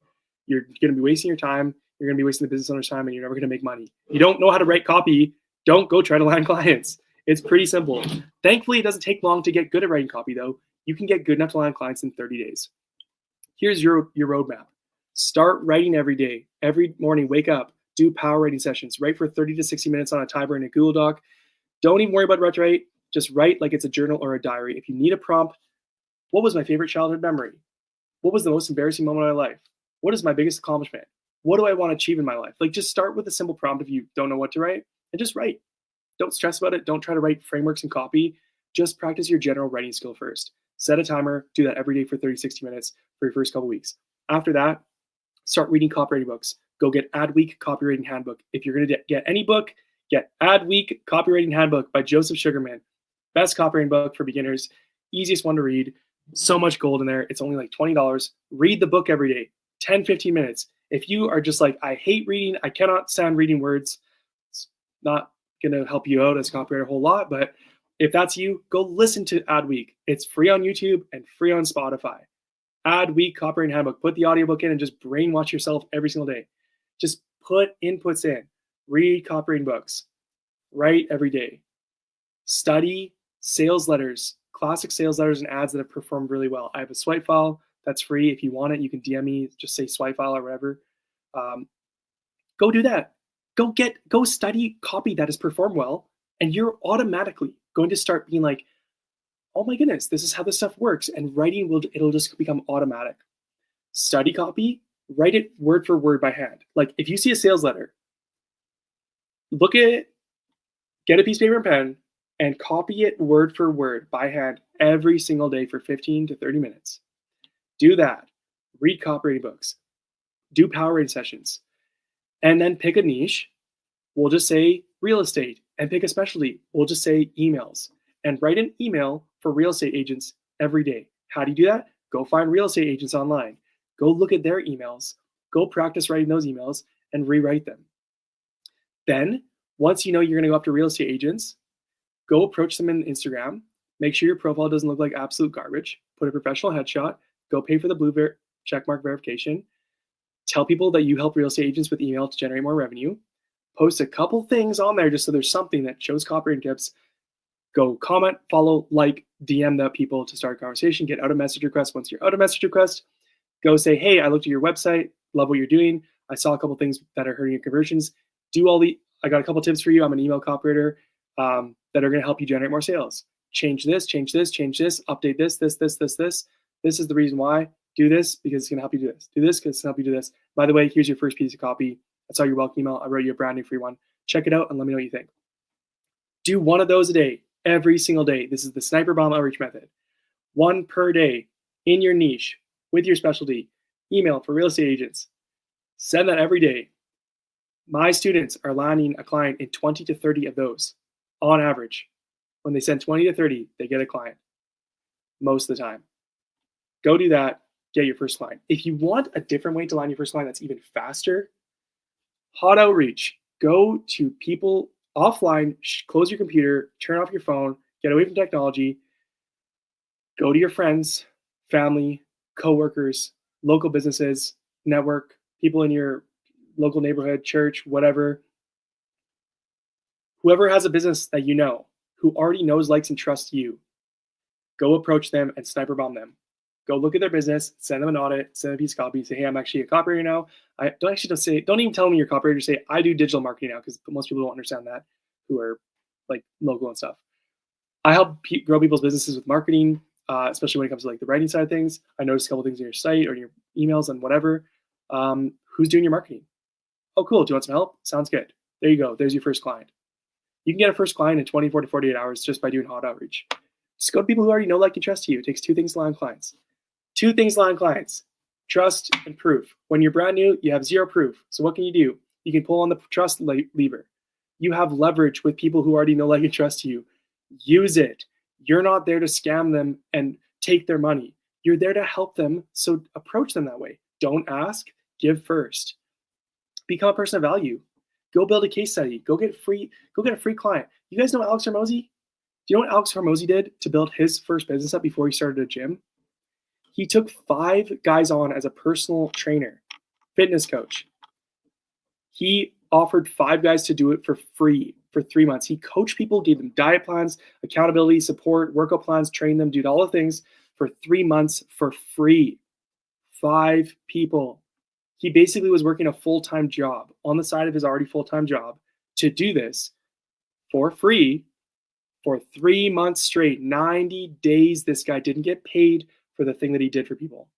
A: You're going to be wasting your time. You're going to be wasting the business owner's time, and you're never going to make money. You don't know how to write copy. Don't go try to land clients. It's pretty simple. Thankfully, it doesn't take long to get good at writing copy, though. You can get good enough to land clients in 30 days. Here's your roadmap. Start writing every day. Every morning, wake up, do power writing sessions. Write for 30 to 60 minutes on a timer in a Google Doc. Don't even worry about what to write. Just write like it's a journal or a diary. If you need a prompt, what was my favorite childhood memory? What was the most embarrassing moment of my life? What is my biggest accomplishment? What do I want to achieve in my life? Like, just start with a simple prompt if you don't know what to write, and just write. Don't stress about it. Don't try to write frameworks and copy. Just practice your general writing skill first. Set a timer. Do that every day for 30, 60 minutes for your first couple weeks. After that, start reading copywriting books. Go get Adweek Copywriting Handbook. If you're going to get any book, get Adweek Copywriting Handbook by Joseph Sugarman. Best copywriting book for beginners. Easiest one to read. So much gold in there. It's only like $20. Read the book every day, 10, 15 minutes. If you are just like, I hate reading, I cannot stand reading words, it's not going to help you out as a copywriter a whole lot. But if that's you, go listen to Adweek. It's free on YouTube and free on Spotify. Adweek Copywriting Handbook. Put the audiobook in and just brainwash yourself every single day. Just put inputs in. Read copywriting books. Write every day. Study sales letters, classic sales letters and ads that have performed really well. I have a swipe file that's free. If you want it, you can DM me. Just say swipe file or whatever. Go do that. Go study copy that has performed well, and you're automatically going to start being like, oh my goodness, this is how this stuff works. And writing it'll just become automatic. Study copy, write it word for word by hand. Like if you see a sales letter, look at it, get a piece of paper and pen, and copy it word for word by hand every single day for 15 to 30 minutes. Do that. Read copywriting books. Do power rating sessions. And then pick a niche. We'll just say real estate. And pick a specialty. We'll just say emails. And write an email for real estate agents every day. How do you do that? Go find real estate agents online. Go look at their emails. Go practice writing those emails and rewrite them. Then, once you know you're going to go after real estate agents, go approach them in Instagram. Make sure your profile doesn't look like absolute garbage. Put a professional headshot. Go pay for the blue checkmark verification. Tell people that you help real estate agents with email to generate more revenue. Post a couple things on there just so there's something that shows copywriting tips. Go comment, follow, like, DM the people to start a conversation. Get out of message requests. Once you're out of message request, go say, hey, I looked at your website. Love what you're doing. I saw a couple things that are hurting your conversions. I got a couple tips for you. I'm an email copywriter that are going to help you generate more sales. Change this, update this. This is the reason why. Do this because it's going to help you do this. Do this because it's going to help you do this. By the way, here's your first piece of copy. I saw your welcome email. I wrote you a brand new free one. Check it out and let me know what you think. Do one of those a day, every single day. This is the sniper bomb outreach method. One per day in your niche with your specialty. Email for real estate agents. Send that every day. My students are landing a client in 20 to 30 of those on average. When they send 20 to 30, they get a client most of the time. Go do that. Get your first client. If you want a different way to land your first client that's even faster, hot outreach. Go to people offline, close your computer, turn off your phone, get away from technology, go to your friends, family, coworkers, local businesses, network, people in your local neighborhood, church, whatever. Whoever has a business that you know, who already knows, likes, and trusts you, go approach them and sniper bomb them. Go look at their business, send them an audit, send them a piece of copy, say, hey, I'm actually a copywriter now. Don't even tell me you're a copywriter, say, I do digital marketing now, because most people don't understand that, who are like local and stuff. I help grow people's businesses with marketing, especially when it comes to like the writing side of things. I noticed a couple things on your site or in your emails and whatever. Who's doing your marketing? Oh, cool. Do you want some help? Sounds good. There you go. There's your first client. You can get a first client in 24 to 48 hours just by doing hot outreach. Just go to people who already know, like, and trust you. It takes 2 things to land clients. 2 things to land clients: trust and proof. When you're brand new, you have 0 proof. So what can you do? You can pull on the trust lever. You have leverage with people who already know, like, and trust you. Use it. You're not there to scam them and take their money. You're there to help them, so approach them that way. Don't ask, give first. Become a person of value. Go build a case study. Go get a free client. You guys know Alex Hormozy? Do you know what Alex Hormozy did to build his first business up before he started a gym? He took 5 guys on as a personal trainer, fitness coach. He offered 5 guys to do it for free for 3 months. He coached people, gave them diet plans, accountability, support, workout plans, trained them, did all the things for 3 months for free. 5 people. He basically was working a full-time job on the side of his already full-time job to do this for free for 3 months straight. 90 days this guy didn't get paid for the thing that he did for people.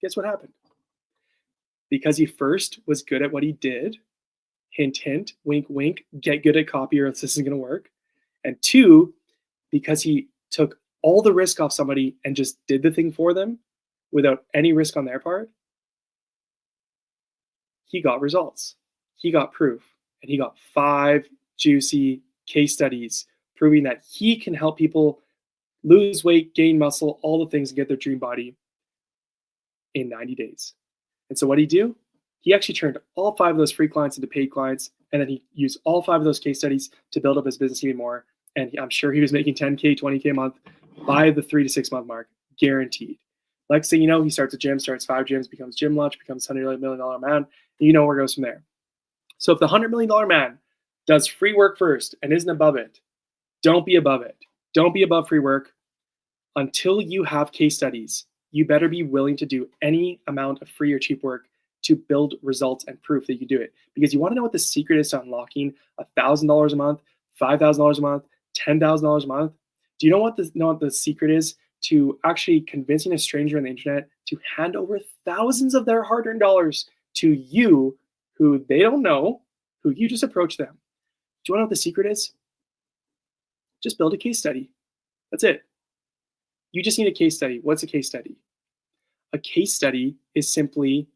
A: Guess what happened? Because he first was good at what he did, hint, hint, wink, wink, get good at copy or else this isn't going to work. And 2, because he took all the risk off somebody and just did the thing for them without any risk on their part, he got results. He got proof. And he got 5 juicy case studies proving that he can help people lose weight, gain muscle, all the things, and get their dream body in 90 days. And so what did he do? He actually turned all 5 of those free clients into paid clients, and then he used all 5 of those case studies to build up his business even more. And I'm sure he was making 10K, 20K a month by the 3 to 6 month mark, guaranteed. Next thing you know, he starts a gym, starts 5 gyms, becomes Gym Lunch, becomes $100 million man. You know where it goes from there. So if the $100 million man does free work first and isn't above it, don't be above it. Don't be above free work. Until you have case studies, you better be willing to do any amount of free or cheap work to build results and proof that you can do it. Because you want to know what the secret is to unlocking $1,000 a month, $5,000 a month, $10,000 a month. Do you know what the secret is to actually convincing a stranger on the internet to hand over thousands of their hard-earned dollars to you, who they don't know, who you just approach them? Do you want to know what the secret is? Just build a case study. That's it. You just need a case study. What's a case study? A case study is simply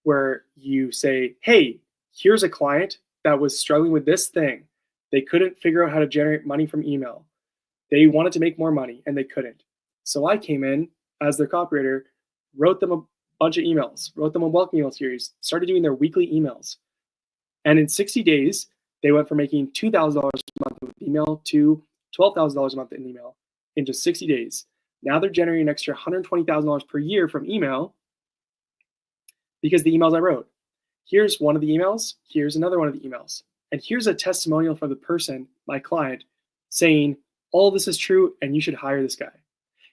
A: where you say, hey, here's a client that was struggling with this thing. They couldn't figure out how to generate money from email. They wanted to make more money and they couldn't. So I came in as their copywriter, wrote them a bunch of emails, wrote them a welcome email series, started doing their weekly emails. And in 60 days, they went from making $2,000 a month with email to $12,000 a month in email in just 60 days. Now they're generating an extra $120,000 per year from email because the emails I wrote. Here's one of the emails. Here's another one of the emails. And here's a testimonial from the person, my client, saying, all this is true and you should hire this guy.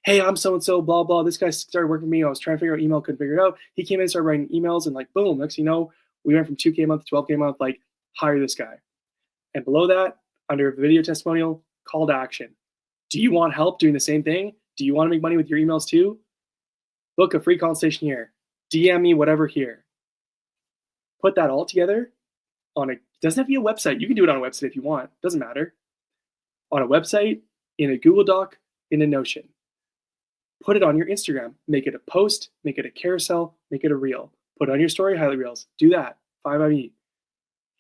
A: Hey, I'm so-and-so, blah, blah. This guy started working with me. I was trying to figure out email, couldn't figure it out. He came in and started writing emails and like, boom, next thing you know, we went from 2K a month to 12K a month, like, hire this guy. And below that, under a video testimonial, call to action. Do you want help doing the same thing? Do you want to make money with your emails too? Book a free consultation here. DM me whatever here. Put that all together on a, doesn't have to be a website. You can do it on a website if you want. Doesn't matter. On a website, in a Google Doc, in a Notion. Put it on your Instagram. Make it a post, make it a carousel, make it a reel. Put it on your story highlight reels. Do that. 5IE.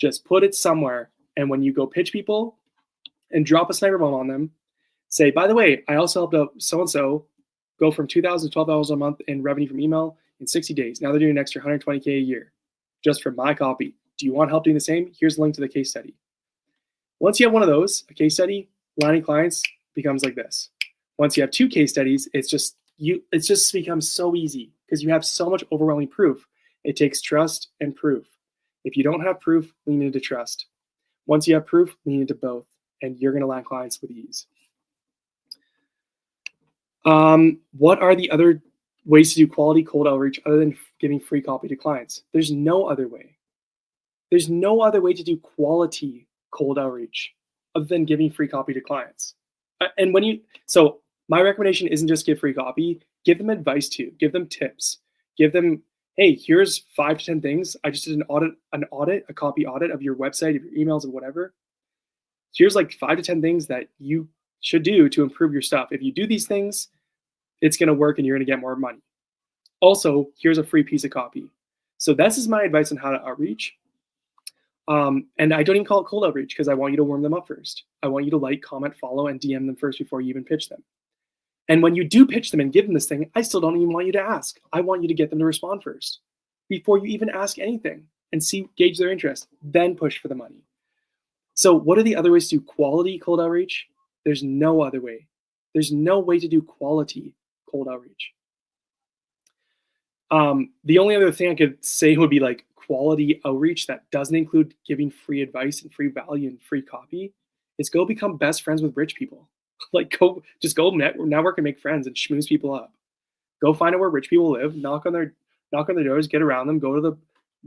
A: Just put it somewhere. And when you go pitch people and drop a sniper bomb on them, say, by the way, I also helped out so-and-so go from $2,000 to $12,000 a month in revenue from email in 60 days. Now they're doing an extra $120K a year just from my copy. Do you want help doing the same? Here's the link to the case study. Once you have one of those, a case study, landing clients becomes like this. Once you have 2 case studies, it just becomes so easy because you have so much overwhelming proof. It takes trust and proof. If you don't have proof, lean into trust. Once you have proof, lean into both, and you're going to land clients with ease. What are the other ways to do quality cold outreach other than giving free copy to clients? There's no other way. There's no other way to do quality cold outreach other than giving free copy to clients. And so my recommendation isn't just give free copy, give them advice too, give them tips, give them hey, here's 5 to 10 things. I just did a copy audit of your website, of your emails, of whatever. Here's like 5 to 10 things that you should do to improve your stuff. If you do these things, it's going to work and you're going to get more money. Also, here's a free piece of copy. So this is my advice on how to outreach. And I don't even call it cold outreach because I want you to warm them up first. I want you to like, comment, follow, and DM them first before you even pitch them. And when you do pitch them and give them this thing, I still don't even want you to ask. I want you to get them to respond first before you even ask anything and gauge their interest, then push for the money. So what are the other ways to do quality cold outreach? There's no other way. There's no way to do quality cold outreach. The only other thing I could say would be like quality outreach that doesn't include giving free advice and free value and free copy is go become best friends with rich people. Like go network and make friends and schmooze people up. Go find out where rich people live, knock on their doors, get around them, go to the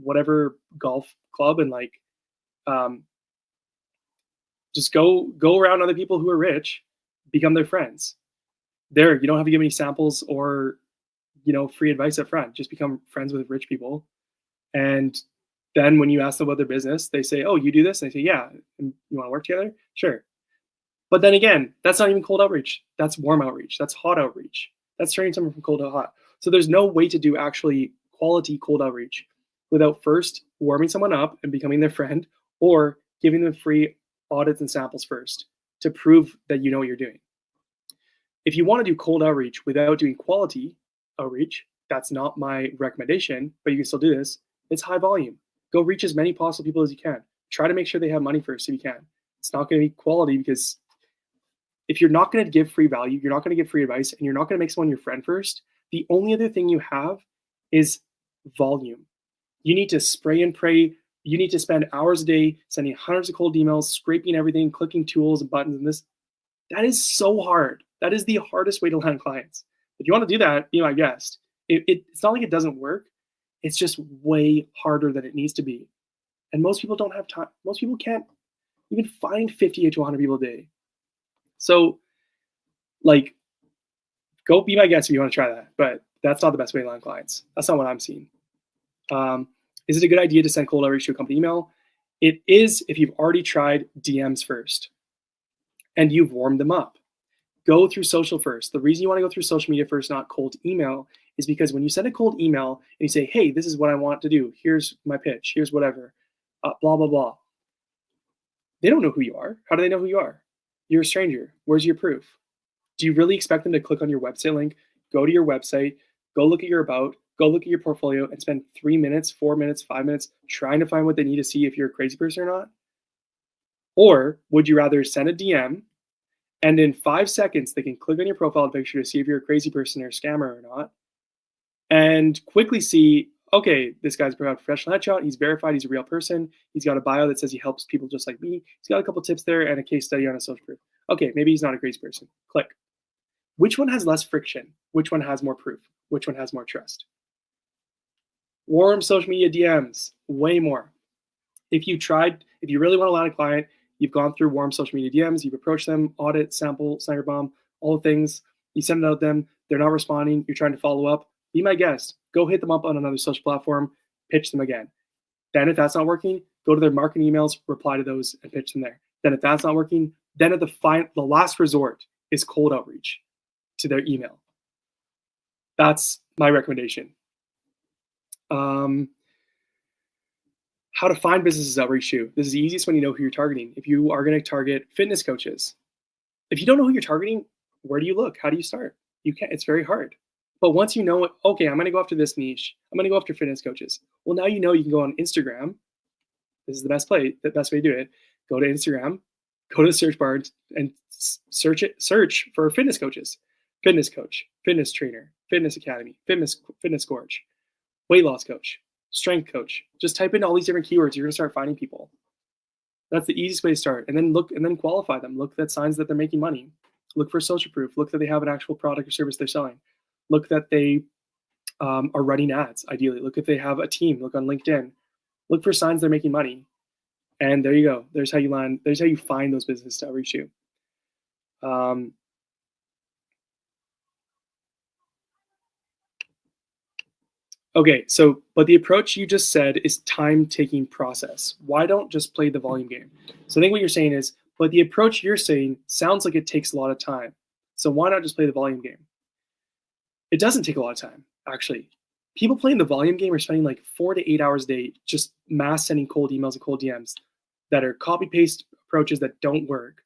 A: whatever golf club and like just go around other people who are rich, become their friends. There, you don't have to give any samples or free advice up front. Just become friends with rich people. And then when you ask them about their business, they say, oh, you do this? And they say, yeah. And you want to work together? Sure. But then again, that's not even cold outreach. That's warm outreach. That's hot outreach. That's turning someone from cold to hot. So there's no way to do actually quality cold outreach without first warming someone up and becoming their friend or giving them free audits and samples first to prove that you know what you're doing. If you want to do cold outreach without doing quality outreach, that's not my recommendation, but you can still do this. It's high volume. Go reach as many possible people as you can. Try to make sure they have money first if you can. It's not going to be quality because if you're not going to give free value, you're not going to give free advice, and you're not going to make someone your friend first, the only other thing you have is volume. You need to spray and pray. You need to spend hours a day sending hundreds of cold emails, scraping everything, clicking tools and buttons and this. That is so hard. That is the hardest way to land clients. If you want to do that, be my guest. It's not like it doesn't work. It's just way harder than it needs to be. And most people don't have time. Most people can't even find 50 to 100 people a day. So, like, go be my guest if you want to try that. But that's not the best way to land clients. That's not what I'm seeing. Is it a good idea to send cold outreach to a company email? It is if you've already tried DMs first and you've warmed them up. Go through social first. The reason you want to go through social media first, not cold email, is because when you send a cold email and you say, hey, this is what I want to do. Here's my pitch. Here's whatever. Blah, blah, blah. They don't know who you are. How do they know who you are? You're a stranger. Where's your proof? Do you really expect them to click on your website link, go to your website, go look at your about, go look at your portfolio, and spend 3 minutes, 4 minutes, 5 minutes trying to find what they need to see if you're a crazy person or not? Or would you rather send a DM and in 5 seconds they can click on your profile picture to see if you're a crazy person or a scammer or not, and quickly see, okay, this guy's a professional headshot, he's verified, he's a real person, he's got a bio that says he helps people just like me, he's got a couple tips there and a case study on a social proof. Okay, maybe he's not a crazy person. Click. Which one has less friction? Which one has more proof? Which one has more trust? Warm social media DMs, way more. If you really want to land a client, you've gone through warm social media DMs, you've approached them, audit, sample, sniper bomb, all the things, you send it out to them, they're not responding, you're trying to follow up, be my guest. Go hit them up on another social platform, pitch them again. Then if that's not working, go to their marketing emails, reply to those and pitch them there. Then if that's not working, then at the last resort is cold outreach to their email. That's my recommendation. How to find businesses outreach to. This is the easiest when you know who you're targeting. If you are going to target fitness coaches, if you don't know who you're targeting, where do you look? How do you start? You can't. It's very hard. But once you know it, okay, I'm going to go after this niche. I'm going to go after fitness coaches. Well, now you know you can go on Instagram. This is the best way to do it. Go to Instagram, go to the search bar and search for fitness coaches, fitness coach, fitness trainer, fitness academy, fitness coach, weight loss coach, strength coach. Just type in all these different keywords. You're going to start finding people. That's the easiest way to start. And then qualify them. Look at signs that they're making money. Look for social proof. Look that they have an actual product or service they're selling. Look that they are running ads, ideally. Look if they have a team. Look on LinkedIn. Look for signs they're making money. And there you go. There's how you land. There's how you find those businesses to outreach you. Okay, so but the approach you just said is time-taking process. Why don't just play the volume game? So I think what you're saying is, but the approach you're saying sounds like it takes a lot of time. So why not just play the volume game? It doesn't take a lot of time, actually. People playing the volume game are spending like 4 to 8 hours a day just mass sending cold emails and cold DMs that are copy paste approaches that don't work.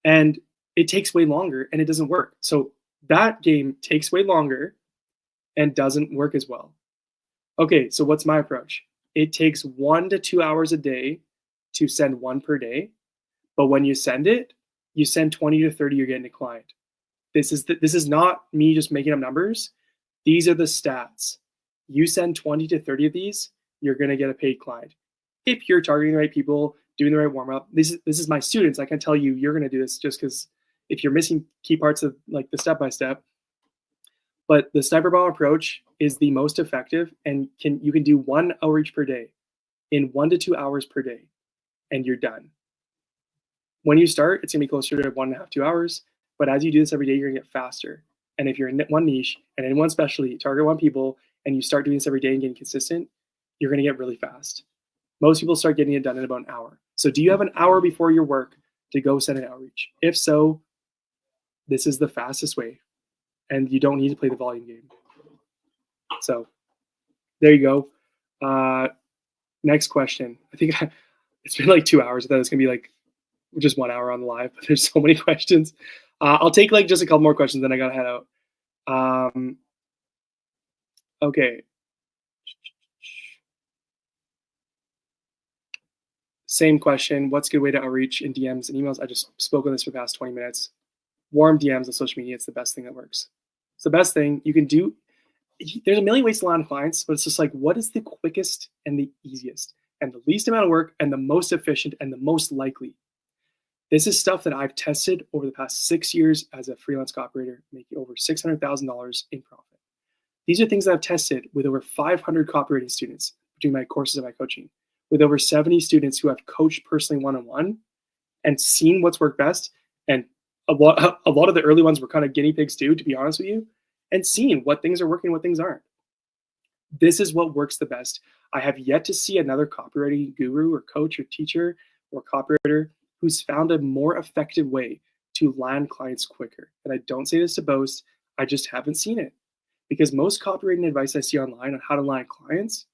A: And it takes way longer and it doesn't work. So that game takes way longer and doesn't work as well. Okay, so what's my approach? It takes 1 to 2 hours a day to send one per day. But when you send it, you send 20 to 30, you're getting declined. This is not me just making up numbers. These are the stats. You send 20 to 30 of these, you're going to get a paid client. If you're targeting the right people, doing the right warm up, this is my students. I can tell you, you're going to do this just because if you're missing key parts of like the step by step. But the sniper bomb approach is the most effective, and you can do one outreach per day in 1 to 2 hours per day, and you're done. When you start, it's gonna be closer to 1.5 to 2 hours. But as you do this every day, you're gonna get faster. And if you're in one niche and in one specialty, target one people, and you start doing this every day and getting consistent, you're gonna get really fast. Most people start getting it done in about an hour. So do you have an hour before your work to go send an outreach? If so, this is the fastest way. And you don't need to play the volume game. So there you go. Next question. I think it's been like 2 hours. I thought it was going to be like just 1 hour on the live, but there's so many questions. I'll take like just a couple more questions, then I got to head out. Okay. Same question. What's a good way to outreach in DMs and emails? I just spoke on this for the past 20 minutes. Warm DMs on social media. It's the best thing that works. It's the best thing you can do. There's a million ways to land clients, but it's just like, what is the quickest and the easiest and the least amount of work and the most efficient and the most likely? This is stuff that I've tested over the past 6 years as a freelance copywriter, making over $600,000 in profit. These are things that I've tested with over 500 copywriting students between my courses and my coaching, with over 70 students who I've coached personally one-on-one and seen what's worked best. And a lot of the early ones were kind of guinea pigs too, to be honest with you, and seeing what things are working, what things aren't. This is what works the best. I have yet to see another copywriting guru or coach or teacher or copywriter who's found a more effective way to land clients quicker. And I don't say this to boast, I just haven't seen it. Because most copywriting advice I see online on how to land clients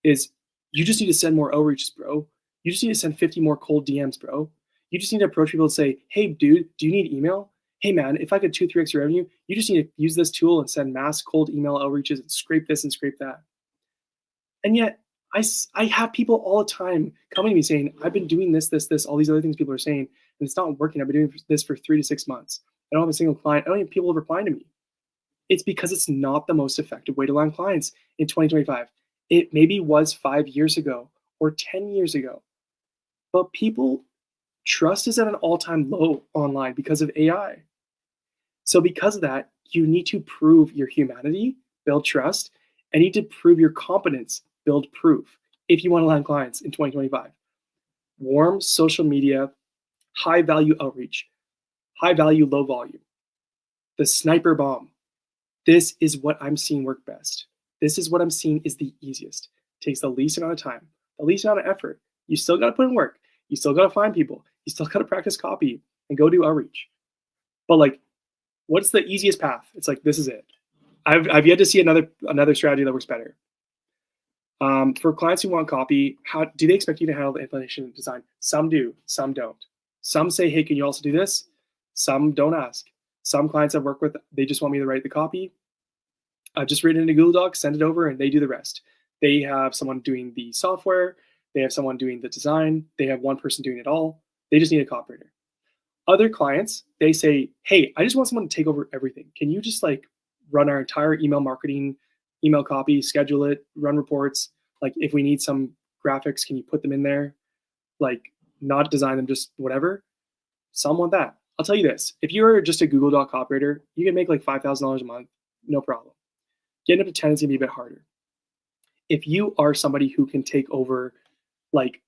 A: is, you just need to send more outreaches, bro. You just need to send 50 more cold DMs, bro. You just need to approach people and say, hey, dude, do you need email? Hey, man, if I could 2-3x your revenue, you just need to use this tool and send mass cold email outreaches and scrape this and scrape that. And yet, I have people all the time coming to me saying, I've been doing this, all these other things people are saying, and it's not working. I've been doing this for 3 to 6 months. I don't have a single client. I don't have people replying to me. It's because it's not the most effective way to land clients in 2025. It maybe was 5 years ago or 10 years ago. But trust is at an all-time low online because of AI. So because of that, you need to prove your humanity, build trust, and you need to prove your competence, build proof, if you want to land clients in 2025. Warm social media, high-value outreach, high-value, low volume. The sniper bomb. This is what I'm seeing work best. This is what I'm seeing is the easiest. Takes the least amount of time, the least amount of effort. You still got to put in work. You still got to find people. You still got to practice copy and go do outreach. But like, what's the easiest path? It's like, this is it. I've yet to see another strategy that works better. For clients who want copy, how do they expect you to handle the implementation and design? Some do, some don't. Some say, hey, can you also do this? Some don't ask. Some clients I've worked with, they just want me to write the copy. I've just written it in a Google Doc, send it over, and they do the rest. They have someone doing the software. They have someone doing the design. They have one person doing it all. They just need a copywriter. Other clients, they say, hey, I just want someone to take over everything. Can you just like run our entire email marketing, email copy, schedule it, run reports? Like if we need some graphics, can you put them in there? Like not design them, just whatever. Some want that. I'll tell you this, if you're just a Google Doc operator, you can make like $5,000 a month, no problem. Getting up to 10 is gonna be a bit harder. If you are somebody who can take over like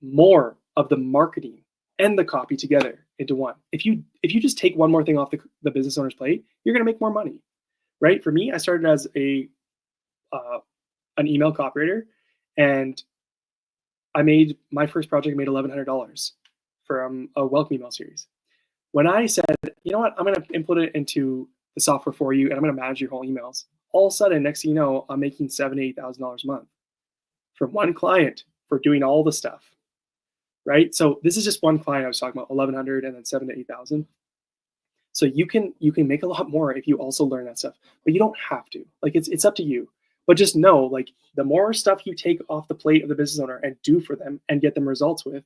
A: more of the marketing and the copy together into one, if you just take one more thing off the business owner's plate, you're gonna make more money, right? For me, I started as a an email copywriter, and I made my first project made $1,100 from a welcome email series. When I said, you know what, I'm going to input it into the software for you, and I'm going to manage your whole emails. All of a sudden, next thing you know, I'm making $7,000 to $8,000 a month from one client for doing all the stuff, right? So this is just one client I was talking about, 1,100 and then 7,000 to 8,000. So you can make a lot more if you also learn that stuff, but you don't have to. Like it's up to you. But just know, like the more stuff you take off the plate of the business owner and do for them and get them results with,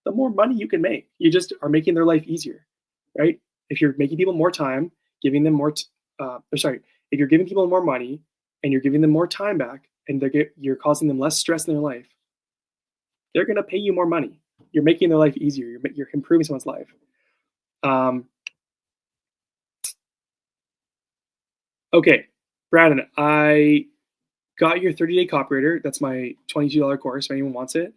A: the more money you can make. You just are making their life easier, right? If you're making people more time, giving them more, if you're giving people more money and you're giving them more time back, and you're causing them less stress in their life, they're going to pay you more money. You're making their life easier. You're improving someone's life. Okay, Brandon, I got your 30-day copywriter. That's my $22 course if anyone wants it.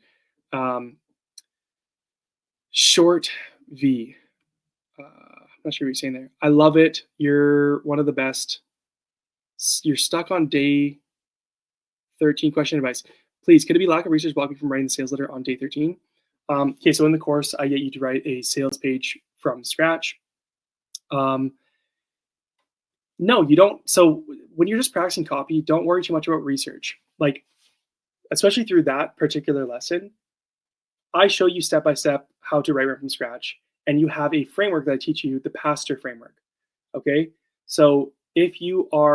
A: Short V. I'm not sure what you're saying there. I love it. You're one of the best. You're stuck on day 13. Question advice. Please, could it be lack of research block me from writing the sales letter on day 13? Okay, so in the course, I get you to write a sales page from scratch. No, you don't. So when you're just practicing copy, don't worry too much about research. Like, especially through that particular lesson, I show you step by step how to write right from scratch. And you have a framework that I teach you, the Pastor framework. Okay. So if you're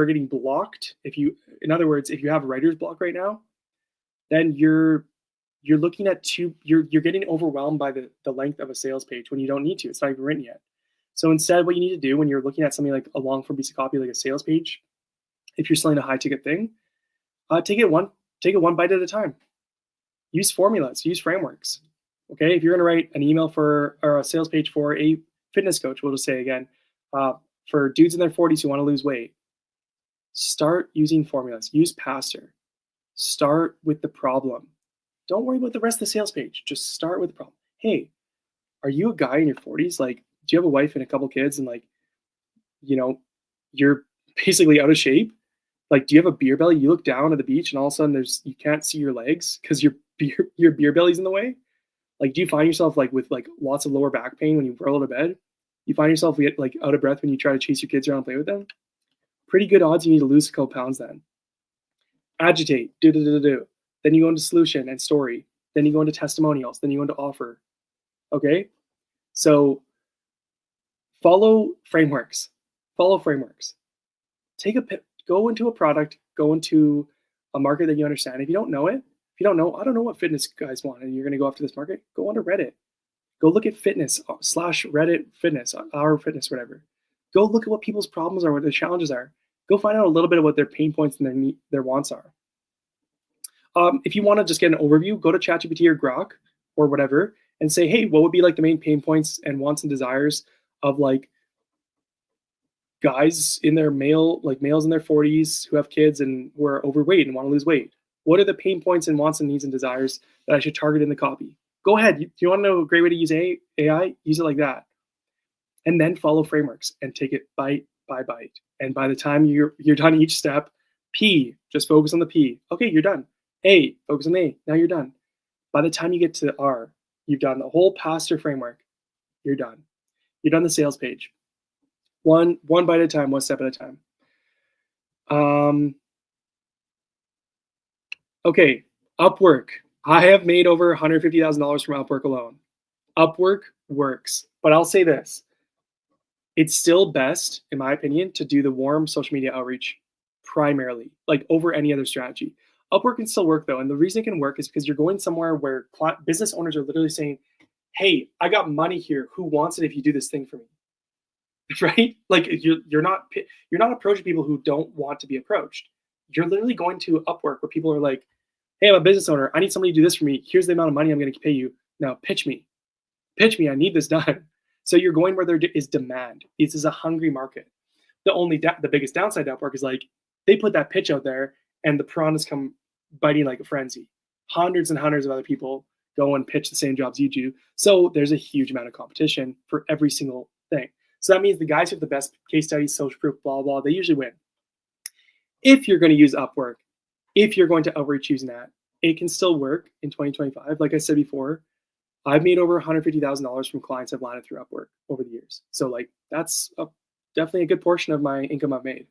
A: getting blocked, in other words, if you have writer's block right now, then you're looking at you're getting overwhelmed by the length of a sales page when you don't need to. It's not even written yet. So instead, what you need to do when you're looking at something like a long form piece of copy, like a sales page, if you're selling a high ticket thing, take it one bite at a time. Use formulas, use frameworks. Okay, if you're going to write an email or a sales page for a fitness coach, we'll just say again, for dudes in their 40s who want to lose weight, start using formulas. Use Pastor. Start with the problem. Don't worry about the rest of the sales page. Just start with the problem. Hey, are you a guy in your 40s? Like, do you have a wife and a couple kids and like, you're basically out of shape? Like, do you have a beer belly? You look down at the beach and all of a sudden you can't see your legs because your beer belly's in the way? Like, do you find yourself like with like lots of lower back pain when you roll out of bed? You find yourself get like out of breath when you try to chase your kids around and play with them? Pretty good odds you need to lose a couple pounds then. Agitate, do. Then you go into solution and story. Then you go into testimonials. Then you go into offer. Okay? So follow frameworks. Go into a product, go into a market that you understand. If you don't know, I don't know what fitness guys want, and you're going to go after this market, go onto Reddit. Go look at fitness / Reddit fitness, our fitness, whatever. Go look at what people's problems are, what their challenges are. Go find out a little bit of what their pain points and their wants are. If you want to just get an overview, go to ChatGPT or Grok or whatever and say, hey, what would be like the main pain points and wants and desires of like guys in their males in their 40s who have kids and who are overweight and want to lose weight? What are the pain points and wants and needs and desires that I should target in the copy? Go ahead. Do you want to know a great way to use AI? Use it like that. And then follow frameworks and take it bite by bite. And by the time you're done each step, P, just focus on the P. Okay, you're done. A, focus on A. Now you're done. By the time you get to R, you've done the whole Pastor framework. You're done. You're done the sales page. One bite at a time, one step at a time. Okay, Upwork. I have made over $150,000 from Upwork alone. Upwork works, but I'll say this. It's still best, in my opinion, to do the warm social media outreach primarily, like over any other strategy. Upwork can still work though, and the reason it can work is because you're going somewhere where business owners are literally saying, hey, I got money here. Who wants it if you do this thing for me? Right? Like you're not approaching people who don't want to be approached. You're literally going to Upwork where people are like, hey, I'm a business owner. I need somebody to do this for me. Here's the amount of money I'm going to pay you. Now pitch me. I need this done. So you're going where there is demand. This is a hungry market. The biggest downside to Upwork is like they put that pitch out there and the piranhas come biting like a frenzy. Hundreds and hundreds of other people go and pitch the same jobs you do. So there's a huge amount of competition for every single thing. So that means the guys who have the best case studies, social proof, blah, blah, they usually win. If you're going to use Upwork, if you're going to outreach using that, it can still work in 2025. Like I said before, I've made over $150,000 from clients I've landed through Upwork over the years. So like definitely a good portion of my income I've made.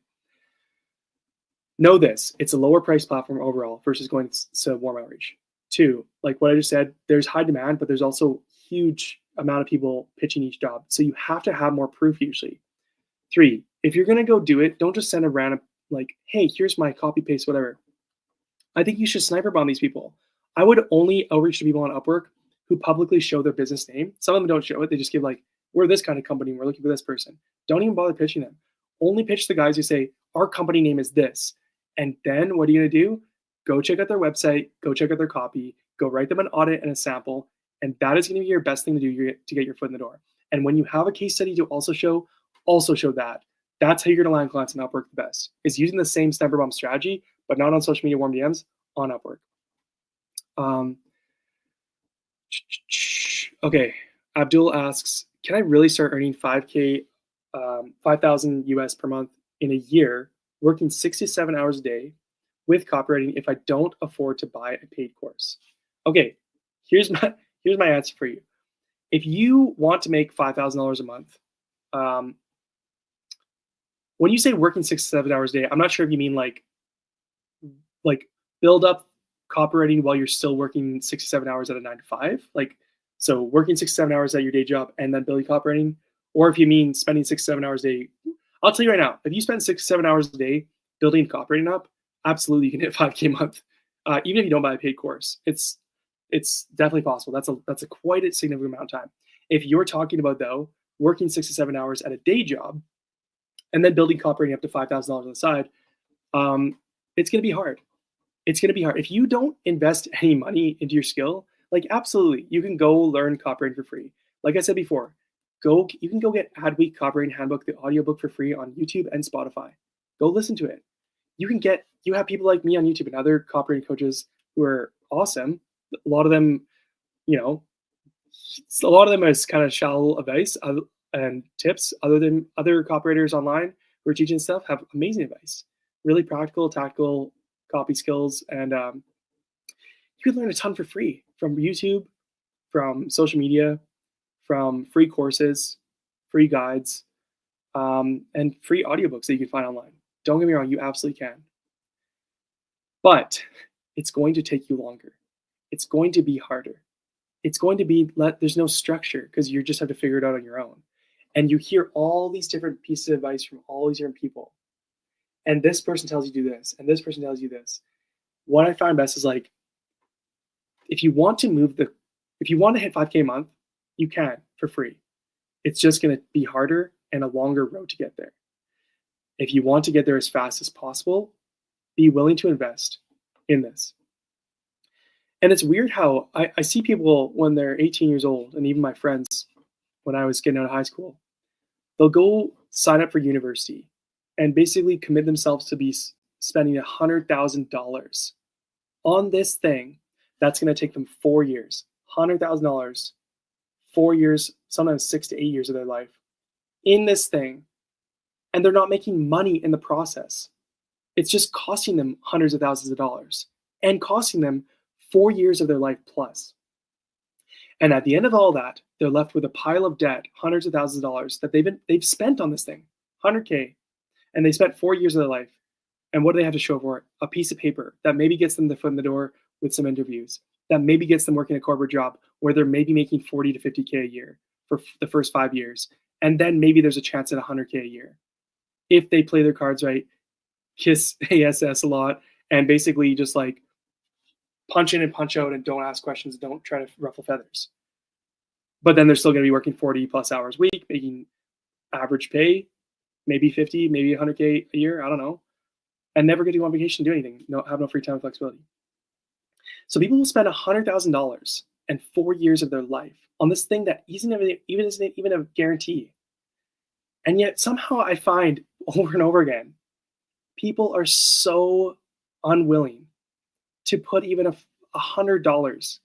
A: Know this, it's a lower price platform overall versus going to warm outreach. Two, like what I just said, there's high demand, but there's also huge amount of people pitching each job. So you have to have more proof usually. Three, if you're going to go do it, don't just send a random, like, hey, here's my copy paste, whatever. I think you should sniper bomb these people. I would only outreach to people on Upwork who publicly show their business name. Some of them don't show it. They just give like, we're this kind of company. We're looking for this person. Don't even bother pitching them. Only pitch the guys who say, our company name is this. And then what are you going to do? Go check out their website, go check out their copy, go write them an audit and a sample. And that is going to be your best thing to do to get your foot in the door. And when you have a case study to also show that. That's how you're going to land clients on Upwork the best, is using the same sniper bomb strategy, but not on social media warm DMs, on Upwork. Okay, Abdul asks, can I really start earning 5,000 US per month in a year, working 67 hours a day with copywriting if I don't afford to buy a paid course? Okay, here's my answer for you. If you want to make $5,000 a month, when you say working 6 to 7 hours a day, I'm not sure if you mean like build up copywriting while you're still working 6 to 7 hours at a 9 to 5, like so working 6 to 7 hours at your day job and then building copywriting, or if you mean spending 6 to 7 hours a day. I'll tell you right now, if you spend 6 to 7 hours a day building copywriting up, absolutely you can hit 5K a month, even if you don't buy a paid course. It's definitely possible. That's a quite a significant amount of time. If you're talking about though working 6 to 7 hours at a day job and then building copywriting up to $5,000 on the side, it's going to be hard. It's going to be hard. If you don't invest any money into your skill, like absolutely, you can go learn copywriting for free. Like I said before, you can go get Adweek Copywriting Handbook, the audiobook for free on YouTube and Spotify. Go listen to it. You have people like me on YouTube and other copywriting coaches who are awesome. A lot of them, is kind of shallow advice and tips. Other copywriters online who are teaching stuff have amazing advice, really practical, tactical copy skills, and you can learn a ton for free from YouTube, from social media, from free courses, free guides, and free audiobooks that you can find online. Don't get me wrong, you absolutely can. But it's going to take you longer. It's going to be harder. It's going to be, there's no structure because you just have to figure it out on your own. And you hear all these different pieces of advice from all these different people. And this person tells you do this, and this person tells you this. What I found best is like, if you want to hit 5K a month, you can for free. It's just going to be harder and a longer road to get there. If you want to get there as fast as possible, be willing to invest in this. And it's weird how I see people when they're 18 years old, and even my friends when I was getting out of high school, they'll go sign up for university and basically commit themselves to be spending $100,000 on this thing that's going to take them 4 years. $100,000, 4 years, sometimes 6 to 8 years of their life in this thing. And they're not making money in the process. It's just costing them hundreds of thousands of dollars and costing them 4 years of their life plus. And at the end of all that, they're left with a pile of debt, hundreds of thousands of dollars that they've spent on this thing, 100K. And they spent 4 years of their life. And what do they have to show for it? A piece of paper that maybe gets them the foot in the door with some interviews, that maybe gets them working a corporate job where they're maybe making 40 to 50K a year for the first 5 years. And then maybe there's a chance at 100K a year. If they play their cards right, kiss ASS a lot, and basically just like punch in and punch out and don't ask questions, don't try to ruffle feathers. But then they're still going to be working 40 plus hours a week, making average pay, maybe 50, maybe 100K a year, I don't know, and never get to go on vacation, do anything, have no free time and flexibility. So people will spend $100,000 and 4 years of their life on this thing that isn't even a guarantee. And yet somehow I find over and over again, people are so unwilling to put even $100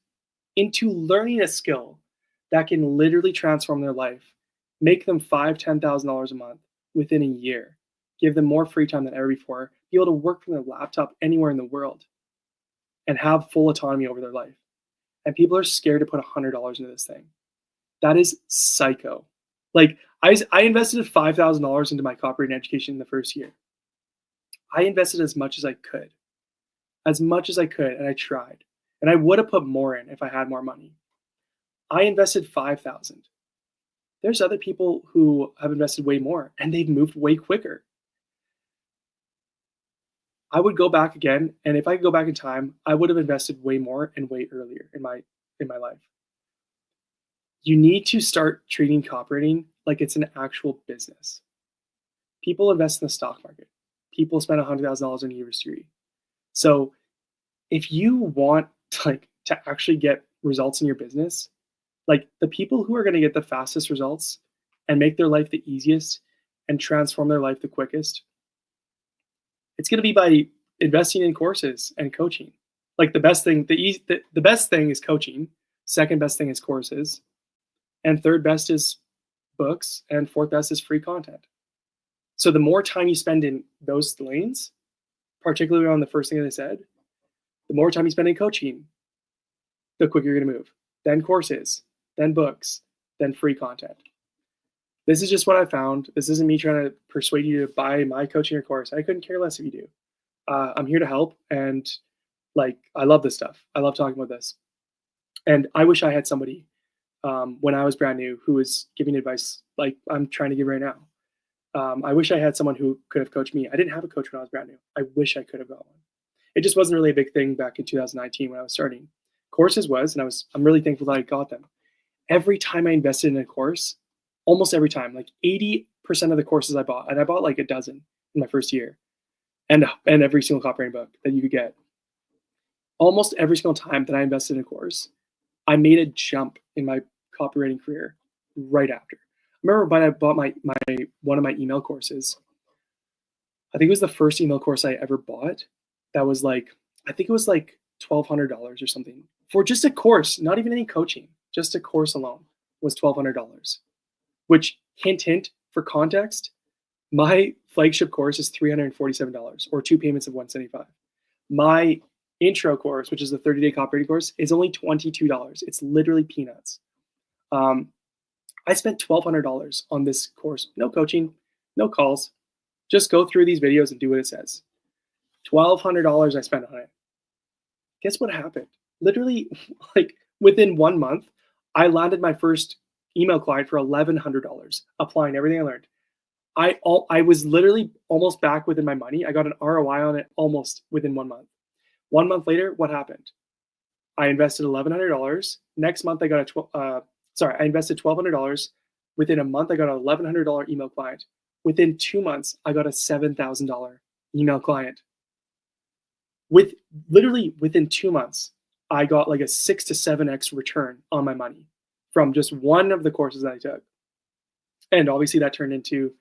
A: into learning a skill that can literally transform their life, make them $5,000, $10,000 a month within a year, give them more free time than ever before, be able to work from their laptop anywhere in the world, and have full autonomy over their life. And people are scared to put $100 into this thing. That is psycho. Like I invested $5,000 into my copywriting education in the first year. I invested as much as I could, and I tried. And I would have put more in if I had more money. I invested 5,000. There's other people who have invested way more and they've moved way quicker. I would go back again, and if I could go back in time, I would have invested way more and way earlier in my life. You need to start treating copywriting like it's an actual business. People invest in the stock market. People spend $100,000 on a university degree. So if you want to actually get results in your business, like the people who are going to get the fastest results and make their life the easiest and transform their life the quickest, it's going to be by investing in courses and coaching. Like the best thing is coaching. Second best thing is courses. And third best is books. And fourth best is free content. So the more time you spend in those lanes, particularly on the first thing that I said, the more time you spend in coaching, the quicker you're going to move. Then courses, then books, then free content. This is just what I found. This isn't me trying to persuade you to buy my coaching or course. I couldn't care less if you do. I'm here to help, and I love this stuff. I love talking about this. And I wish I had somebody when I was brand new who was giving advice like I'm trying to give right now. I wish I had someone who could have coached me. I didn't have a coach when I was brand new. I wish I could have got one. It just wasn't really a big thing back in 2019 when I was starting. Courses was, and I'm really thankful that I got them. Every time I invested in a course, almost every time, like 80% of the courses I bought, and I bought like a dozen in my first year, and every single copywriting book that you could get. Almost every single time that I invested in a course, I made a jump in my copywriting career right after. I remember when I bought one of my email courses. I think it was the first email course I ever bought. That was I think it was like $1,200 or something for just a course, not even any coaching, just a course alone was $1,200. Which, hint, for context, my flagship course is $347 or 2 payments of $175. My intro course, which is the 30-day copywriting course, is only $22. It's literally peanuts. I spent $1,200 on this course. No coaching, no calls. Just go through these videos and do what it says. $1,200 I spent on it. Guess what happened? Literally, within 1 month, I landed my first email client for $1,100, applying everything I learned. I was literally almost back within my money. I got an ROI on it almost within 1 month. 1 month later, what happened? I invested $1,100. Next month, I invested $1,200. Within a month, I got an $1,100 email client. Within 2 months, I got a $7,000 email client. Within 2 months, I got like a 6 to 7x return on my money from just one of the courses that I took. And obviously that turned into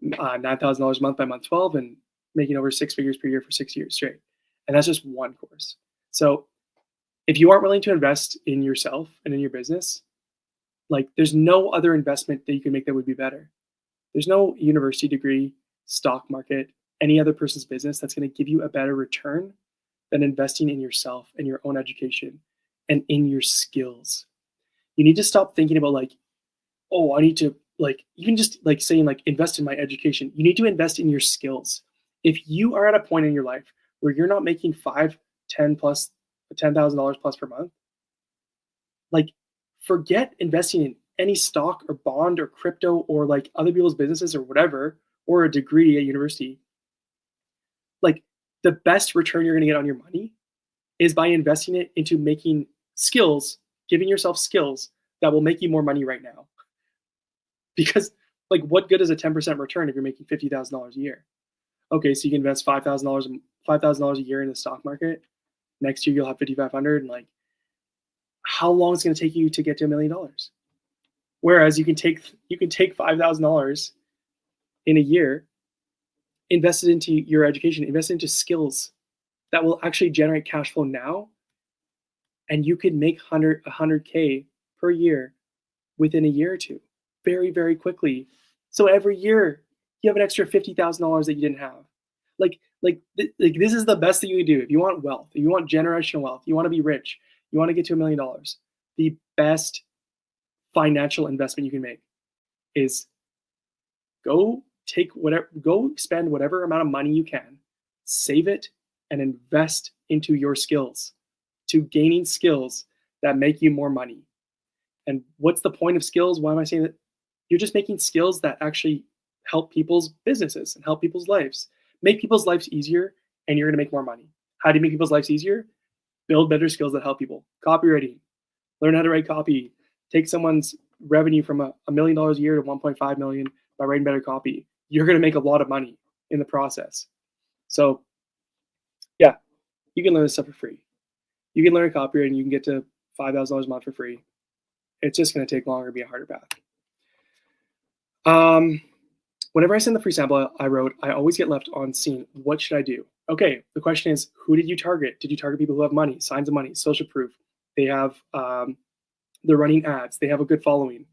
A: $9,000 a month by month 12 and making over 6 figures per year for 6 years straight. And that's just one course. So if you aren't willing to invest in yourself and in your business, there's no other investment that you can make that would be better. There's no university degree, stock market, any other person's business that's going to give you a better return than investing in yourself and your own education and in your skills. You need to stop thinking about I need to even just saying invest in my education. You need to invest in your skills. If you are at a point in your life where you're not making $10,000 plus per month, forget investing in any stock or bond or crypto or other people's businesses or whatever, or a degree at university. The best return you're going to get on your money is by investing it into making skills, giving yourself skills that will make you more money right now. Because what good is a 10% return if you're making $50,000 a year? Okay, so you can invest $5,000 a year in the stock market. Next year you'll have $5,500, and how long is it going to take you to get to $1 million? Whereas you can take $5,000 in a year, invest it into your education, invest it into skills that will actually generate cash flow now, and you could make $100K per year within a year or two, very, very quickly. So every year you have an extra $50,000 that you didn't have. Like this is the best thing you can do. If you want wealth, if you want generational wealth, you want to be rich, you want to get to $1 million, the best financial investment you can make is go spend whatever amount of money you can, save it, and invest into your skills, to gaining skills that make you more money. And what's the point of skills? Why am I saying that? You're just making skills that actually help people's businesses and help people's lives. Make people's lives easier, and you're going to make more money. How do you make people's lives easier? Build better skills that help people. Copywriting. Learn how to write copy. Take someone's revenue from $1 million a year to 1.5 million by writing better copy. You're going to make a lot of money in the process. So yeah, you can learn this stuff for free. You can learn copywriting and you can get to $5,000 a month for free. It's just going to take longer and be a harder path. Whenever I send the free sample I wrote, I always get left on scene. What should I do? Okay, the question is, who did you target? Did you target people who have money, signs of money, social proof? They have, they're running ads. They have a good following.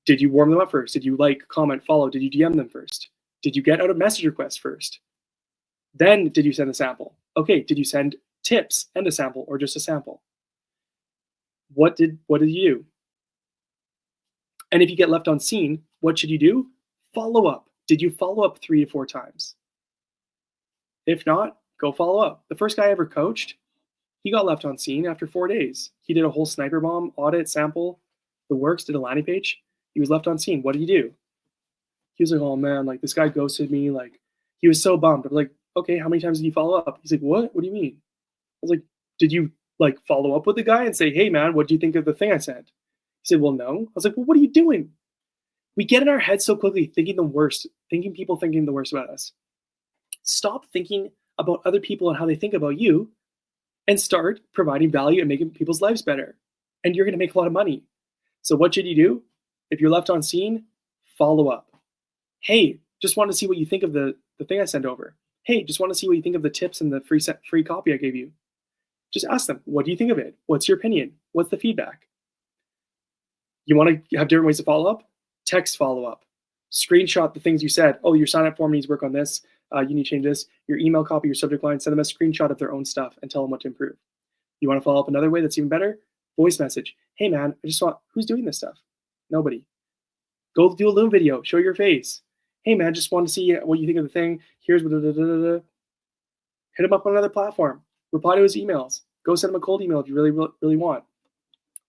A: Did you warm them up first? Did you like, comment, follow? Did you DM them first? Did you get out a message request first? Then did you send a sample? Okay, did you send tips and a sample or just a sample? What did you do? And if you get left on scene, what should you do? Follow up. Did you follow up 3 to 4 times? If not, go follow up. The first guy I ever coached, he got left on scene after 4 days. He did a whole sniper bomb, audit, sample, the works, did a landing page. He was left on scene. What did he do? He was like, oh man, like this guy ghosted me. Like he was so bummed. I was like, okay, how many times did you follow up? He's like, what? What do you mean? I was like, did you like follow up with the guy and say, hey man, what do you think of the thing I sent? He said, well, no. I was like, well, what are you doing? We get in our heads so quickly thinking the worst, people thinking the worst about us. Stop thinking about other people and how they think about you and start providing value and making people's lives better. And you're going to make a lot of money. So what should you do? If you're left on scene, follow up. Hey, just want to see what you think of the thing I sent over. Hey, just want to see what you think of the tips and the free copy I gave you. Just ask them, what do you think of it? What's your opinion? What's the feedback? You want to have different ways to follow up? Text follow up. Screenshot the things you said. Oh, your sign up form needs work on this. You need to change this. Your email copy, your subject line, send them a screenshot of their own stuff and tell them what to improve. You want to follow up another way that's even better? Voice message. Hey man, I just want, who's doing this stuff? Nobody. Go do a Loom video. Show your face. Hey man, just want to see what you think of the thing. Here's what. Hit him up on another platform. Reply to his emails. Go send him a cold email if you really, really want.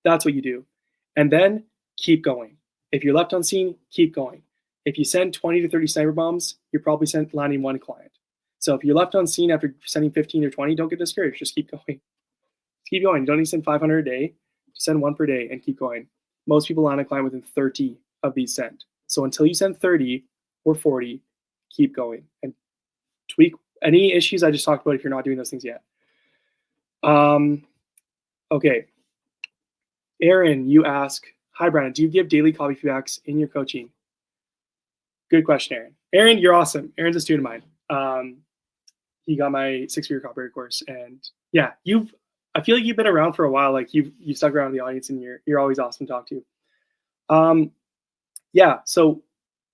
A: That's what you do. And then keep going. If you're left on scene, keep going. If you send 20 to 30 sniper bombs, you're probably landing 1 client. So if you're left on scene after sending 15 or 20, don't get discouraged. Just keep going. Keep going. You don't need to send 500 a day. Just send 1 per day and keep going. Most people land a client within 30 of these sent. So until you send 30 or 40, keep going and tweak any issues I just talked about if you're not doing those things yet. Okay. Aaron, you ask, hi Brandon, do you give daily copy feedbacks in your coaching? Good question, Aaron. Aaron, you're awesome. Aaron's a student of mine. He got my 6-figure copywriter course, and yeah, I feel like you've been around for a while. Like you've stuck around in the audience, and you're always awesome to talk to. Yeah. So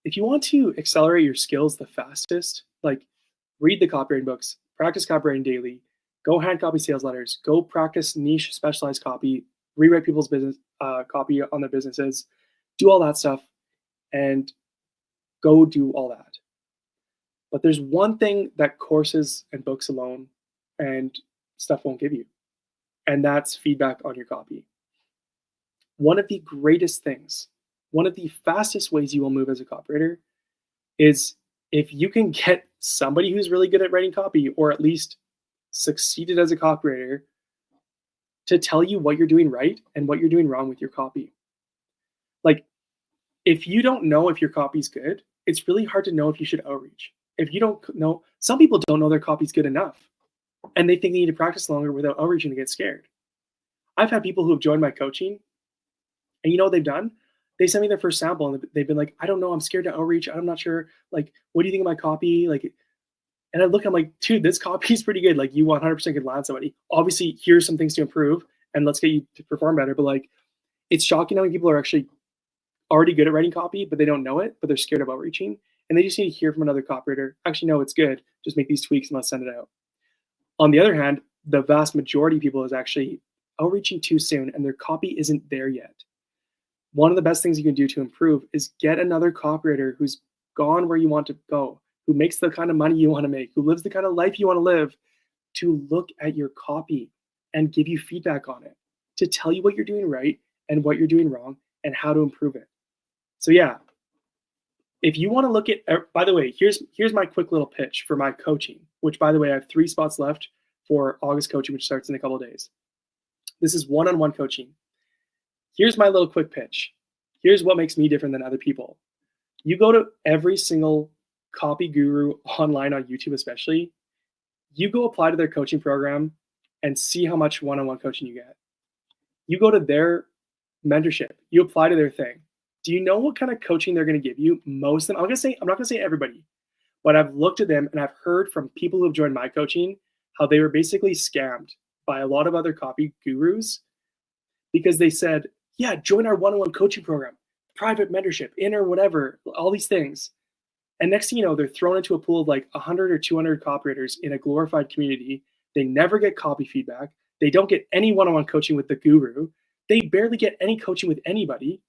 A: if you want to accelerate your skills the fastest, like read the copywriting books, practice copywriting daily, go hand copy sales letters, go practice niche specialized copy, rewrite people's business copy on their businesses, do all that stuff, and go do all that. But there's one thing that courses and books alone and stuff won't give you, and that's feedback on your copy. One of the greatest things, one of the fastest ways you will move as a copywriter is if you can get somebody who's really good at writing copy, or at least succeeded as a copywriter, to tell you what you're doing right and what you're doing wrong with your copy. Like, if you don't know if your copy's good, it's really hard to know if you should outreach. If you don't know, some people don't know their copy's good enough, and they think they need to practice longer without outreaching to get scared. I've had people who have joined my coaching, and you know what they've done? They sent me their first sample, and they've been like, I don't know, I'm scared to outreach. I'm not sure. Like, what do you think of my copy? Like, and I look, I'm like, dude, this copy is pretty good. Like, you 100% could land somebody. Obviously, here's some things to improve, and let's get you to perform better. But like, it's shocking how many people are actually already good at writing copy, but they don't know it, but they're scared of outreaching. and they just need to hear from another copywriter. Actually, no, it's good. Just make these tweaks and let's send it out. On the other hand, the vast majority of people is actually outreaching too soon and their copy isn't there yet. One of the best things you can do to improve is get another copywriter who's gone where you want to go, who makes the kind of money you want to make, who lives the kind of life you want to live, to look at your copy and give you feedback on it, to tell you what you're doing right and what you're doing wrong and how to improve it. So yeah, if you want to look at, by the way, here's my quick little pitch for my coaching, which by the way, I have 3 spots left for August coaching, which starts in a couple of days. This is one-on-one coaching. Here's my little quick pitch. Here's what makes me different than other people. You go to every single copy guru online on YouTube, especially, you go apply to their coaching program and see how much one-on-one coaching you get. You go to their mentorship, you apply to their thing. Do you know what kind of coaching they're going to give you? Most of them, I'm not going to say everybody, but I've looked at them and I've heard from people who have joined my coaching how they were basically scammed by a lot of other copy gurus because they said, yeah, join our one-on-one coaching program, private mentorship, inner whatever, all these things. And next thing you know, they're thrown into a pool of like 100 or 200 copywriters in a glorified community. They never get copy feedback. They don't get any one-on-one coaching with the guru. They barely get any coaching with anybody.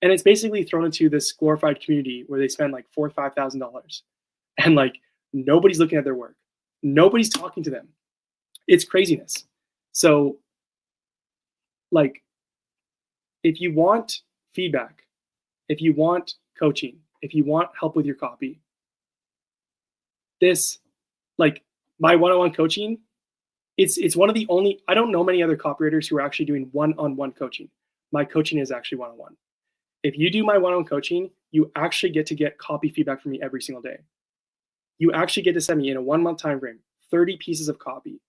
A: And it's basically thrown into this glorified community where they spend like $4,000 or $5,000 and like nobody's looking at their work. Nobody's talking to them. It's craziness. So like, if you want feedback, if you want coaching, if you want help with your copy, this, like my one-on-one coaching, it's one of the only, I don't know many other copywriters who are actually doing one-on-one coaching. My coaching is actually one-on-one. If you do my one-on-one coaching, you actually get to get copy feedback from me every single day. You actually get to send me in a 1-month time frame, 30 pieces of copy.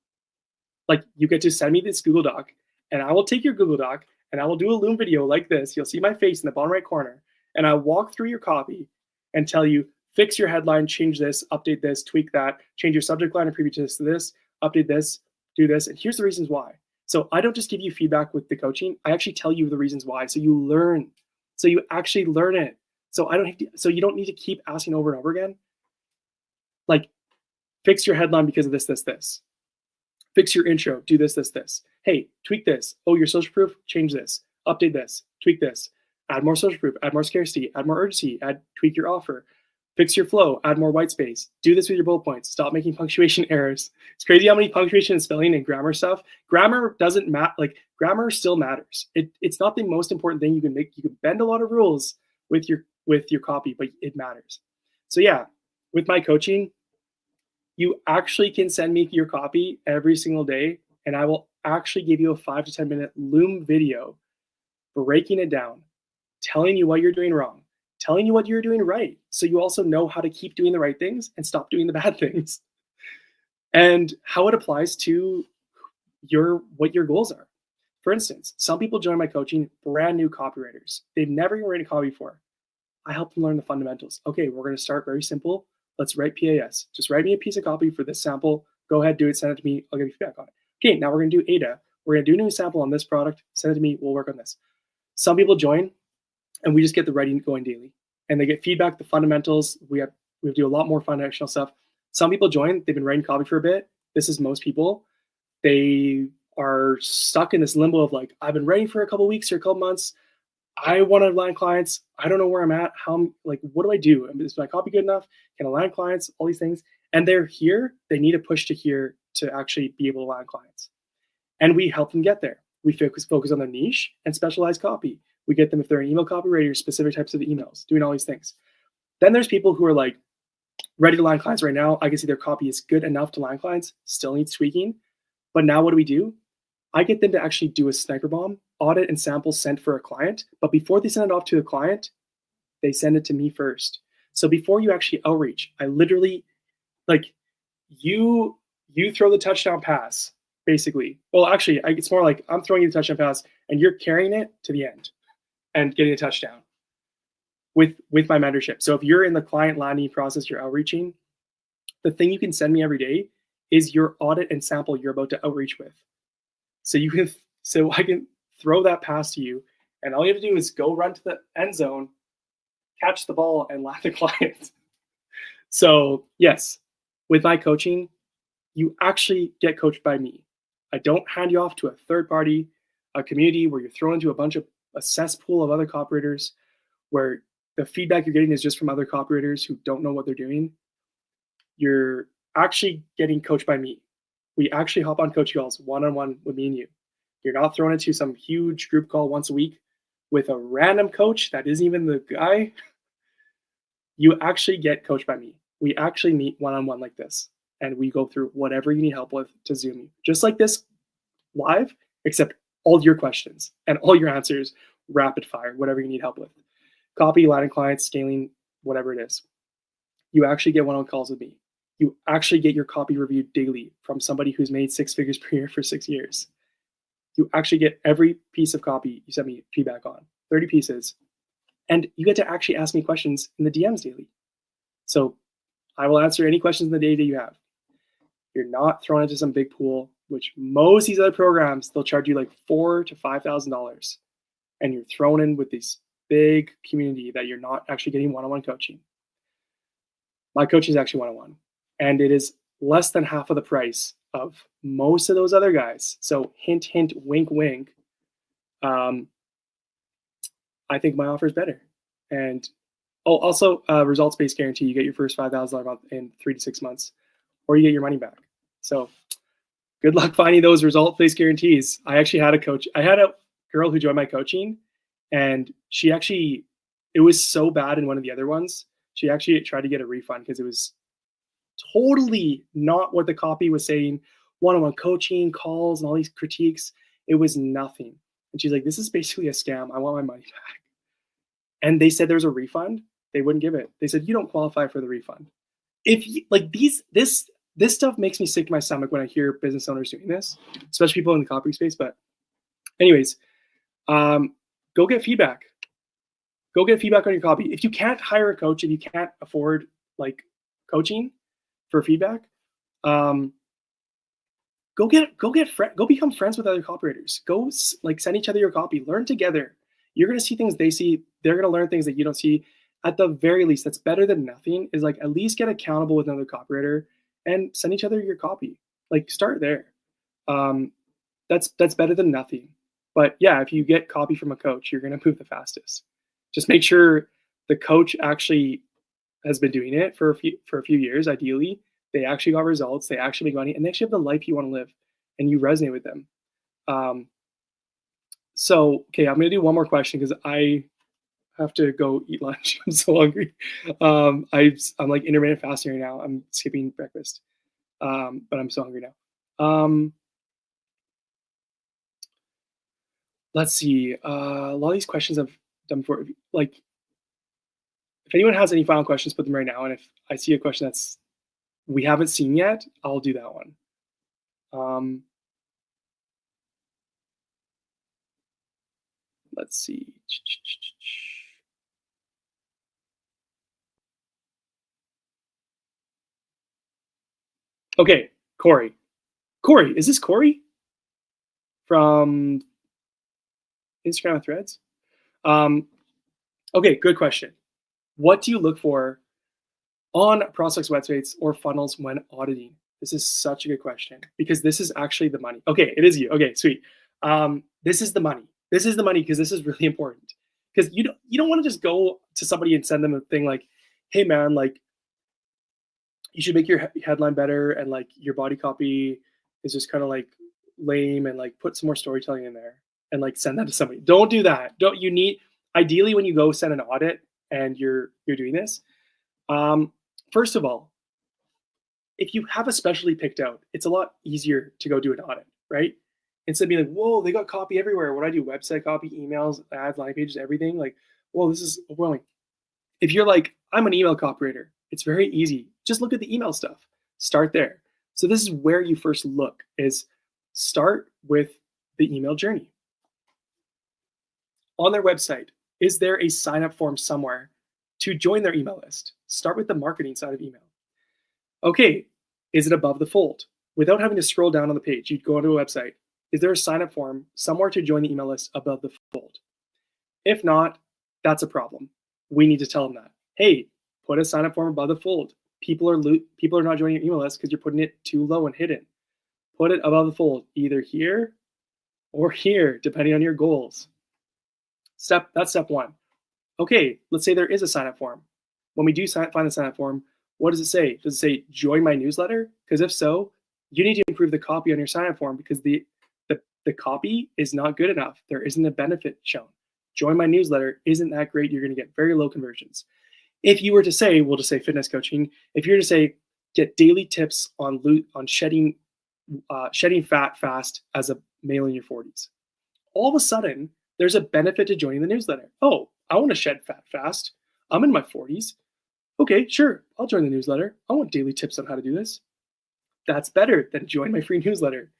A: Like you get to send me this Google Doc and I will take your Google Doc and I will do a Loom video like this. You'll see my face in the bottom right corner and I'll walk through your copy and tell you, fix your headline, change this, update this, tweak that, change your subject line and preview to this, update this, do this. And here's the reasons why. So I don't just give you feedback with the coaching. I actually tell you the reasons why. So you learn. So you actually learn it. So so you don't need to keep asking over and over again. Like, fix your headline because of this, this, this. Fix your intro, do this, this, this. Hey, tweak this. Oh, your social proof, change this. Update this, tweak this. Add more social proof, add more scarcity, add more urgency, tweak your offer. Fix your flow, add more white space. Do this with your bullet points. Stop making punctuation errors. It's crazy how many punctuation and spelling and grammar stuff. Grammar doesn't matter. Like grammar still matters. It's not the most important thing you can make. You can bend a lot of rules with your copy, but it matters. So yeah, with my coaching, you actually can send me your copy every single day, and I will actually give you a 5 to 10 minute Loom video breaking it down, telling you what you're doing wrong, telling you what you're doing right, so you also know how to keep doing the right things and stop doing the bad things, and how it applies to what your goals are. For instance, some people join my coaching, brand new copywriters. They've never even written copy before. I help them learn the fundamentals. Okay, we're going to start very simple. Let's write PAS. Just write me a piece of copy for this sample. Go ahead, do it, send it to me. I'll give you feedback on it. Okay, now we're going to do ADA. We're going to do a new sample on this product. Send it to me. We'll work on this. Some people join, and we just get the writing going daily. And they get feedback, the fundamentals. We do a lot more foundational stuff. Some people join. They've been writing copy for a bit. This is most people. They are stuck in this limbo of like, I've been writing for a couple weeks or a couple months. I want to land clients. I don't know where I'm at. What do I do? Is my copy good enough? Can I land clients? All these things. And they're here. They need a push to here to actually be able to land clients. And we help them get there. We focus on their niche and specialized copy. We get them, if they're an email copywriter, specific types of emails, doing all these things. Then there's people who are like ready to land clients right now. I can see their copy is good enough to land clients, still needs tweaking. But now what do? I get them to actually do a sniper bomb, audit and sample sent for a client. But before they send it off to a client, they send it to me first. So before you actually outreach, I literally, like, you throw the touchdown pass, basically. Well, actually, it's more like I'm throwing you the touchdown pass and you're carrying it to the end and getting a touchdown with my mentorship. So if you're in the client landing process, you're outreaching, the thing you can send me every day is your audit and sample you're about to outreach with. So I can throw that pass to you, and all you have to do is go run to the end zone, catch the ball, and land the client. So yes, with my coaching, you actually get coached by me. I don't hand you off to a third party, a community where you're thrown into a cesspool of other copywriters where the feedback you're getting is just from other copywriters who don't know what they're doing. You're actually getting coached by me. We actually hop on coaching calls one-on-one with me and you. You're not thrown into some huge group call once a week with a random coach that isn't even the guy. You actually get coached by me. We actually meet one-on-one like this, and we go through whatever you need help with to Zoom you. Just like this live, except all your questions and all your answers, rapid fire, whatever you need help with. Copy, landing clients, scaling, whatever it is. You actually get one-on-one calls with me. You actually get your copy reviewed daily from somebody who's made 6 figures per year for 6 years. You actually get every piece of copy you sent me feedback on, 30 pieces. And you get to actually ask me questions in the DMs daily. So I will answer any questions in the day that you have. You're not thrown into some big pool, which most of these other programs, they'll charge you like $4,000 to $5,000. And you're thrown in with this big community that you're not actually getting one-on-one coaching. My coaching is actually one-on-one. And it is less than half of the price of most of those other guys. So hint, hint, wink, wink. I think my offer is better. And also results-based guarantee. You get your first $5,000 a month in 3 to 6 months, or you get your money back. So good luck finding those result-based guarantees. I actually had a coach. I had a girl who joined my coaching, and it was so bad in one of the other ones. She actually tried to get a refund because it was totally not what the copy was saying. One-on-one coaching, calls, and all these critiques. It was nothing. And she's like, this is basically a scam. I want my money back. And they said there's a refund. They wouldn't give it. They said, you don't qualify for the refund. If you, like this stuff makes me sick to my stomach when I hear business owners doing this, especially people in the copy space. But anyways, go get feedback. Go get feedback on your copy. If you can't hire a coach, if you can't afford like coaching for feedback, go become friends with other copywriters. Go like send each other your copy. Learn together. You're gonna see things they see. They're gonna learn things that you don't see. At the very least, that's better than nothing. Is like at least get accountable with another copywriter and send each other your copy. Like start there. That's better than nothing. But yeah, if you get copy from a coach, you're gonna move the fastest. Just make sure the coach actually has been doing it for a few years. Ideally, they actually got results. They actually make money, and they actually have the life you want to live, and you resonate with them. So, okay, I'm gonna do one more question because I have to go eat lunch. I'm so hungry. I'm like intermittent fasting right now. I'm skipping breakfast, but I'm so hungry now. Let's see. A lot of these questions I've done before. Like, if anyone has any final questions, put them right now. And if I see a question that's we haven't seen yet, I'll do that one. Let's see. Okay, Corey. Corey, is this Corey from Instagram Threads? Okay, good question. What do you look for on prospects' websites or funnels when auditing? This is such a good question because this is actually the money. Okay, it is you. Okay, sweet. This is the money. This is the money because this is really important. Because you don't want to just go to somebody and send them a thing like, hey man, like you should make your headline better and like your body copy is just kind of like lame and like put some more storytelling in there and like send that to somebody. Don't do that. Ideally when you go send an audit and you're doing this, first of all, if you have a specialty picked out, it's a lot easier to go do an audit, right? Instead of being like, whoa, they got copy everywhere. What do I do? Website copy, emails, ads, landing pages, everything. Like, whoa, this is overwhelming. If you're like, I'm an email copywriter, it's very easy. Just look at the email stuff. Start there. So this is where you first look, is start with the email journey. On their website, is there a sign-up form somewhere to join their email list? Start with the marketing side of email. Okay, is it above the fold? Without having to scroll down on the page, you'd go onto a website. Is there a sign-up form somewhere to join the email list above the fold? If not, that's a problem. We need to tell them that. Hey, put a sign-up form above the fold. People are not joining your email list because you're putting it too low and hidden. Put it above the fold, either here or here, depending on your goals. That's step one. Okay, let's say there is a sign-up form. When we do find the sign-up form, what does it say? Does it say join my newsletter? Because if so, you need to improve the copy on your sign-up form because the copy is not good enough. There isn't a benefit shown. Join my newsletter isn't that great. You're going to get very low conversions. If you were to say, we'll just say fitness coaching. If you were to say get daily tips on shedding fat fast as a male in your 40s, all of a sudden there's a benefit to joining the newsletter. Oh, I want to shed fat fast. I'm in my 40s. Okay, sure, I'll join the newsletter. I want daily tips on how to do this. That's better than join my free newsletter.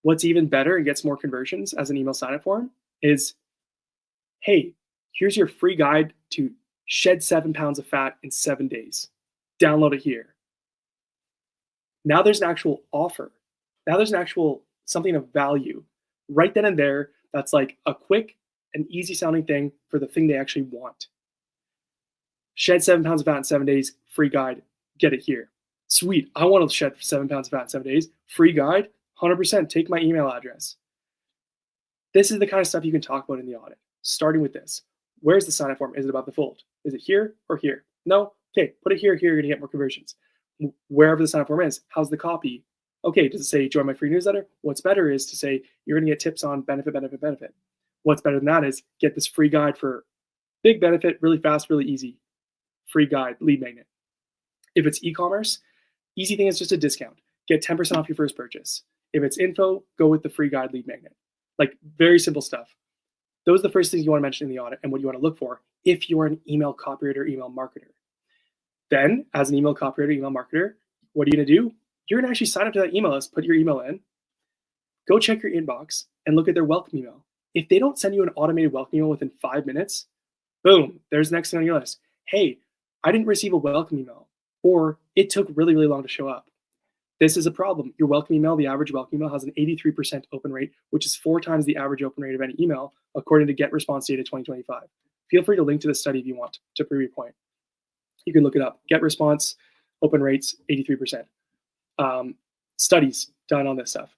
A: What's even better and gets more conversions as an email sign-up form is, hey, here's your free guide to shed 7 pounds of fat in 7 days. Download it here. Now there's an actual offer. Now there's an actual something of value right then and there that's like a quick and easy sounding thing for the thing they actually want. Shed 7 pounds of fat in 7 days, free guide, get it here. Sweet, I want to shed 7 pounds of fat in 7 days, free guide, 100%, take my email address. This is the kind of stuff you can talk about in the audit, starting with this. Where's the sign-up form? Is it above the fold? Is it here or here? No? Okay, put it here, you're gonna get more conversions. Wherever the sign-up form is, how's the copy? Okay, does it say join my free newsletter? What's better is to say you're gonna get tips on benefit. What's better than that is get this free guide for big benefit, really fast, really easy. Free guide, lead magnet. If it's e-commerce, easy thing is just a discount. Get 10% off your first purchase. If it's info, go with the free guide lead magnet. Like very simple stuff. Those are the first things you want to mention in the audit and what you want to look for if you're an email copywriter, email marketer. Then as an email copywriter, email marketer, what are you going to do? You're going to actually sign up to that email list, put your email in, go check your inbox and look at their welcome email. If they don't send you an automated welcome email within 5 minutes, boom, there's the next thing on your list. Hey, I didn't receive a welcome email, or it took really, really long to show up. This is a problem. Your welcome email, the average welcome email has an 83% open rate, which is 4 times the average open rate of any email, according to Get Response Data 2025. Feel free to link to this study if you want to prove your point. You can look it up. Get Response, open rates, 83%. Studies done on this stuff.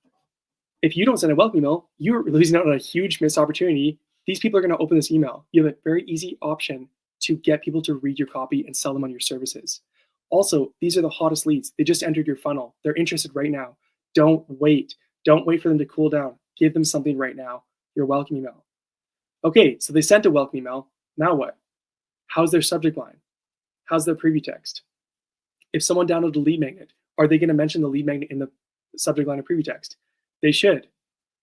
A: If you don't send a welcome email, you're losing out on a huge missed opportunity. These people are going to open this email. You have a very easy option to get people to read your copy and sell them on your services. Also, these are the hottest leads. They just entered your funnel. They're interested right now. Don't wait. Don't wait for them to cool down. Give them something right now. Your welcome email. Okay, so they sent a welcome email. Now what? How's their subject line? How's their preview text? If someone downloaded a lead magnet, are they going to mention the lead magnet in the subject line of preview text? They should.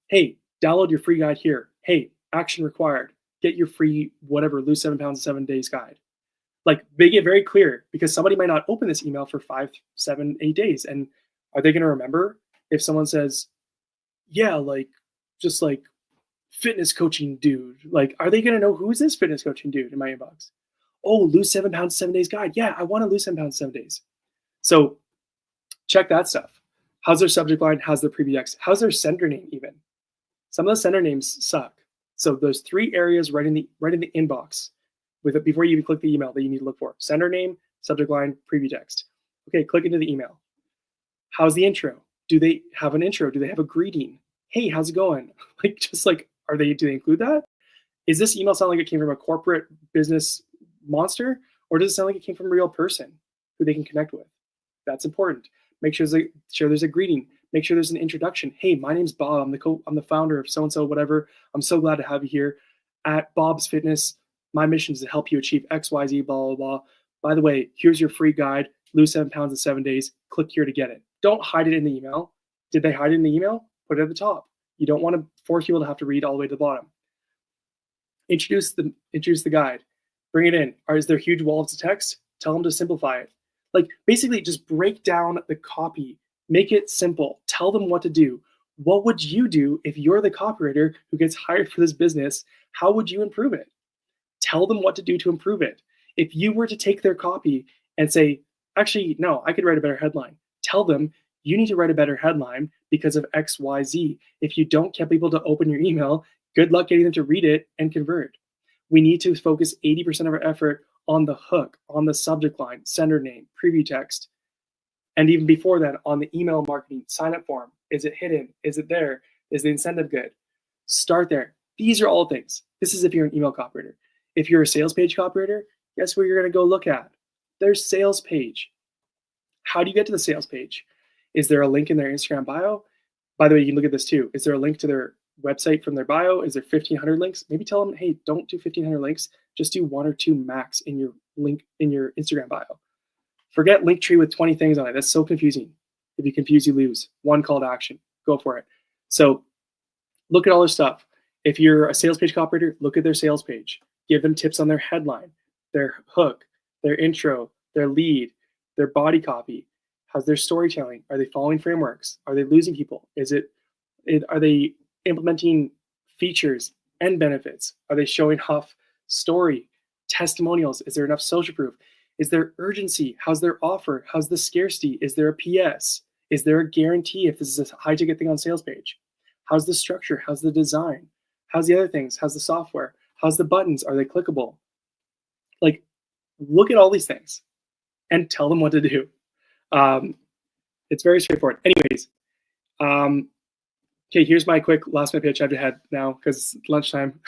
A: Hey, download your free guide here. Hey, action required. Get your free whatever, lose 7 pounds in 7 days guide. Like, make it very clear because somebody might not open this email for 5, 7, 8 days. And are they going to remember if someone says, yeah, like, just like fitness coaching dude? Like, are they going to know who's this fitness coaching dude in my inbox? Oh, lose 7 pounds, 7 days guide. Yeah, I want to lose 7 pounds, 7 days. So check that stuff. How's their subject line? How's their preview text? How's their sender name even? Some of the sender names suck. So those 3 areas right in the inbox with it before you even click the email that you need to look for: sender name, subject line, preview text. Okay, click into the email. How's the intro? Do they have an intro? Do they have a greeting? Hey, how's it going? Like, just like, do they include that? Is this email sound like it came from a corporate business monster, or does it sound like it came from a real person who they can connect with? That's important. Make sure there's a greeting. Make sure there's an introduction. Hey, my name's Bob. I'm the founder of so-and-so, whatever. I'm so glad to have you here at Bob's Fitness. My mission is to help you achieve X, Y, Z, blah, blah, blah. By the way, here's your free guide, lose 7 pounds in 7 days. Click here to get it. Don't hide it in the email. Did they hide it in the email? Put it at the top. You don't want to force people to have to read all the way to the bottom. Introduce the guide. Bring it in. Is there huge walls of text? Tell them to simplify it. Like, basically just break down the copy. Make it simple. Tell them what to do. What would you do if you're the copywriter who gets hired for this business? How would you improve it? Tell them what to do to improve it. If you were to take their copy and say, actually, no, I could write a better headline. Tell them you need to write a better headline because of X, Y, Z. If you don't get people to open your email, good luck getting them to read it and convert. We need to focus 80% of our effort on the hook, on the subject line, sender name, preview text, and even before that, on the email marketing sign up form. Is it hidden? Is it there? Is the incentive good? Start there. These are all things. This is if you're an email copywriter. If you're a sales page copywriter, guess where you're going to go look at? Their sales page. How do you get to the sales page? Is there a link in their Instagram bio? By the way, you can look at this too. Is there a link to their website from their bio? Is there 1,500 links? Maybe tell them, hey, don't do 1,500 links. Just do 1 or 2 max in your link in your Instagram bio. Forget Linktree with 20 things on it. That's so confusing. If you confuse, you lose. One call to action. Go for it. So look at all their stuff. If you're a sales page copywriter, look at their sales page. Give them tips on their headline, their hook, their intro, their lead, their body copy. How's their storytelling? Are they following frameworks? Are they losing people? Are they implementing features and benefits? Are they showing off story, testimonials? Is there enough social proof? Is there urgency? How's their offer? How's the scarcity? Is there a PS? Is there a guarantee if this is a high ticket thing on sales page? How's the structure? How's the design? How's the other things? How's the software? How's the buttons? Are they clickable? Like, look at all these things and tell them what to do. It's very straightforward. Anyways, okay, here's my quick last minute pitch. I have to head now because it's lunchtime.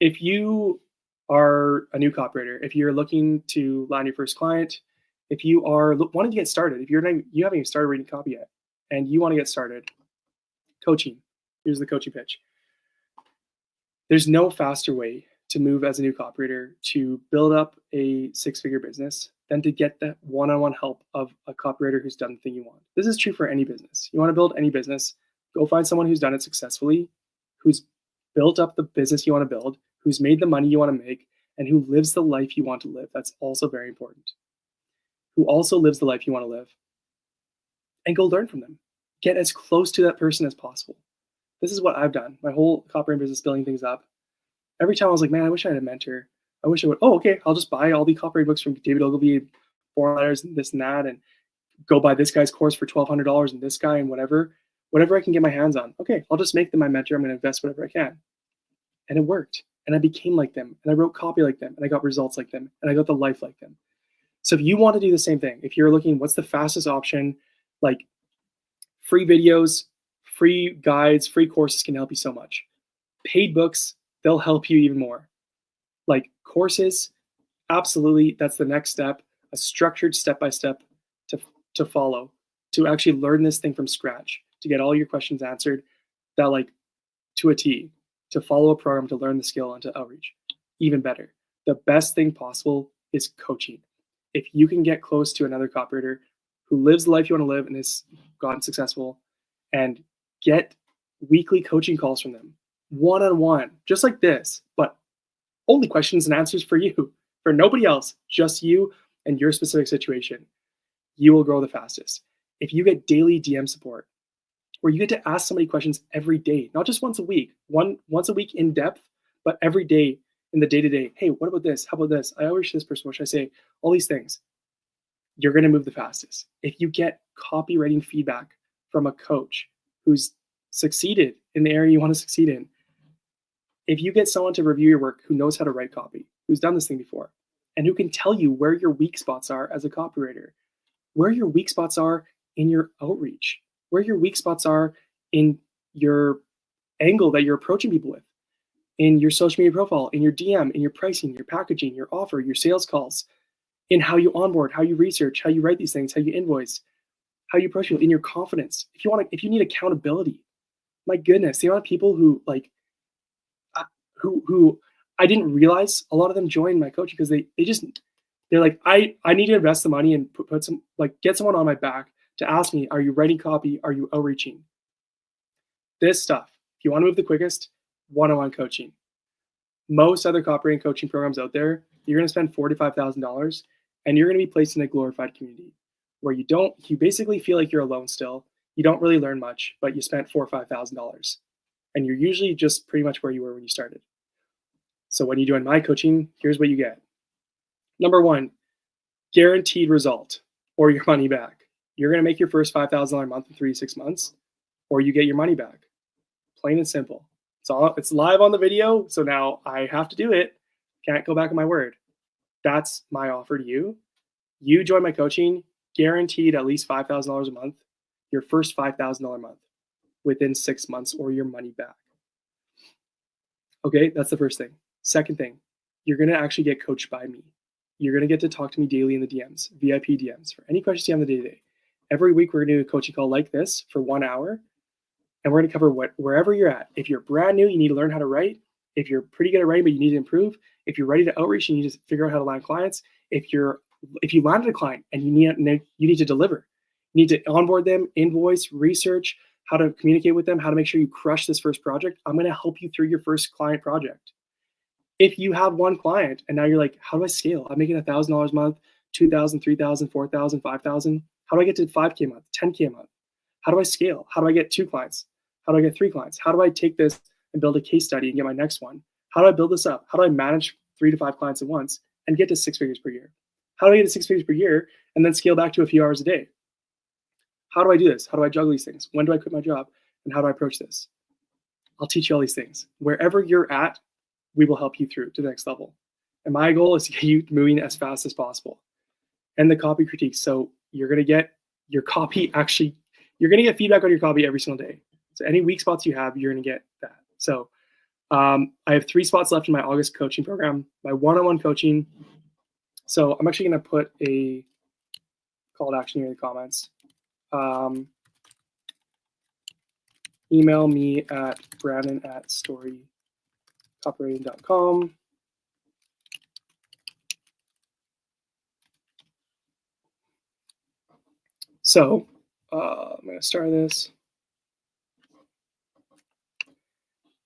A: If you are a new copywriter, if you're looking to land your first client, if you are wanting to get started, if you haven't even started reading copy yet, and you want to get started, coaching. Here's the coaching pitch. There's no faster way to move as a new copywriter to build up a 6-figure business than to get that one-on-one help of a copywriter who's done the thing you want. This is true for any business. You want to build any business, go find someone who's done it successfully, who's built up the business you want to build, who's made the money you want to make, and who lives the life you want to live. That's also very important. Who also lives the life you want to live. And go learn from them. Get as close to that person as possible. This is what I've done. My whole copywriting business, building things up. Every time I was like, man, I wish I had a mentor. I wish I would. Oh, okay, I'll just buy all the copywriting books from David Ogilvy, 4 letters and this and that, and go buy this guy's course for $1,200 and this guy and whatever I can get my hands on. Okay, I'll just make them my mentor. I'm going to invest whatever I can. And it worked. And I became like them. And I wrote copy like them. And I got results like them. And I got the life like them. So if you want to do the same thing, if you're looking, what's the fastest option? Like free videos, free guides, free courses can help you so much. Paid books, they'll help you even more. Like courses, absolutely, that's the next step. A structured step-by-step to follow, to actually learn this thing from scratch, to get all your questions answered, that like to a T, to follow a program, to learn the skill and to outreach. Even better. The best thing possible is coaching. If you can get close to another copywriter who lives the life you want to live and has gotten successful, and get weekly coaching calls from them, one-on-one, just like this, but only questions and answers for you, for nobody else, just you and your specific situation, you will grow the fastest. If you get daily DM support, where you get to ask somebody questions every day, not just once a week, once a week in depth, but every day in the day-to-day. Hey, what about this? How about this? I always this person, what should I say? All these things. You're going to move the fastest. If you get copywriting feedback from a coach who's succeeded in the area you want to succeed in, if you get someone to review your work who knows how to write copy, who's done this thing before, and who can tell you where your weak spots are as a copywriter, where your weak spots are in your outreach, where your weak spots are in your angle that you're approaching people with, in your social media profile, in your DM, in your pricing, your packaging, your offer, your sales calls, in how you onboard, how you research, how you write these things, how you invoice, how you approach people, in your confidence. If you need accountability, my goodness, the amount of people who like, who I didn't realize a lot of them joined my coaching because they're like, I need to invest the money and put some, like, get someone on my back to ask me, are you writing copy? Are you outreaching? This stuff, if you want to move the quickest, one-on-one coaching. Most other copywriting coaching programs out there, you're going to spend $4,000 to $5,000 and you're going to be placed in a glorified community where you basically feel like you're alone still. You don't really learn much, but you spent $4,000 or $5,000 and you're usually just pretty much where you were when you started. So when you join my coaching, here's what you get. Number 1, guaranteed result or your money back. You're going to make your first $5,000 a month in 3 to 6 months, or you get your money back. Plain and simple. It's live on the video, so now I have to do it. Can't go back on my word. That's my offer to you. You join my coaching, guaranteed at least $5,000 a month, your first $5,000 a month within 6 months, or your money back. Okay, that's the first thing. Second thing, you're going to actually get coached by me. You're going to get to talk to me daily in the DMs, VIP DMs, for any questions you have in the day-to-day. Every week, we're going to do a coaching call like this for 1 hour, and we're going to cover wherever you're at. If you're brand new, you need to learn how to write. If you're pretty good at writing, but you need to improve. If you're ready to outreach, you need to figure out how to land clients. If you landed a client and you need to deliver, you need to onboard them, invoice, research, how to communicate with them, how to make sure you crush this first project. I'm going to help you through your first client project. If you have one client and now you're like, how do I scale? I'm making $1,000 a month, 2,000, 3,000, 4,000, 5,000. How do I get to 5K a month, 10K a month? How do I scale? How do I get 2 clients? How do I get 3 clients? How do I take this and build a case study and get my next one? How do I build this up? How do I manage 3 to 5 clients at once and get to 6 figures per year? How do I get to 6 figures per year and then scale back to a few hours a day? How do I do this? How do I juggle these things? When do I quit my job? And how do I approach this? I'll teach you all these things. Wherever you're at, we will help you through to the next level. And my goal is to get you moving as fast as possible. And the copy critiques. So you're going to get your copy you're going to get feedback on your copy every single day. So any weak spots you have, you're going to get that. So I have 3 spots left in my August coaching program, my one-on-one coaching. So I'm actually going to put a call to action here in the comments. Email me at brandon@storycopywriting.com. So I'm going to start this.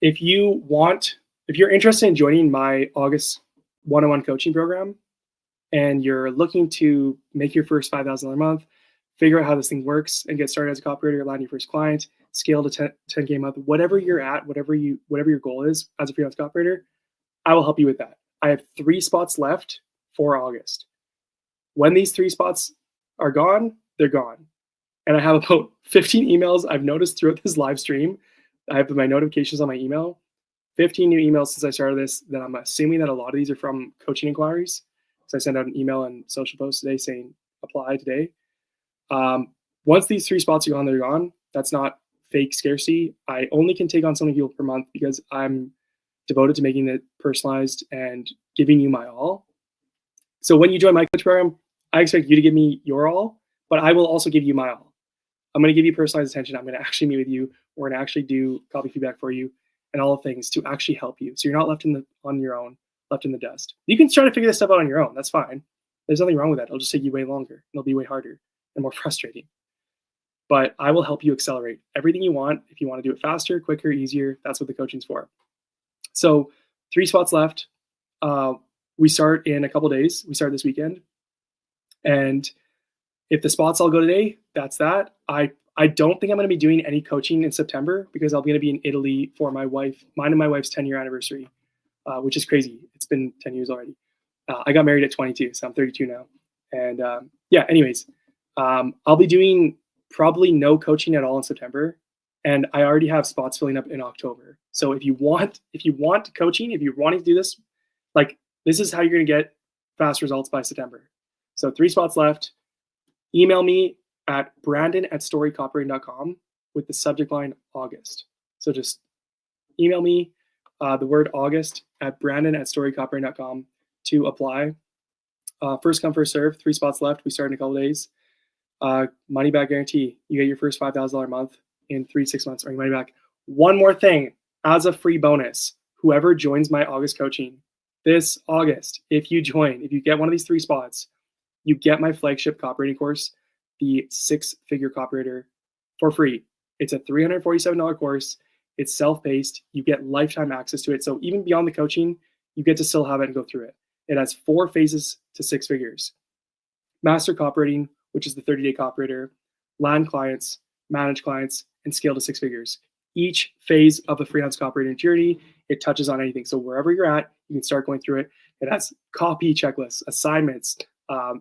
A: If you're interested in joining my August one-on-one coaching program and you're looking to make your first $5,000 a month, figure out how this thing works and get started as a copywriter, land your first client, scale to 10K a month, whatever you're at, whatever your goal is as a freelance copywriter, I will help you with that. I have 3 spots left for August. When these 3 spots are gone, they're gone. And I have about 15 emails I've noticed throughout this live stream. I have my notifications on my email. 15 new emails since I started this, that I'm assuming that a lot of these are from coaching inquiries. So I sent out an email and social post today saying apply today. Once these 3 spots are gone, they're gone. That's not fake scarcity. I only can take on so many people per month because I'm devoted to making it personalized and giving you my all. So when you join my coach program, I expect you to give me your all, but I will also give you my all. I'm going to give you personalized attention. I'm going to actually meet with you. We're going to actually do copy feedback for you and all the things to actually help you. So you're not left on your own, left in the dust. You can try to figure this stuff out on your own. That's fine. There's nothing wrong with that. It'll just take you way longer. It'll be way harder and more frustrating. But I will help you accelerate everything you want. If you want to do it faster, quicker, easier, that's what the coaching's for. So 3 spots left. We start in a couple days. We start this weekend. And if the spots all go today, that's that. I don't think I'm going to be doing any coaching in September because I'm going to be in Italy for mine and my wife's 10-year anniversary, which is crazy. It's been 10 years already. I got married at 22, so I'm 32 now. And anyways, I'll be doing probably no coaching at all in September. And I already have spots filling up in October. So if you want coaching, if you're wanting to do this, this is how you're going to get fast results by September. So 3 spots left. Email me at brandon@storycopywriting.com with the subject line August. So just email me the word August at brandon@storycopywriting.com to apply. First come, first serve. 3 spots left. We start in a couple days. Money back guarantee. You get your first $5,000 a month in 3 to 6 months, or your money back. One more thing as a free bonus. Whoever joins my August coaching this August, if you get one of these 3 spots, you get my flagship copywriting course, the 6-figure copywriter, for free. It's a $347 course. It's self-paced. You get lifetime access to it. So even beyond the coaching, you get to still have it and go through it. It has 4 phases to 6 figures. Master copywriting, which is the 30-day copywriter, land clients, manage clients, and scale to 6 figures. Each phase of the freelance copywriting journey, it touches on anything. So wherever you're at, you can start going through it. It has copy checklists, assignments,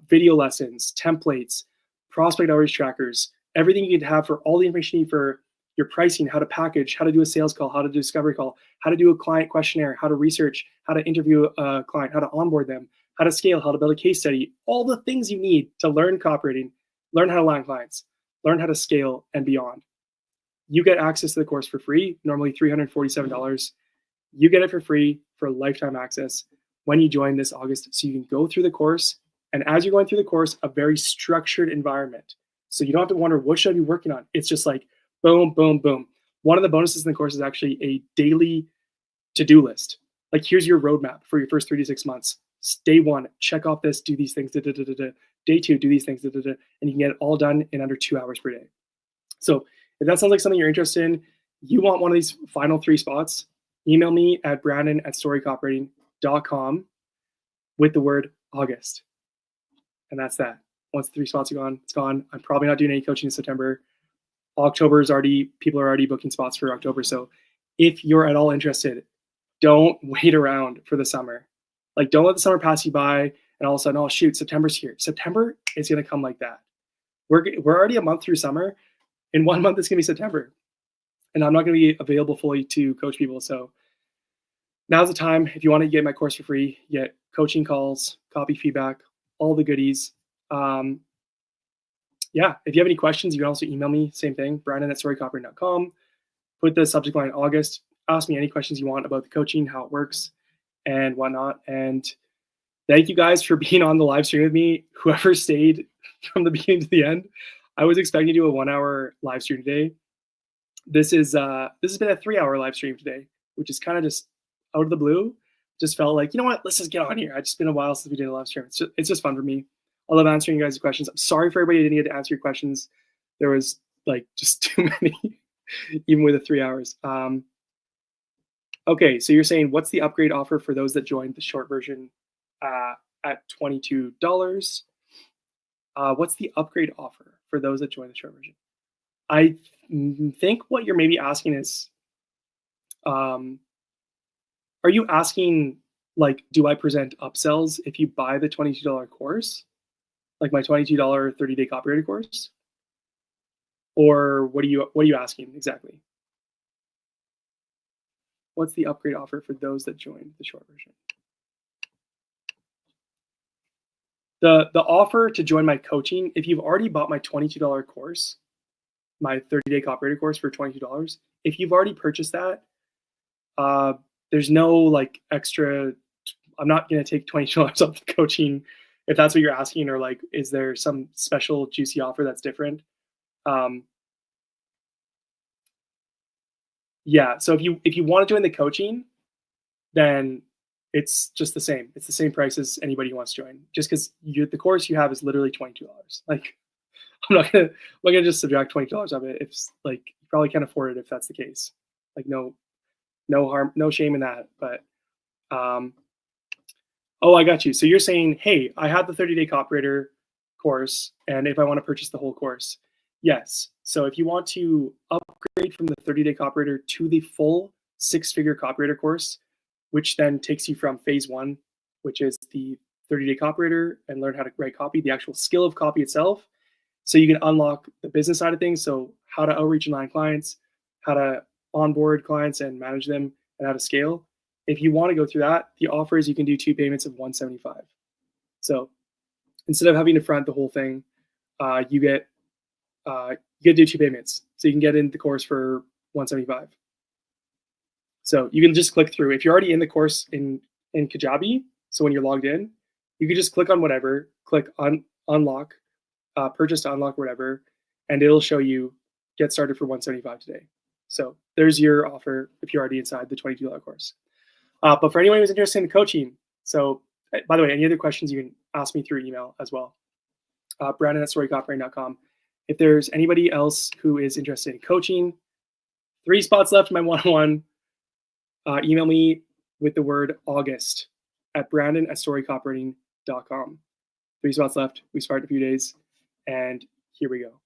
A: video lessons, templates, prospect outreach trackers, everything you can have for all the information you need for your pricing, how to package, how to do a sales call, how to do a discovery call, how to do a client questionnaire, how to research, how to interview a client, how to onboard them, how to scale, how to build a case study, all the things you need to learn copywriting, learn how to land clients, learn how to scale and beyond. You get access to the course for free, normally $347. You get it for free for lifetime access when you join this August. So you can go through the course. And as you're going through the course, a very structured environment. So you don't have to wonder, what should I be working on? It's just like, boom, boom, boom. One of the bonuses in the course is actually a daily to-do list. Like, here's your roadmap for your first 3 to 6 months. Day 1, check off this, do these things. Day 2, do these things. And you can get it all done in under 2 hours per day. So if that sounds like something you're interested in, you want one of these final 3 spots, email me at brandon@storycopywriting.com with the word August. And that's that. Once the 3 spots are gone, it's gone. I'm probably not doing any coaching in September. October is already, people are already booking spots for October. So if you're at all interested, don't wait around for the summer. Like, don't let the summer pass you by and all of a sudden, oh shoot, September's here. September is going to come like that. We're already a month through summer. In 1 month, it's going to be September. And I'm not going to be available fully to coach people. So now's the time. If you want to get my course for free, you get coaching calls, copy feedback, all the goodies. Yeah, if you have any questions, you can also email me. Same thing, brandon@storycopywriting.com. Put the subject line August. Ask me any questions you want about the coaching, how it works, and whatnot. And thank you guys for being on the live stream with me. Whoever stayed from the beginning to the end. I was expecting to do a 1-hour live stream today. This has been a 3-hour live stream today, which is kind of just out of the blue. Just felt like, you know what, let's just get on here. It's just been a while since we did a live stream. It's just fun for me. I love answering you guys' questions. I'm sorry for everybody who didn't get to answer your questions. There was like just too many, even with the 3 hours. Okay, so you're saying, what's the upgrade offer for those that joined the short version at $22? What's the upgrade offer for those that joined the short version? I think what you're maybe asking is, are you asking, like, do I present upsells if you buy the $22 course? Like my $22 30-day copywriter course? Or what are you asking exactly? What's the upgrade offer for those that joined the short version? The offer to join my coaching, if you've already bought my $22 course, my 30-day copywriter course for $22, if you've already purchased that, there's no like extra, I'm not going to take $20 off the coaching if that's what you're asking, or like, is there some special juicy offer that's different? Yeah, so if you want to join the coaching, then it's just the same. It's the same price as anybody who wants to join. Just because the course you have is literally $22. Like, I'm not gonna just subtract $20 of it. If like, you probably can't afford it if that's the case. Like, no harm, no shame in that. But oh, I got you. So you're saying, hey, I have the 30-day copywriter course, and if I want to purchase the whole course, yes. So if you want to upgrade from the 30-day copywriter to the full 6-figure copywriter course, which then takes you from phase 1, which is the 30-day copywriter, and learn how to write copy, the actual skill of copy itself. So you can unlock the business side of things. So how to outreach and land clients, how to onboard clients and manage them, and how to scale. If you want to go through that, the offer is you can do 2 payments of $175. So instead of having to front the whole thing, you get to do 2 payments. So you can get into the course for $175. So you can just click through. If you're already in the course in Kajabi, so when you're logged in, you can just click on whatever, click on unlock, purchase to unlock whatever, and it'll show you get started for $175 today. So there's your offer if you're already inside the $22 course. But for anyone who's interested in coaching, so by the way, any other questions, you can ask me through email as well. Brandon@storycopywriting.com. If there's anybody else who is interested in coaching, 3 spots left in my one-on-one. Email me with the word August at brandon@storycopywriting.com. 3 spots left. We start in a few days, and here we go.